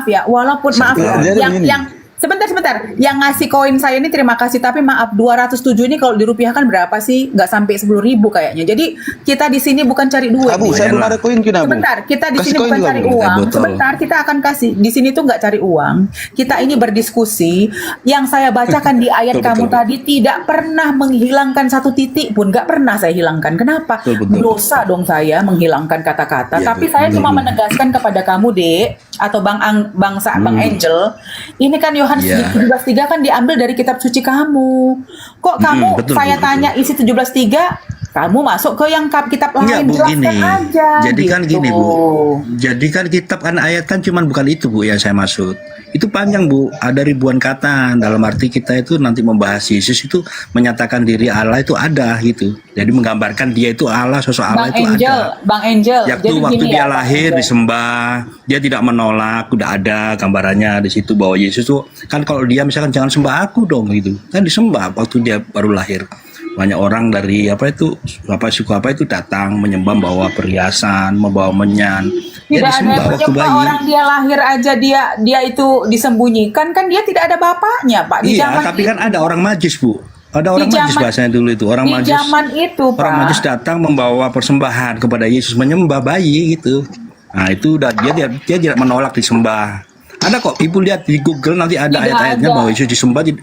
ya. Walaupun maaf ya. Jadi begini. Yang sebentar. Yang ngasih koin saya ini terima kasih, tapi maaf 207 ini kalau dirupiahkan berapa sih? Nggak sampai 10.000 kayaknya. Jadi kita di sini bukan cari duit. Abu, saya belum ada koin kina, Abu. Sebentar, kita di Kasih sini koin bukan juga, cari Bu. uang. Betul. Sebentar, kita akan kasih. Di sini tuh nggak cari uang. Kita ini berdiskusi. Yang saya bacakan di ayat Betul, kamu betul. tadi tidak pernah menghilangkan satu titik pun. Nggak pernah saya hilangkan. Kenapa? Betul. Dosa dong saya menghilangkan kata-kata. Iya, Tapi betul. saya cuma menegaskan kepada kamu, Dek, atau Bang Angel. Ini kan Yohanes Iya. 17:3 kan diambil dari kitab suci kamu. Kok kamu betul, saya betul. tanya isi 17:3, kamu masuk ke yang kitab Enggak, lain, Bu, jelaskan gini. aja. Jadi kan gitu. gini, Bu. Jadi kan kitab kan ayat kan cuman bukan itu, Bu, yang saya maksud. Itu panjang, Bu. Ada ribuan kata. Dalam arti kita itu nanti membahas Yesus itu menyatakan diri Allah itu ada gitu. Jadi menggambarkan dia itu Allah, sosok Allah itu ada. Bang Angel, Waktu jadi waktu gini dia ya, Bang lahir Angel. disembah, dia tidak menolak, udah ada gambarannya di situ bahwa Yesus tuh kan kalau dia misalkan jangan sembah aku dong gitu. Kan disembah waktu dia baru lahir. Banyak orang dari suku apa itu datang menyembah, bawa perhiasan, membawa menyan. Dia Tidak ada disembah yang waktu menyembah, bayi. orang dia lahir aja dia itu disembunyikan, kan dia tidak ada bapaknya, Pak. Di Iya, zaman tapi kan ada orang majus, Bu. Ada orang Di majus zaman- bahasanya dulu itu. Orang di majus. zaman itu, Pak. Orang majus datang membawa persembahan kepada Yesus, menyembah bayi gitu. Nah, itu udah dia tidak menolak disembah. Ada kok, ibu lihat di Google nanti ada Tidak ayat-ayatnya ada. bahwa Yesus disembah, dia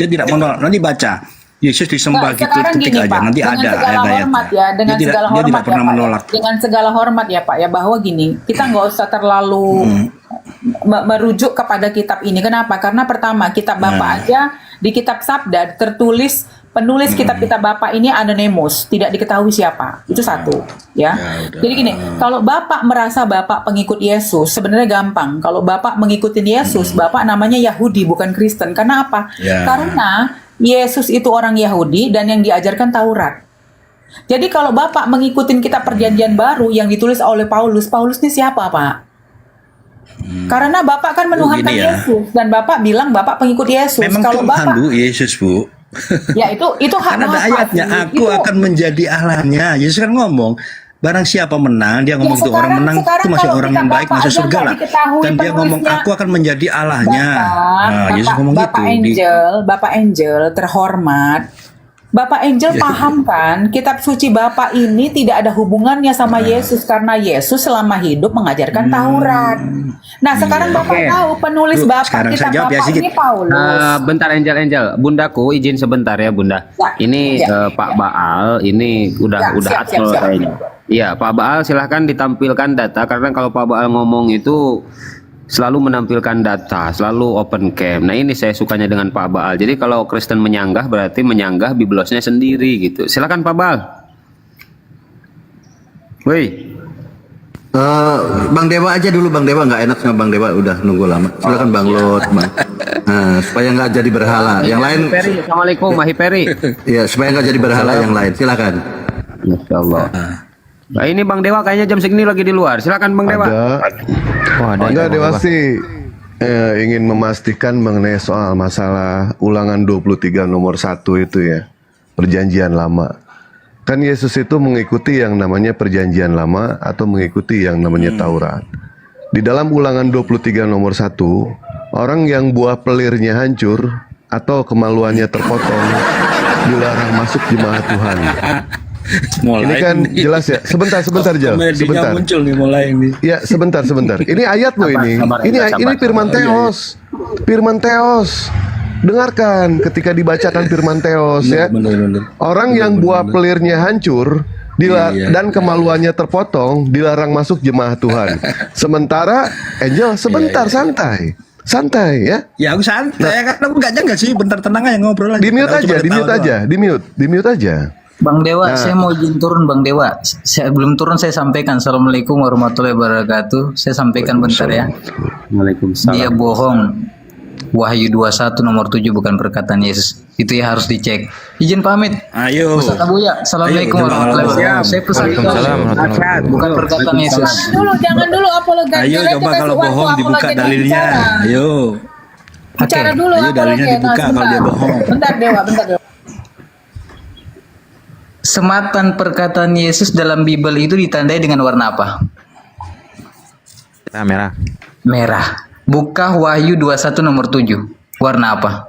tidak menolak. Nanti baca. Yesus disembah Nggak, gitu, sekarang ketik gini, aja. Pak, Nanti dengan ada segala ayat-ayatnya. hormat ya, dengan Dia segala tidak hormat pernah ya, Pak, menolak. ya. Dengan segala hormat ya, Pak, ya, bahwa gini, kita nggak usah terlalu merujuk kepada kitab ini. Kenapa? Karena pertama, kitab Bapak aja di kitab Sabda tertulis penulis kitab-kitab Bapak ini anonimus, tidak diketahui siapa. Itu satu, ya. Jadi gini, kalau Bapak merasa Bapak pengikut Yesus, sebenarnya gampang. Kalau Bapak mengikuti Yesus, Bapak namanya Yahudi bukan Kristen. Karena apa? Ya. Karena Yesus itu orang Yahudi dan yang diajarkan Taurat. Jadi kalau Bapak mengikuti kitab Perjanjian Baru yang ditulis oleh Paulus ini siapa, Pak? Karena Bapak kan menuhankan gini ya. Yesus dan Bapak bilang Bapak pengikut Yesus. Memang Kalau Tuhan, Bapak, Bu, Yesus, Bu. ya itu hak Kan ada Bapak ayatnya, sih. aku Itu- akan menjadi Allahnya. Yesus kan ngomong, barang siapa menang, dia ngomong itu orang menang itu masih orang yang baik, masuk surga lah. Dan dia ngomong aku akan menjadi Allahnya. Nah, Yesus ngomong Bapak gitu. Bapak Angel terhormat. Bapak Angel paham kan, kitab suci Bapak ini tidak ada hubungannya sama Yesus karena Yesus selama hidup mengajarkan Taurat. Nah, sekarang Bapak tahu penulis Bapak kitab Bapak ini Paulus. Bentar Angel, Bundaku izin sebentar ya Bunda. Ini Pak Baal ini udah atur kayaknya. Iya, Pak Baal silahkan ditampilkan data karena kalau Pak Baal ngomong itu selalu menampilkan data, selalu open cam. Nah ini saya sukanya dengan Pak Baal. Jadi kalau Kristen menyanggah berarti menyanggah biblosnya sendiri gitu. Silakan Pak Baal. Woi. Bang Dewa aja dulu, Bang Dewa nggak enak sama Bang Dewa udah nunggu lama. Silakan Bang Lot, Bang. Nah, supaya nggak jadi berhala. Yang lain. Peri, Assalamualaikum Mahi Peri. Iya, supaya nggak jadi berhala yang lain. Silakan. Masya Allah. Nah ini Bang Dewa kayaknya jam segini lagi di luar. Silakan Bang Dewa. Enggak, Dewa sih ingin memastikan mengenai soal masalah ulangan 23 nomor 1 itu ya, perjanjian lama. Kan Yesus itu mengikuti yang namanya perjanjian lama atau mengikuti yang namanya Taurat. Di dalam ulangan 23 nomor 1, orang yang buah pelirnya hancur atau kemaluannya terpotong dilarang masuk jemaat Tuhan. Ini kan jelas ya. Sebentar Jal. Sebentar. Muncul nih mulai ini. Ya, sebentar. Ini ayat loh ini. Ini firman Theos. Firman Theos. Dengarkan ketika dibacakan firman Theos ya. Orang yang buah pelirnya hancur dan kemaluannya terpotong dilarang masuk jemaah Tuhan. Sementara Angel sebentar santai ya. Ya aku santai karena aku nggak sih, bentar tenang aja ngobrol aja. Di mute aja. Bang Dewa, saya mau izin turun Bang Dewa. Sebelum turun saya sampaikan Assalamualaikum warahmatullahi wabarakatuh. Saya sampaikan bentar ya. Waalaikumsalam. Dia bohong. Wahyu 21 nomor 7 bukan perkataan Yesus. Itu ya harus dicek. Izin pamit. Ayo. Ustaz Abuya, Assalamualaikum warahmatullahi wabarakatuh. Saya pesan bukan perkataan Yesus. Jangan dulu apologet. Ayo coba kalau bohong dibuka dalilnya. Ayo. Bicara dulu Ayo dalilnya dibuka kalau dia bohong. Bentar Dewa. Sematan perkataan Yesus dalam Bible itu ditandai dengan warna apa? Merah. Merah. Buka Wahyu 21 nomor 7. Warna apa?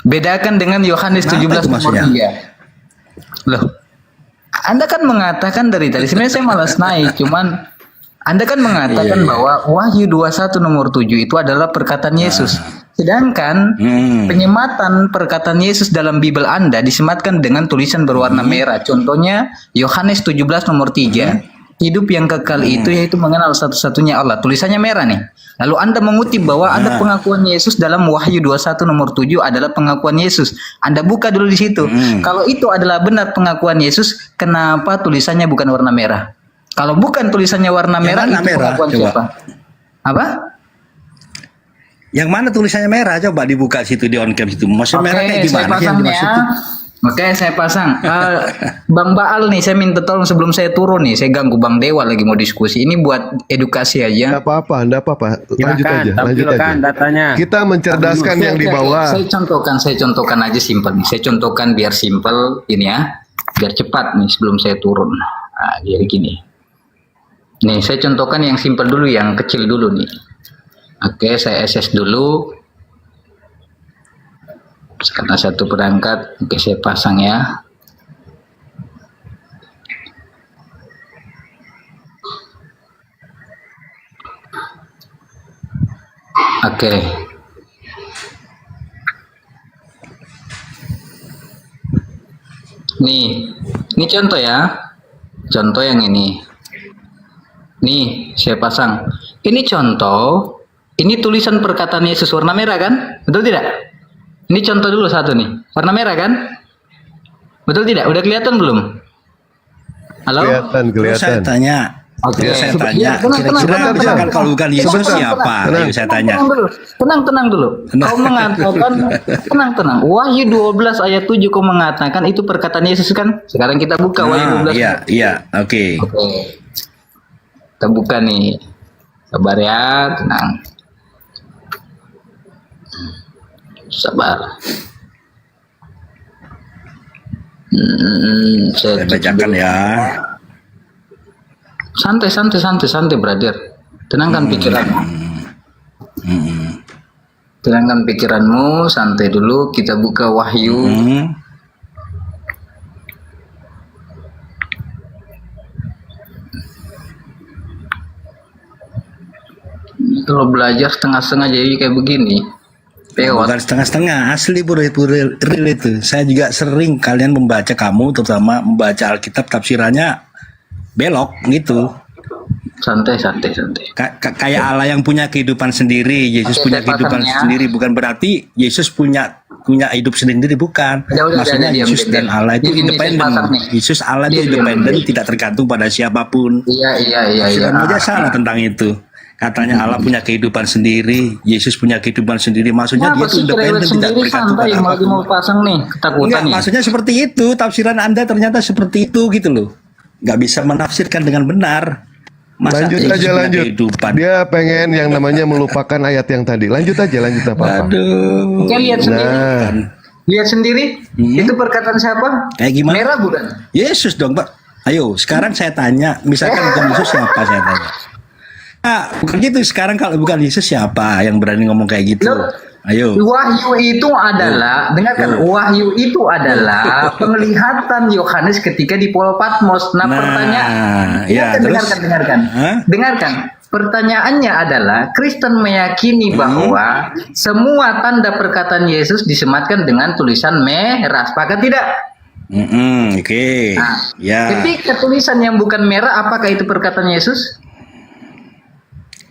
Bedakan dengan Yohanes 17 nomor 3. Loh. Anda kan mengatakan dari tadi, sebenarnya saya malas naik, cuman Anda kan mengatakan bahwa Wahyu 21 nomor 7 itu adalah perkataan Yesus. Sedangkan penyematan perkataan Yesus dalam Bible Anda disematkan dengan tulisan berwarna merah. Contohnya Yohanes 17 nomor 3. Hidup yang kekal itu yaitu mengenal satu-satunya Allah. Tulisannya merah nih. Lalu Anda mengutip bahwa ada pengakuan Yesus dalam Wahyu 21 nomor 7 adalah pengakuan Yesus. Anda buka dulu di situ. Kalau itu adalah benar pengakuan Yesus, kenapa tulisannya bukan warna merah? Kalau bukan tulisannya warna merah, itu pengakuan siapa? Apa? Yang mana tulisannya merah? Coba dibuka situ di on cam situ. Maksudnya merah kayak gimana sih yang dimaksud? Oke, saya pasang. Bang Baal nih, saya minta tolong sebelum saya turun nih. Saya ganggu Bang Dewa lagi mau diskusi. Ini buat edukasi aja. Enggak apa-apa. Lanjut aja. Datanya. Kita mencerdaskan yang di bawah. Saya contohkan aja simpel nih. Saya contohkan biar simpel ini ya. Biar cepat nih sebelum saya turun. Nah, jadi gini. Nih, saya contohkan yang simpel dulu, yang kecil dulu nih. Oke, saya SS dulu. Karena satu perangkat, oke saya pasang ya. Oke. Ini contoh ya. Contoh yang ini. Nih, saya pasang. Ini contoh. Ini tulisan perkataan Yesus warna merah kan? Betul tidak? Ini contoh dulu satu nih. Warna merah kan? Betul tidak? Udah kelihatan belum? Halo? Kelihatan. Saya tanya. Oke. Saya tanya. Kira-kira misalkan kalau bukan Yesus siapa? Ayo saya tanya. Tenang dulu. Kau mengatakan tenang. Wahyu 12 ayat 7 kau mengatakan itu perkataan Yesus kan? Sekarang kita buka Wahyu 12. Iya. Oke. Kita buka nih. Sabar ya, tenang. Sabar. Saya bacakan ya. Santai, brother. Tenangkan pikiranmu. Tenangkan pikiranmu, santai dulu. Kita buka Wahyu. Kalau belajar setengah-setengah jadi kayak begini. Bukan setengah-setengah, asli bro, itu real itu. Saya juga sering kalian membaca, kamu terutama membaca Alkitab tafsirannya belok gitu. Santai. Kayak Allah yang punya kehidupan sendiri, Yesus punya kehidupan sendiri, bukan berarti Yesus punya hidup sendiri, bukan. Maksudnya Yesus dan Allah itu independen. Yesus Allah itu independen, tidak tergantung pada siapapun. Iya. Aja salah tentang itu. Katanya Allah punya kehidupan sendiri, Yesus punya kehidupan sendiri. Maksudnya dia itu independen, tidak tergantung pada apapun. Mau pasang nih ketakutan. Enggak, maksudnya seperti itu. Tafsiran Anda ternyata seperti itu gitu loh. Nggak bisa menafsirkan dengan benar. Lanjut aja. Dia pengen yang namanya melupakan ayat yang tadi. Lanjut apa? Aduh. Oke, lihat sendiri. Lihat sendiri. Itu perkataan siapa? Kayak gimana? Merah bukan? Yesus dong, Pak. Ayo, sekarang saya tanya, misalkan bukan Yesus siapa saya tanya? Bukan gitu. Sekarang kalau bukan Yesus siapa yang berani ngomong kayak gitu? Ayo. Wahyu itu adalah, dengarkan, Wahyu itu adalah penglihatan Yohanes ketika di Pulau Patmos. Pertanyaan, dengarkan. Pertanyaannya adalah, Kristen meyakini bahwa semua tanda perkataan Yesus disematkan dengan tulisan merah. Sepakat tidak? Oke. Ketika tulisan yang bukan merah, apakah itu perkataan Yesus?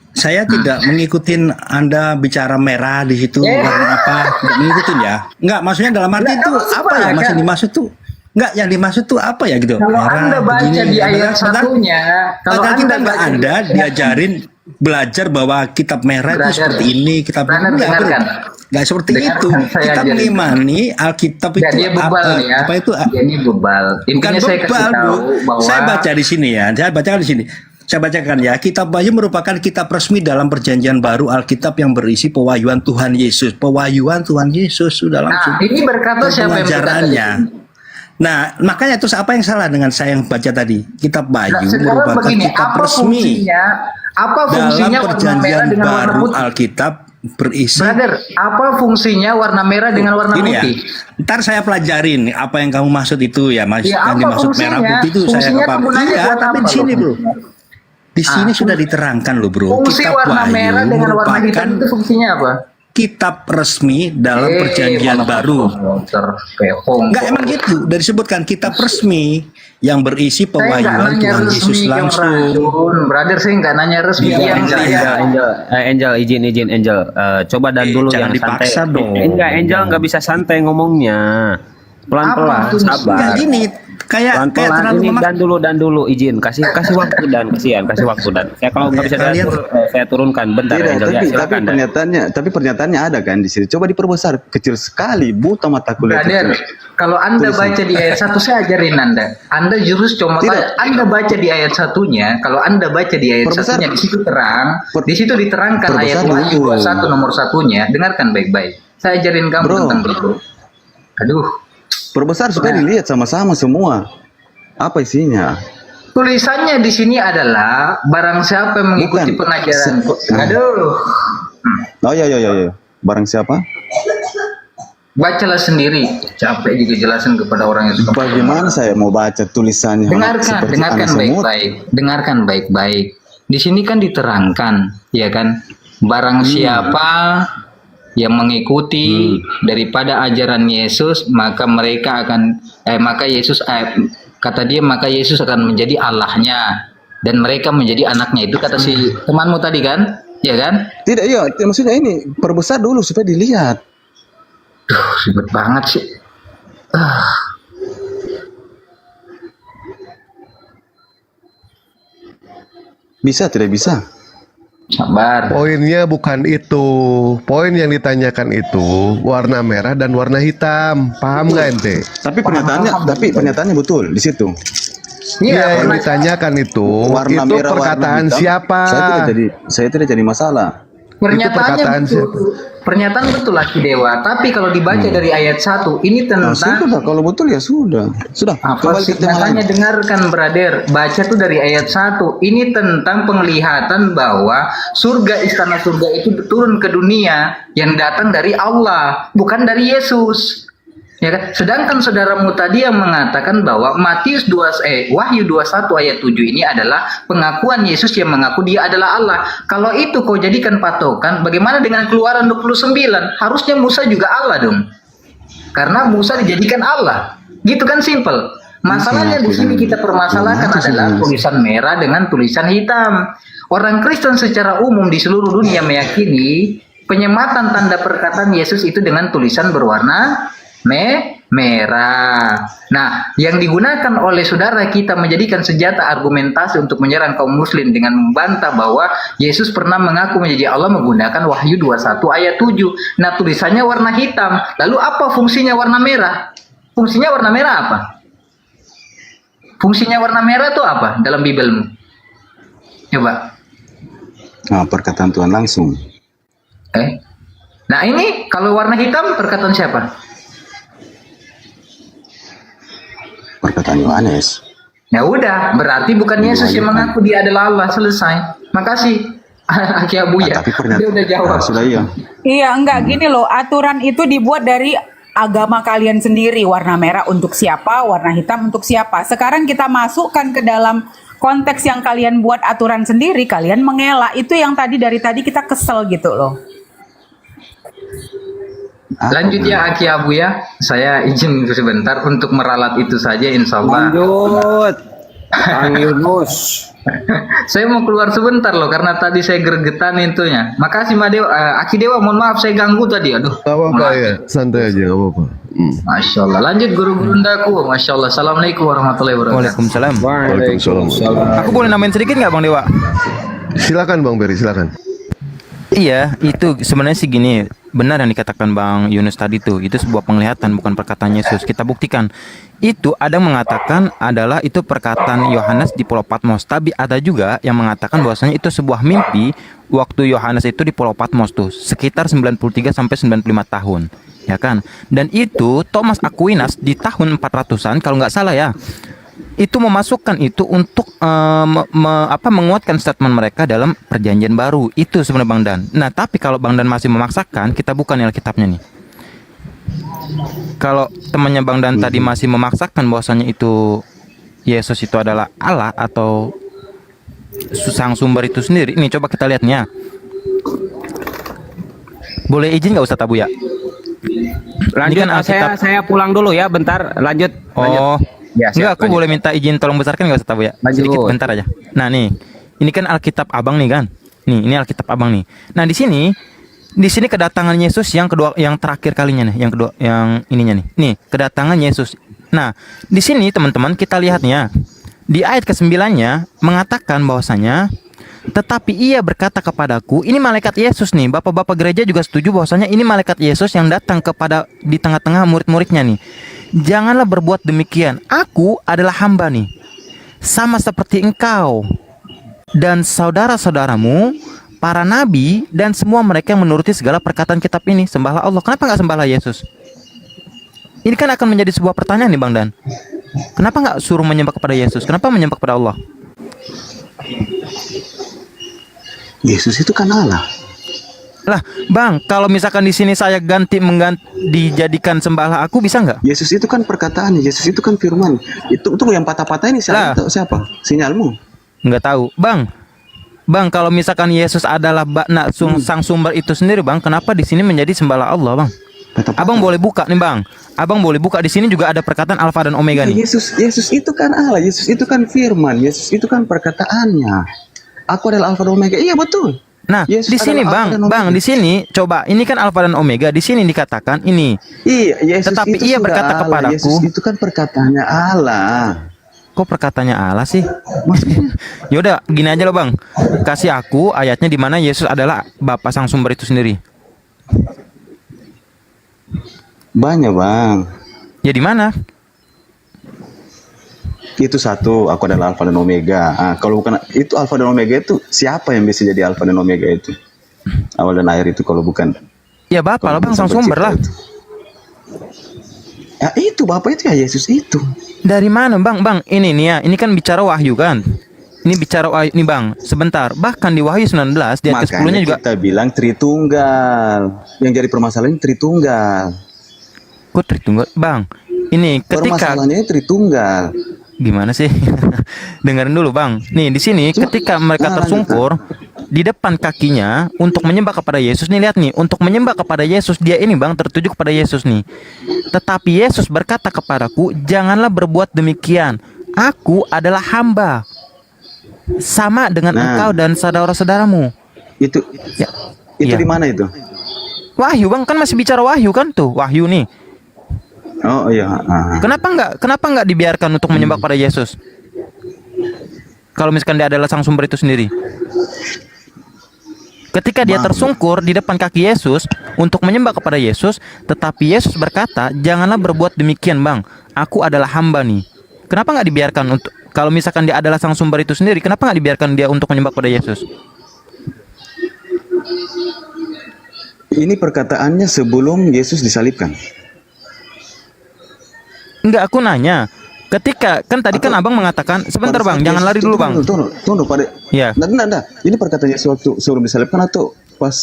Saya tidak mengikutin Anda bicara merah di situ warna apa, tidak mengikutin ya. Enggak, maksudnya dalam arti itu apa ya? Maksud dimaksud tuh enggak, yang dimaksud tuh apa ya gitu. Kalau merah, Anda baca begini, di ayat satunya, kalau kita nggak ada diajarin belajar bahwa kitab merah itu seperti ini, kitab nggak seperti itu. Kita mengimani Alkitab itu apa itu? Ini bebal. Bukan bebal, bro. Saya baca di sini ya. Saya bacakan di sini. Saya bacakan ya, Kitab Wahyu merupakan kitab resmi dalam Perjanjian Baru, Alkitab yang berisi pewahyuan Tuhan Yesus. Pewahyuan Tuhan Yesus sudah langsung. Nah, ini berkata siapa yang berkata? Nah, makanya terus apa yang salah dengan saya yang baca tadi? Kitab Wahyu merupakan kitab resmi dalam Perjanjian Baru, Alkitab berisi. Brother, apa fungsinya warna merah dengan warna putih? Ntar saya pelajarin apa yang kamu maksud itu ya, Mas. Yang dimaksud merah putih itu saya apa? Iya, tapi di sini, Bro. Di sini sudah diterangkan loh, Bro. Fungsi Kitab warna Wahyu merah dengan warna hitam itu fungsinya apa? Kitab resmi dalam Perjanjian Baru. Enggak, emang gitu. Udah disebutkan kitab resmi yang berisi pewahyuan Tuhan Yesus langsung. Brother, saya nggak nanya resmi. Angel, izin Angel. Coba dan dulu jangan yang dipaksa santai. dong. Enggak, Angel nggak bisa santai ngomongnya. Pelan-pelan, sabar. Gini, kayak terlalu dan dulu izin kasih waktu dan kasih waktu dan saya kalau nggak bisa saya turunkan bentar. Tapi pernyataannya ada kan di sini, coba diperbesar, kecil sekali, buta mata kuliah. Kalau Anda baca di ayat 1, saya ajarin Anda jurus cuma Anda baca di ayat satunya. Kalau Anda baca di ayat satunya, di situ terang, di situ diterangkan ayat 21 nomor satunya. Dengarkan baik-baik, saya ajarin kamu tentang itu. Aduh, perbesar supaya dilihat sama-sama semua apa isinya. Tulisannya di sini adalah barang siapa yang mengikuti pengajaran. Aduh. Oh ya. Barang siapa? Bacalah sendiri. Capek juga jelasin kepada orang yang suka. Bagaimana saya mau baca tulisannya? Dengarkan baik-baik. Di sini kan diterangkan, ya kan? Barang siapa yang mengikuti daripada ajaran Yesus, maka mereka akan maka Yesus akan menjadi Allahnya dan mereka menjadi anaknya. Itu kata si temanmu tadi kan, ya kan? Tidak, iya, maksudnya ini perbesar dulu supaya dilihat. Ribet banget sih. Bisa tidak bisa? Sabar. Poinnya bukan itu. Poin yang ditanyakan itu warna merah dan warna hitam. Paham nggak ente? Tapi pernyataannya betul di situ. Iya, yang ditanyakan itu warna itu merah, perkataan warna hitam, siapa? Saya tidak jadi masalah. Pernyataannya perkataan betul. siapa? Pernyataan betul Aki Dewa. Tapi kalau dibaca dari ayat 1, ini Nah, tentang sudah, kalau betul ya sudah. Sudah, apa kembali sih? ke tema lain. Makanya dengarkan, brother. Baca tuh dari ayat 1. Ini tentang penglihatan bahwa surga, istana surga itu turun ke dunia yang datang dari Allah, bukan dari Yesus. Ya kan? Sedangkan saudaramu tadi yang mengatakan bahwa Wahyu 21 ayat 7 ini adalah pengakuan Yesus yang mengaku dia adalah Allah. Kalau itu kau jadikan patokan, bagaimana dengan Keluaran 29? Harusnya Musa juga Allah dong. Karena Musa dijadikan Allah. Gitu kan, simple. Masalahnya di sini kita permasalahkan adalah tulisan merah dengan tulisan hitam. Orang Kristen secara umum di seluruh dunia meyakini penyematan tanda perkataan Yesus itu dengan tulisan berwarna merah. Nah, yang digunakan oleh saudara kita menjadikan senjata argumentasi untuk menyerang kaum muslim dengan membantah bahwa Yesus pernah mengaku menjadi Allah menggunakan Wahyu 21 ayat 7. Nah, tulisannya warna hitam. Lalu apa fungsinya warna merah? Fungsinya warna merah apa? Fungsinya warna merah itu apa dalam Bibelmu? Coba. Nah, perkataan Tuhan langsung. Nah, ini kalau warna hitam perkataan siapa? Perkataan Yohanes. Ya udah, berarti bukan Yesus yang mengaku dia adalah Allah. Selesai. Makasih. Aki Abuya. Dia udah jawab. Sudah iya. Iya, enggak gini loh. Aturan itu dibuat dari agama kalian sendiri. Warna merah untuk siapa, warna hitam untuk siapa. Sekarang kita masukkan ke dalam konteks yang kalian buat aturan sendiri, kalian mengelak. Itu yang dari tadi kita kesel gitu loh. Lanjut ya Aki Abu ya. Saya izin sebentar untuk meralat itu saja, insya Allah. Lanjut, Kang Yunus. Saya mau keluar sebentar loh karena tadi saya gregetan intunya. Makasih Aki Dewa, mohon maaf saya ganggu tadi. Aduh. Gak apa-apa ya, santai aja, gak apa-apa. Masya Allah. Lanjut guru-guru undaku. Masya Allah. Assalamualaikum warahmatullahi wabarakatuh. Waalaikumsalam. Waalaikumsalam. Aku boleh namain sedikit nggak Bang Dewa? Silakan Bang Beri, silakan. Iya, itu sebenarnya sih gini, benar yang dikatakan Bang Yunus tadi tuh, itu sebuah penglihatan bukan perkataan Yesus. Kita buktikan. Itu ada yang mengatakan adalah itu perkataan Yohanes di Pulau Patmos, tapi ada juga yang mengatakan bahwasanya itu sebuah mimpi waktu Yohanes itu di Pulau Patmos tuh, sekitar 93 sampai 95 tahun, ya kan? Dan itu Thomas Aquinas di tahun 400-an kalau nggak salah ya. Itu memasukkan itu untuk menguatkan statement mereka dalam perjanjian baru. Itu sebenarnya Bang Dan. Nah, tapi kalau Bang Dan masih memaksakan, kita buka nih Alkitabnya nih. Kalau temannya Bang Dan tadi masih memaksakan bahwasanya itu Yesus itu adalah Allah atau sang sumber itu sendiri. Ini coba kita lihat nih ya. Boleh izin nggak Ustadz Abu ya? Lanjut, kan saya pulang dulu ya, bentar. Lanjut. Oh. Ya, enggak, aku boleh minta izin tolong besarkan nggak Ustadz Abu ya? Sedikit bentar aja. Nah nih, ini kan Alkitab Abang nih kan? Nih, ini Alkitab Abang nih. Nah di sini kedatangan Yesus yang kedua, yang terakhir kalinya nih, yang kedua, yang ininya nih. Nih, kedatangan Yesus. Nah, di sini teman-teman kita lihatnya di ayat ke-9-nya mengatakan bahwasanya tetapi ia berkata kepadaku, ini malaikat Yesus nih. Bapak-bapak gereja juga setuju bahwasanya ini malaikat Yesus yang datang kepada di tengah-tengah murid-muridnya nih. Janganlah berbuat demikian. Aku adalah hamba nih, sama seperti engkau dan saudara-saudaramu, para nabi dan semua mereka yang menuruti segala perkataan kitab ini. Sembahlah Allah. Kenapa nggak sembahlah Yesus? Ini kan akan menjadi sebuah pertanyaan nih Bang Dan. Kenapa nggak suruh menyembah kepada Yesus? Kenapa menyembah kepada Allah? Yesus itu kan Allah. Lah, Bang, kalau misalkan di sini saya dijadikan sembahlah aku, bisa nggak? Yesus itu kan perkataan, Yesus itu kan firman. Itu yang patah-patah ini siapa? Sinyalmu? Nggak tahu, Bang. Bang, kalau misalkan Yesus adalah sang sumber itu sendiri, Bang, kenapa di sini menjadi sembahlah Allah, Bang? Abang boleh buka nih, Bang. Abang boleh buka di sini juga ada perkataan Alfa dan Omega nih. Yesus itu kan Allah, Yesus itu kan firman, Yesus itu kan perkataannya. Aku adalah Alfa dan Omega. Iya, betul. Nah, Yesus di sini Bang, di sini coba ini kan Alfa dan Omega, di sini dikatakan ini. Iya, Yesus tetapi itu ia berkata Allah. kepadaku. Yesus itu kan perkataannya Allah. Kok perkataannya Allah sih? Yaudah, gini aja loh Bang. Kasih aku ayatnya di mana Yesus adalah Bapa sang sumber itu sendiri. Banyak, Bang. Ya di mana? Itu satu, aku adalah Alfa dan Omega. Kalau bukan itu Alfa dan Omega itu siapa yang bisa jadi Alfa dan Omega itu? Awal dan akhir itu kalau bukan. Ya Bapa lah Bang, sang sumber lah. Ya itu Bapa itu ya Yesus itu. Dari mana Bang? Bang, ini nih ya, ini kan bicara wahyu kan. Ini bicara wahyu nih Bang. Sebentar, bahkan di Wahyu 19 di ayat Makanya ke-10-nya juga kita bilang Tritunggal. Yang jadi permasalahan Tritunggal. kok Tritunggal? Bang, ini ketika Permasalahannya Tritunggal. gimana sih? Dengerin dulu Bang. Nih di sini ketika mereka tersungkur di depan kakinya untuk menyembah kepada Yesus nih, lihat nih, untuk menyembah kepada Yesus dia ini Bang tertuju kepada Yesus nih. Tetapi Yesus berkata kepadaku, janganlah berbuat demikian. Aku adalah hamba sama dengan engkau dan saudara-saudaramu. Itu ya. Itu Iya. di mana itu? Wahyu Bang, kan masih bicara wahyu kan tuh, wahyu nih. Oh iya. Kenapa nggak dibiarkan untuk menyembah kepada Yesus? Kalau misalkan dia adalah sang sumber itu sendiri. Ketika dia tersungkur di depan kaki Yesus untuk menyembah kepada Yesus, tetapi Yesus berkata, janganlah berbuat demikian Bang. Aku adalah hamba nih. Kenapa nggak dibiarkan untuk, kalau misalkan dia adalah sang sumber itu sendiri, kenapa nggak dibiarkan dia untuk menyembah kepada Yesus? Ini perkataannya sebelum Yesus disalibkan. Enggak, aku nanya. Ketika kan tadi kan Abang mengatakan, sebentar Bang, jangan lari dulu Bang. Tunggu pada. Ya. Nah. Ini perkataan Yesus waktu sebelum disalibkan atau pas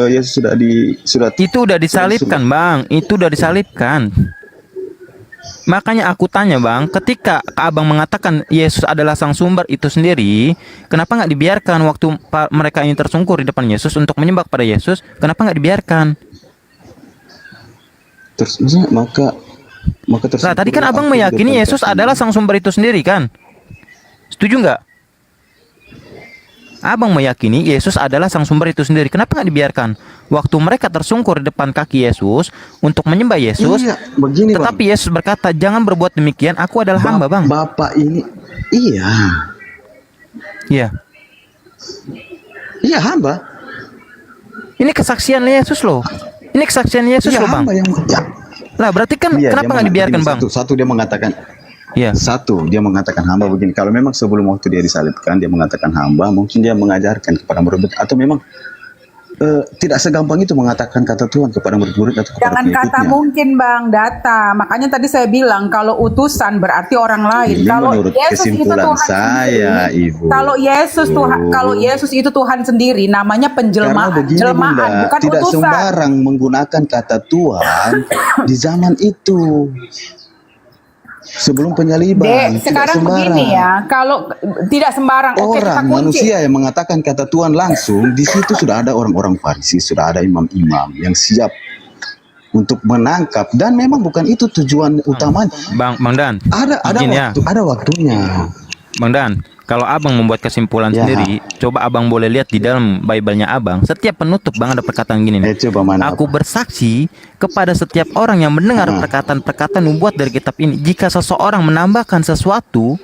Yesus sudah Itu udah disalibkan Bang, itu udah disalibkan. Makanya aku tanya Bang, ketika Abang mengatakan Yesus adalah sang sumber itu sendiri, kenapa nggak dibiarkan waktu mereka ini tersungkur di depan Yesus untuk menyembah kepada Yesus? Kenapa nggak dibiarkan? Terus maka Nah, tadi kan Abang meyakini Yesus adalah sang sumber itu sendiri kan? Setuju nggak? Abang meyakini Yesus adalah sang sumber itu sendiri. Kenapa nggak dibiarkan waktu mereka tersungkur di depan kaki Yesus untuk menyembah Yesus? Iya, begini, tetapi Yesus berkata, jangan berbuat demikian. Aku adalah hamba Bang. Bapak ini, iya. Iya. Iya hamba. Ini kesaksian Yesus loh. Ini kesaksian Yesus Iya, loh Bang. hamba yang Lah berarti kan Iya, kenapa nggak dibiarkan Bang? Satu dia mengatakan. Iya. Satu dia mengatakan hamba begini. Kalau memang sebelum waktu dia disalibkan dia mengatakan hamba, mungkin dia mengajarkan kepada murid, atau memang tidak segampang itu mengatakan kata Tuhan kepada murid-murid atau kepada Jangan kata pengikutnya. mungkin Bang, data. Makanya tadi saya bilang kalau utusan berarti orang lain. Ini Kalau menurut Yesus itu kesimpulan Tuhan saya, sendiri, Ibu. Kalau Yesus itu Tuhan sendiri, namanya Karena penjelmaan, begini jelmaan, Bunda, bukan tidak utusan. sembarang menggunakan kata Tuhan di zaman itu. Sebelum penyaliban, Dek, sekarang begini ya, kalau tidak sembarang, oke kita Orang kunci. manusia yang mengatakan kata Tuhan langsung, di situ sudah ada orang-orang Farisi, sudah ada imam-imam yang siap untuk menangkap, dan memang bukan itu tujuan utamanya. Bang Dan. Ada waktunya. Bang Dan, kalau Abang membuat kesimpulan Ya. sendiri, coba Abang boleh lihat di dalam Bible-nya Abang. Setiap penutup Bang ada perkataan gini nih. Aku bersaksi kepada setiap orang yang mendengar perkataan-perkataan nubuat dari kitab ini. Jika seseorang menambahkan sesuatu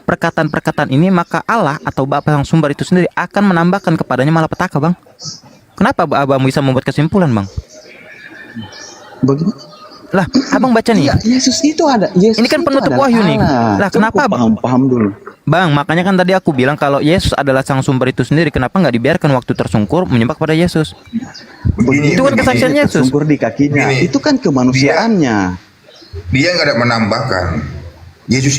perkataan-perkataan ini, maka Allah atau Bapa yang sumber itu sendiri akan menambahkan kepadanya malapetaka Bang. Kenapa Abang bisa membuat kesimpulan Bang? Bagaimana? Lah, Abang baca nih. Iya, Yesus itu ada. Yesus ini kan itu penutup adalah wahyu nih. Allah. Lah, kenapa? Paham dulu. Bang, makanya kan tadi aku bilang kalau Yesus adalah sang sumber itu sendiri, kenapa nggak dibiarkan waktu tersungkur menyembah kepada Yesus? Itu kan kesaksian Yesus. Tersungkur di kakinya. Itu kan kemanusiaannya. Dia nggak ada menambahkan. Yesus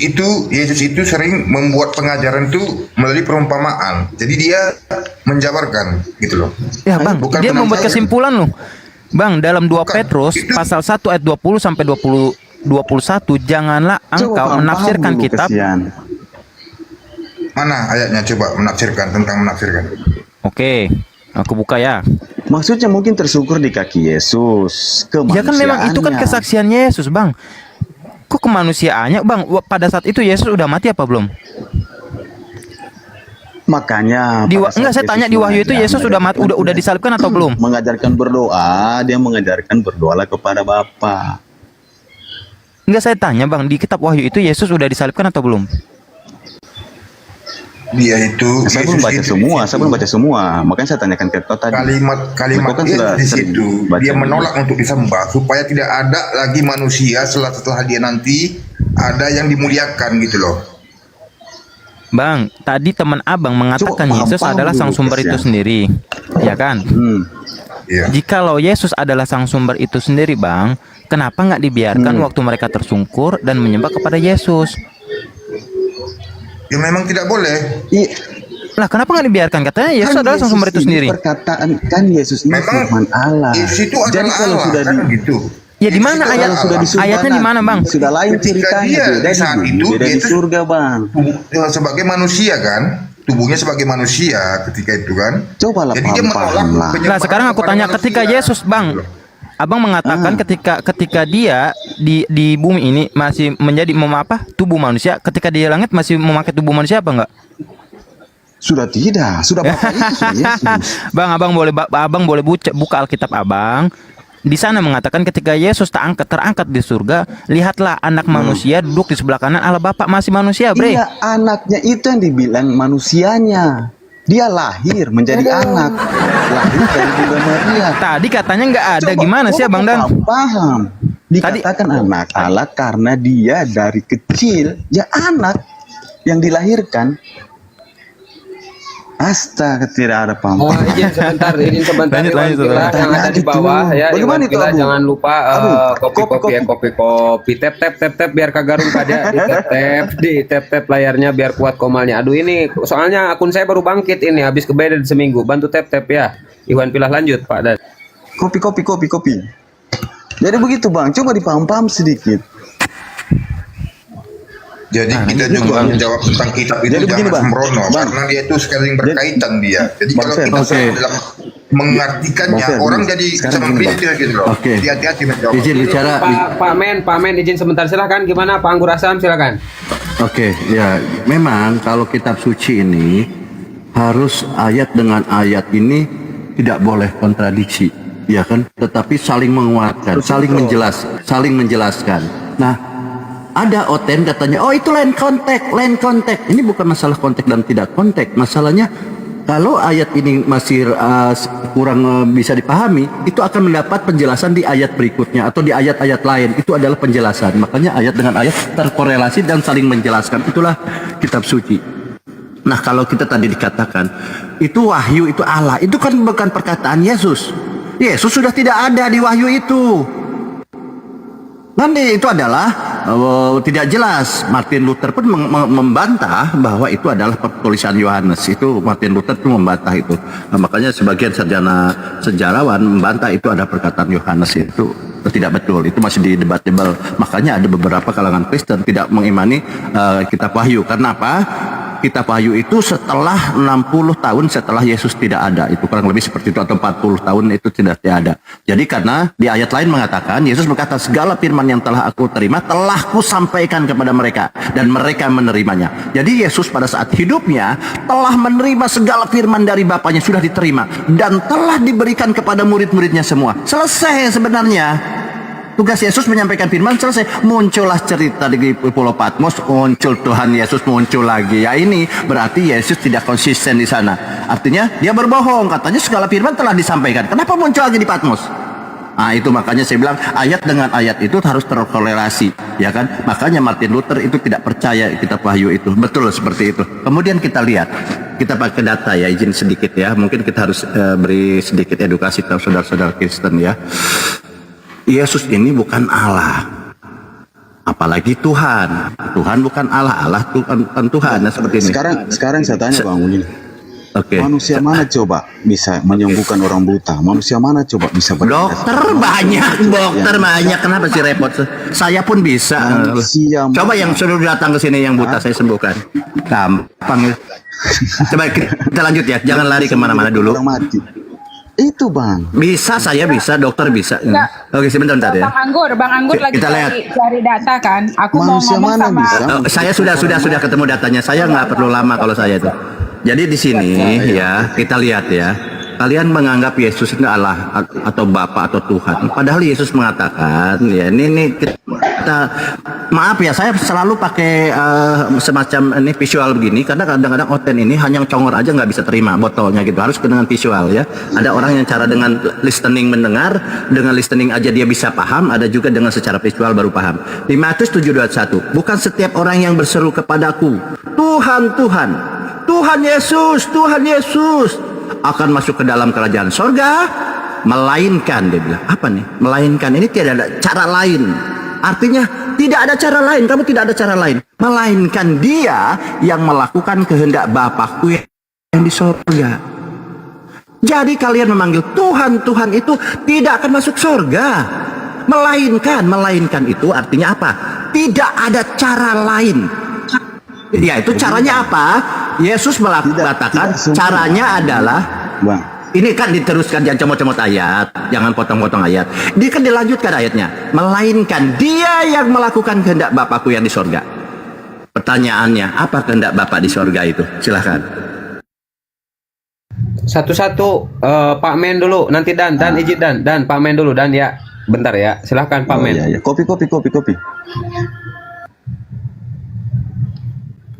itu sering membuat pengajaran itu melalui perumpamaan. Jadi dia menjabarkan gitu loh. Ya Bang, Bukan dia membuat penambahkan. kesimpulan loh. Bang, dalam 2 Petrus pasal 1 ayat 20 sampai 21, janganlah engkau menafsirkan kitab. Mana ayatnya, coba menafsirkan, tentang menafsirkan. Oke, aku buka ya. Maksudnya mungkin tersungkur di kaki Yesus. Ya kan memang itu kan Kemanusiaannya. kesaksian Yesus Bang. Kok kemanusiaannya Bang? Pada saat itu Yesus udah mati apa belum? Makanya enggak, saya tanya di wahyu itu Yesus udah mati, udah disalibkan atau belum? Mengajarkan berdoa, dia mengajarkan berdoalah kepada Bapa. Enggak, saya tanya Bang, di kitab wahyu itu Yesus udah disalibkan atau belum? Dia itu Saya belum baca semua, saya belum baca semua. Makanya saya tanyakan ke kau tadi. Kalimat Kau kan Yesus sudah di sering situ baca dia juga. menolak untuk disembah supaya tidak ada lagi manusia setelah dia nanti ada yang dimuliakan gitu loh. Bang, tadi teman Abang mengatakan Coba Yesus paham adalah sang dulu, sumber Kes, itu ya. sendiri, ya kan? Jikalau Yesus adalah sang sumber itu sendiri, Bang, kenapa nggak dibiarkan waktu mereka tersungkur dan menyembah kepada Yesus? Ya memang tidak boleh. Lah kenapa nggak dibiarkan? Katanya Yesus adalah sang sumber itu sendiri. Perkataan kan Yesus ini firman Allah. Yesus itu Jadi adalah kalau Allah, sudah kan gitu. Ya di mana ayat? sudah di surga Ayatnya di mana, Bang? Sudah lain Ketika ceritanya. dia Beda di saat di itu, beda dia di itu surga, Bang. sebagai manusia kan, tubuhnya sebagai manusia ketika itu kan. Cobalah Jadi dia menolak paham-paham lah. Nah sekarang aku tanya, ketika Yesus, Bang, Abang mengatakan ketika dia di bumi ini masih menjadi tubuh manusia, ketika dia langit masih memakai tubuh manusia apa enggak? Sudah tidak, sudah Bapak itu sudah Yesus. Bang, abang boleh buka Alkitab Abang. Di sana mengatakan ketika Yesus terangkat di surga, lihatlah anak manusia duduk di sebelah kanan Allah Bapa, masih manusia, Bre. Iya, anaknya itu yang dibilang manusianya. Dia lahir menjadi anak. Lahir dari Bunda Maria. Tadi katanya nggak ada. Gimana sih, Abang Dan? Paham. Dikatakan anak Allah karena dia dari kecil ya anak yang dilahirkan. Astaga, tidak ada paham. Izin sebentar Iwan Pila yang ada di bawah ya. Iwan Pila jangan lupa kopi tap biar kagak rumpah dia di tap layarnya biar kuat komalnya. Aduh ini soalnya akun saya baru bangkit ini habis kebeda seminggu. Bantu tap ya. Iwan Pila lanjut Pak Dan. Kopi. Jadi begitu Bang, coba dipaham-paham sedikit. Jadi kita juga menjawab tentang kitab itu jangan sembrono karena dia itu sekali berkaitan dia. Jadi kalau kita dalam mengartikannya orang jadi sempit gitu loh. Hati-hati menjawab. Izin bicara. Pak Men izin sebentar silahkan. Gimana Pak Anggur Asam silakan. Oke, ya memang kalau kitab suci ini harus ayat dengan ayat ini tidak boleh kontradiksi, ya kan? Tetapi saling menguatkan, saling menjelaskan. Nah, ada Oten katanya, oh itu lain konteks. Ini bukan masalah konteks dan tidak konteks. Masalahnya kalau ayat ini masih kurang bisa dipahami, itu akan mendapat penjelasan di ayat berikutnya atau di ayat-ayat lain. Itu adalah penjelasan. Makanya ayat dengan ayat terkorelasi dan saling menjelaskan. Itulah kitab suci. Nah kalau kita tadi dikatakan itu wahyu, itu Allah, itu kan bukan perkataan Yesus. Yesus sudah tidak ada di wahyu itu. Nanti itu adalah tidak jelas. Martin Luther pun membantah bahwa itu adalah tulisan Yohanes. Itu Martin Luther pun membantah itu. Nah, makanya sebagian sejarawan membantah itu ada perkataan Yohanes itu tidak betul. Itu masih didebatable. Makanya ada beberapa kalangan Kristen tidak mengimani kitab Wahyu. Karena apa? Kitab Wahyu itu setelah 60 tahun setelah Yesus tidak ada. Itu kurang lebih seperti itu, atau 40 tahun itu tidak ada. Jadi karena di ayat lain mengatakan, Yesus berkata, segala firman yang telah aku terima telah ku sampaikan kepada mereka dan mereka menerimanya. Jadi Yesus pada saat hidupnya telah menerima segala firman dari Bapaknya, sudah diterima dan telah diberikan kepada murid-muridnya semua. Selesai sebenarnya. Tugas Yesus menyampaikan firman, selesai. Muncullah cerita di Pulau Patmos, muncul Tuhan Yesus muncul lagi. Ya ini berarti Yesus tidak konsisten di sana. Artinya dia berbohong, katanya segala firman telah disampaikan. Kenapa muncul lagi di Patmos? Nah itu makanya saya bilang ayat dengan ayat itu harus terkorelasi, ya kan? Makanya Martin Luther itu tidak percaya kitab Wahyu itu. Betul seperti itu. Kemudian kita lihat, kita pakai data ya, izin sedikit ya. Mungkin kita harus beri sedikit edukasi kepada saudara-saudara Kristen ya. Yesus ini bukan Allah, apalagi Tuhan. Tuhan bukan Allah, Allah Tuhan. Nah, seperti ini. Sekarang saya tanya Bang Willy. Manusia mana coba bisa menyembuhkan orang buta? Manusia mana coba bisa dokter banyak. Kenapa sih repot? Saya pun bisa. Coba yang suruh datang ke sini yang buta saya sembuhkan. Gampang. Coba kita lanjut ya. Jangan lari kemana-mana dulu. Itu Bang. Bisa, saya bisa, dokter bisa. Oke, sebentar ya. Bang Anggur lagi cari data kan. Aku mau ngomong sama. Saya sudah ketemu datanya. Saya nggak perlu lama kalau saya itu. Jadi di sini ya kita lihat ya. Kalian menganggap Yesus itu Allah atau Bapa atau Tuhan. Padahal Yesus mengatakan ya ini kita maaf ya, saya selalu pakai semacam ini visual begini karena kadang-kadang Oten ini hanya congor aja nggak bisa terima botolnya gitu, harus dengan visual ya. Ada orang yang cara dengan listening mendengar, dengan listening aja dia bisa paham, ada juga dengan secara visual baru paham. Di Matius 7:21, bukan setiap orang yang berseru kepadaku Tuhan Tuhan, Tuhan Yesus akan masuk ke dalam kerajaan sorga, Melainkan, dia bilang. Apa nih? Melainkan ini tidak ada cara lain. Artinya tidak ada cara lain. Kamu tidak ada cara lain. Melainkan dia yang melakukan kehendak Bapakku yang di sorga. Jadi kalian memanggil Tuhan, Tuhan itu tidak akan masuk sorga. Melainkan itu artinya apa? Tidak ada cara lain. Ya itu caranya apa? Yesus mengatakan caranya adalah, ini kan diteruskan, jangan comot-comot ayat, jangan potong-potong ayat. Dia kan dilanjutkan ayatnya. Melainkan dia yang melakukan kehendak Bapakku yang di sorga. Pertanyaannya, apa kehendak Bapak di sorga itu? Silahkan. Satu-satu, Pak Men dulu, nanti Dan izin Dan Pak Men dulu Dan ya, bentar ya, silahkan Pak Men. Iya. Kopi.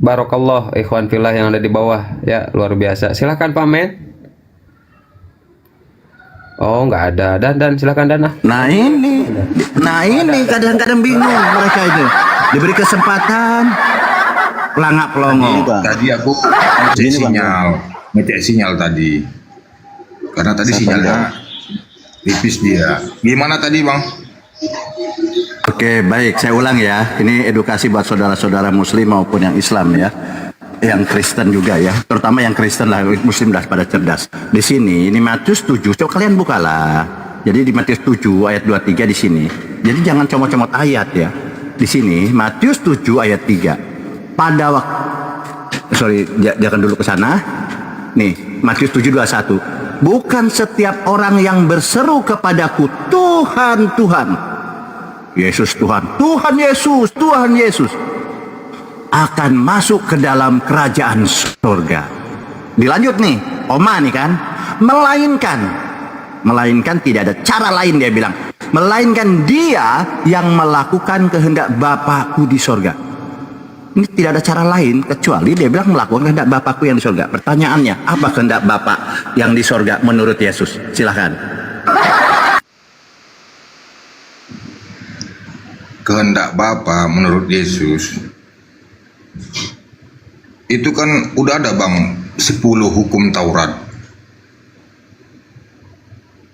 Barokallah ikhwan fillah yang ada di bawah ya, luar biasa. Silahkan Pak Men. Oh nggak ada, Dan silahkan Dan. Nah ini kadang-kadang bingung mereka itu. Diberi kesempatan, pelangak-pelongo. Tadi aku ngecek sinyal tadi. Karena tadi sinyalnya tipis dia. Gimana tadi Bang? Oke, baik. Saya ulang ya. Ini edukasi buat saudara-saudara Muslim maupun yang Islam ya. Yang Kristen juga ya. Terutama yang Kristen lah, Muslim dah pada cerdas. Di sini, ini Matius 7. Coba kalian bukalah. Jadi di Matius 7 ayat 23 di sini. Jadi jangan comot-comot ayat ya. Di sini Matius 7 ayat 3. Pada waktu jangan dulu ke sana. Nih, Matius 7:21. Bukan setiap orang yang berseru kepadaku, Tuhan, Tuhan. Yesus Tuhan, Tuhan Yesus akan masuk ke dalam kerajaan surga. Dilanjut nih, Oma nih kan, melainkan tidak ada cara lain dia bilang, melainkan dia yang melakukan kehendak Bapakku di surga. Ini tidak ada cara lain kecuali dia bilang melakukan kehendak Bapakku yang di surga. Pertanyaannya, apa kehendak Bapak yang di surga menurut Yesus? Silahkan. Kehendak Bapa menurut Yesus itu kan udah ada Bang 10 hukum Taurat.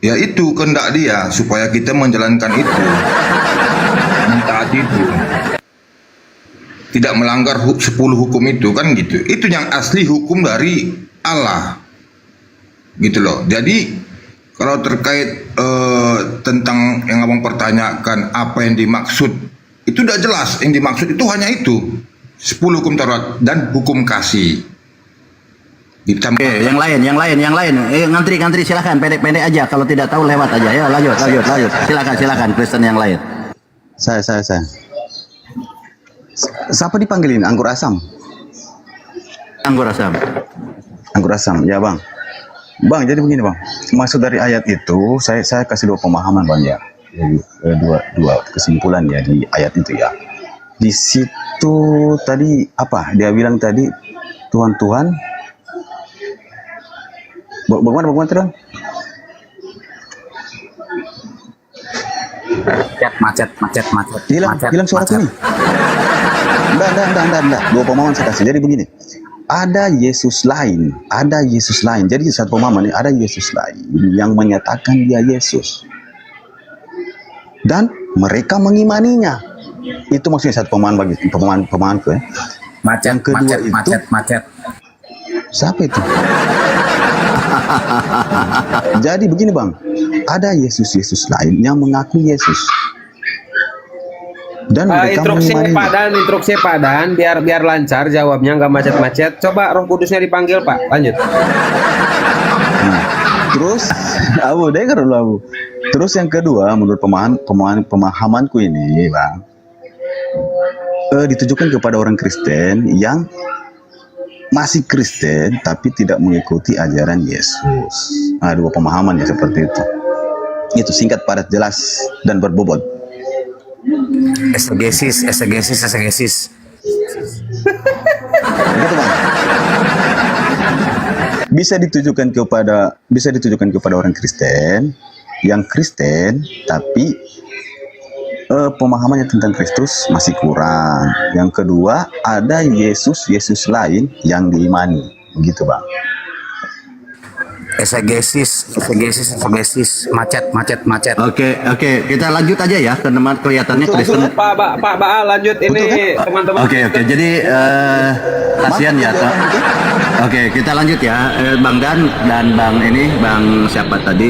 Ya itu kehendak dia supaya kita menjalankan itu, mentaati itu, tidak melanggar 10 hukum itu kan gitu. Itu yang asli hukum dari Allah gitu loh. Jadi kalau terkait tentang yang abang pertanyakan apa yang dimaksud, itu udah jelas yang dimaksud itu hanya itu 10 hukum Taurat dan hukum kasih. Ditambah. Oke, yang lain. Ngantri silakan, pendek aja. Kalau tidak tahu lewat aja ya. Lanjut. Silakan Kristen yang lain. Saya. Siapa dipanggilin? Anggur asam, ya Bang. Bang, jadi begini Bang, maksud dari ayat itu saya kasih 2 pemahaman Bang ya, jadi dua kesimpulan ya di ayat itu ya. Di situ tadi apa dia bilang tadi, Tuhan, bagaimana terang? Macet. Hilang suaraku nih. Enggak. 2 pemahaman saya kasih. Jadi begini. Ada Yesus lain. Jadi satu pemahaman ini, ada Yesus lain yang menyatakan dia Yesus. Dan mereka mengimaninya. Itu maksudnya satu pemahamanku ya. Macet. Siapa itu? Jadi begini Bang, ada Yesus lain yang mengaku Yesus. Dan mereka instruksi Pak Dan biar lancar jawabnya, nggak macet-macet. Coba Roh Kudusnya dipanggil Pak, lanjut. Terus dengar dulu Abu. Terus yang kedua, menurut pemahamanku ini Bang, ditujukan kepada orang Kristen yang masih Kristen tapi tidak mengikuti ajaran Yesus. 2 pemahaman ya seperti itu. Itu singkat, padat, jelas dan berbobot. Exegesis. Begitu Bang. Bisa ditujukan kepada orang Kristen yang Kristen tapi pemahamannya tentang Kristus masih kurang. Yang kedua, ada Yesus lain yang diimani. Begitu Bang. Exegesis, macet. Oke, kita lanjut aja ya, teman-teman, kelihatannya Kristen. Pak Baal lanjut ini teman-teman. Oke, jadi kasihan ya. Oke, kita lanjut ya, Bang Dan dan Bang siapa tadi?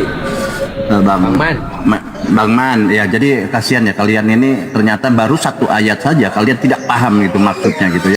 Bang Man. Ya, jadi kasihan ya kalian ini ternyata baru satu ayat saja kalian tidak paham gitu maksudnya gitu ya.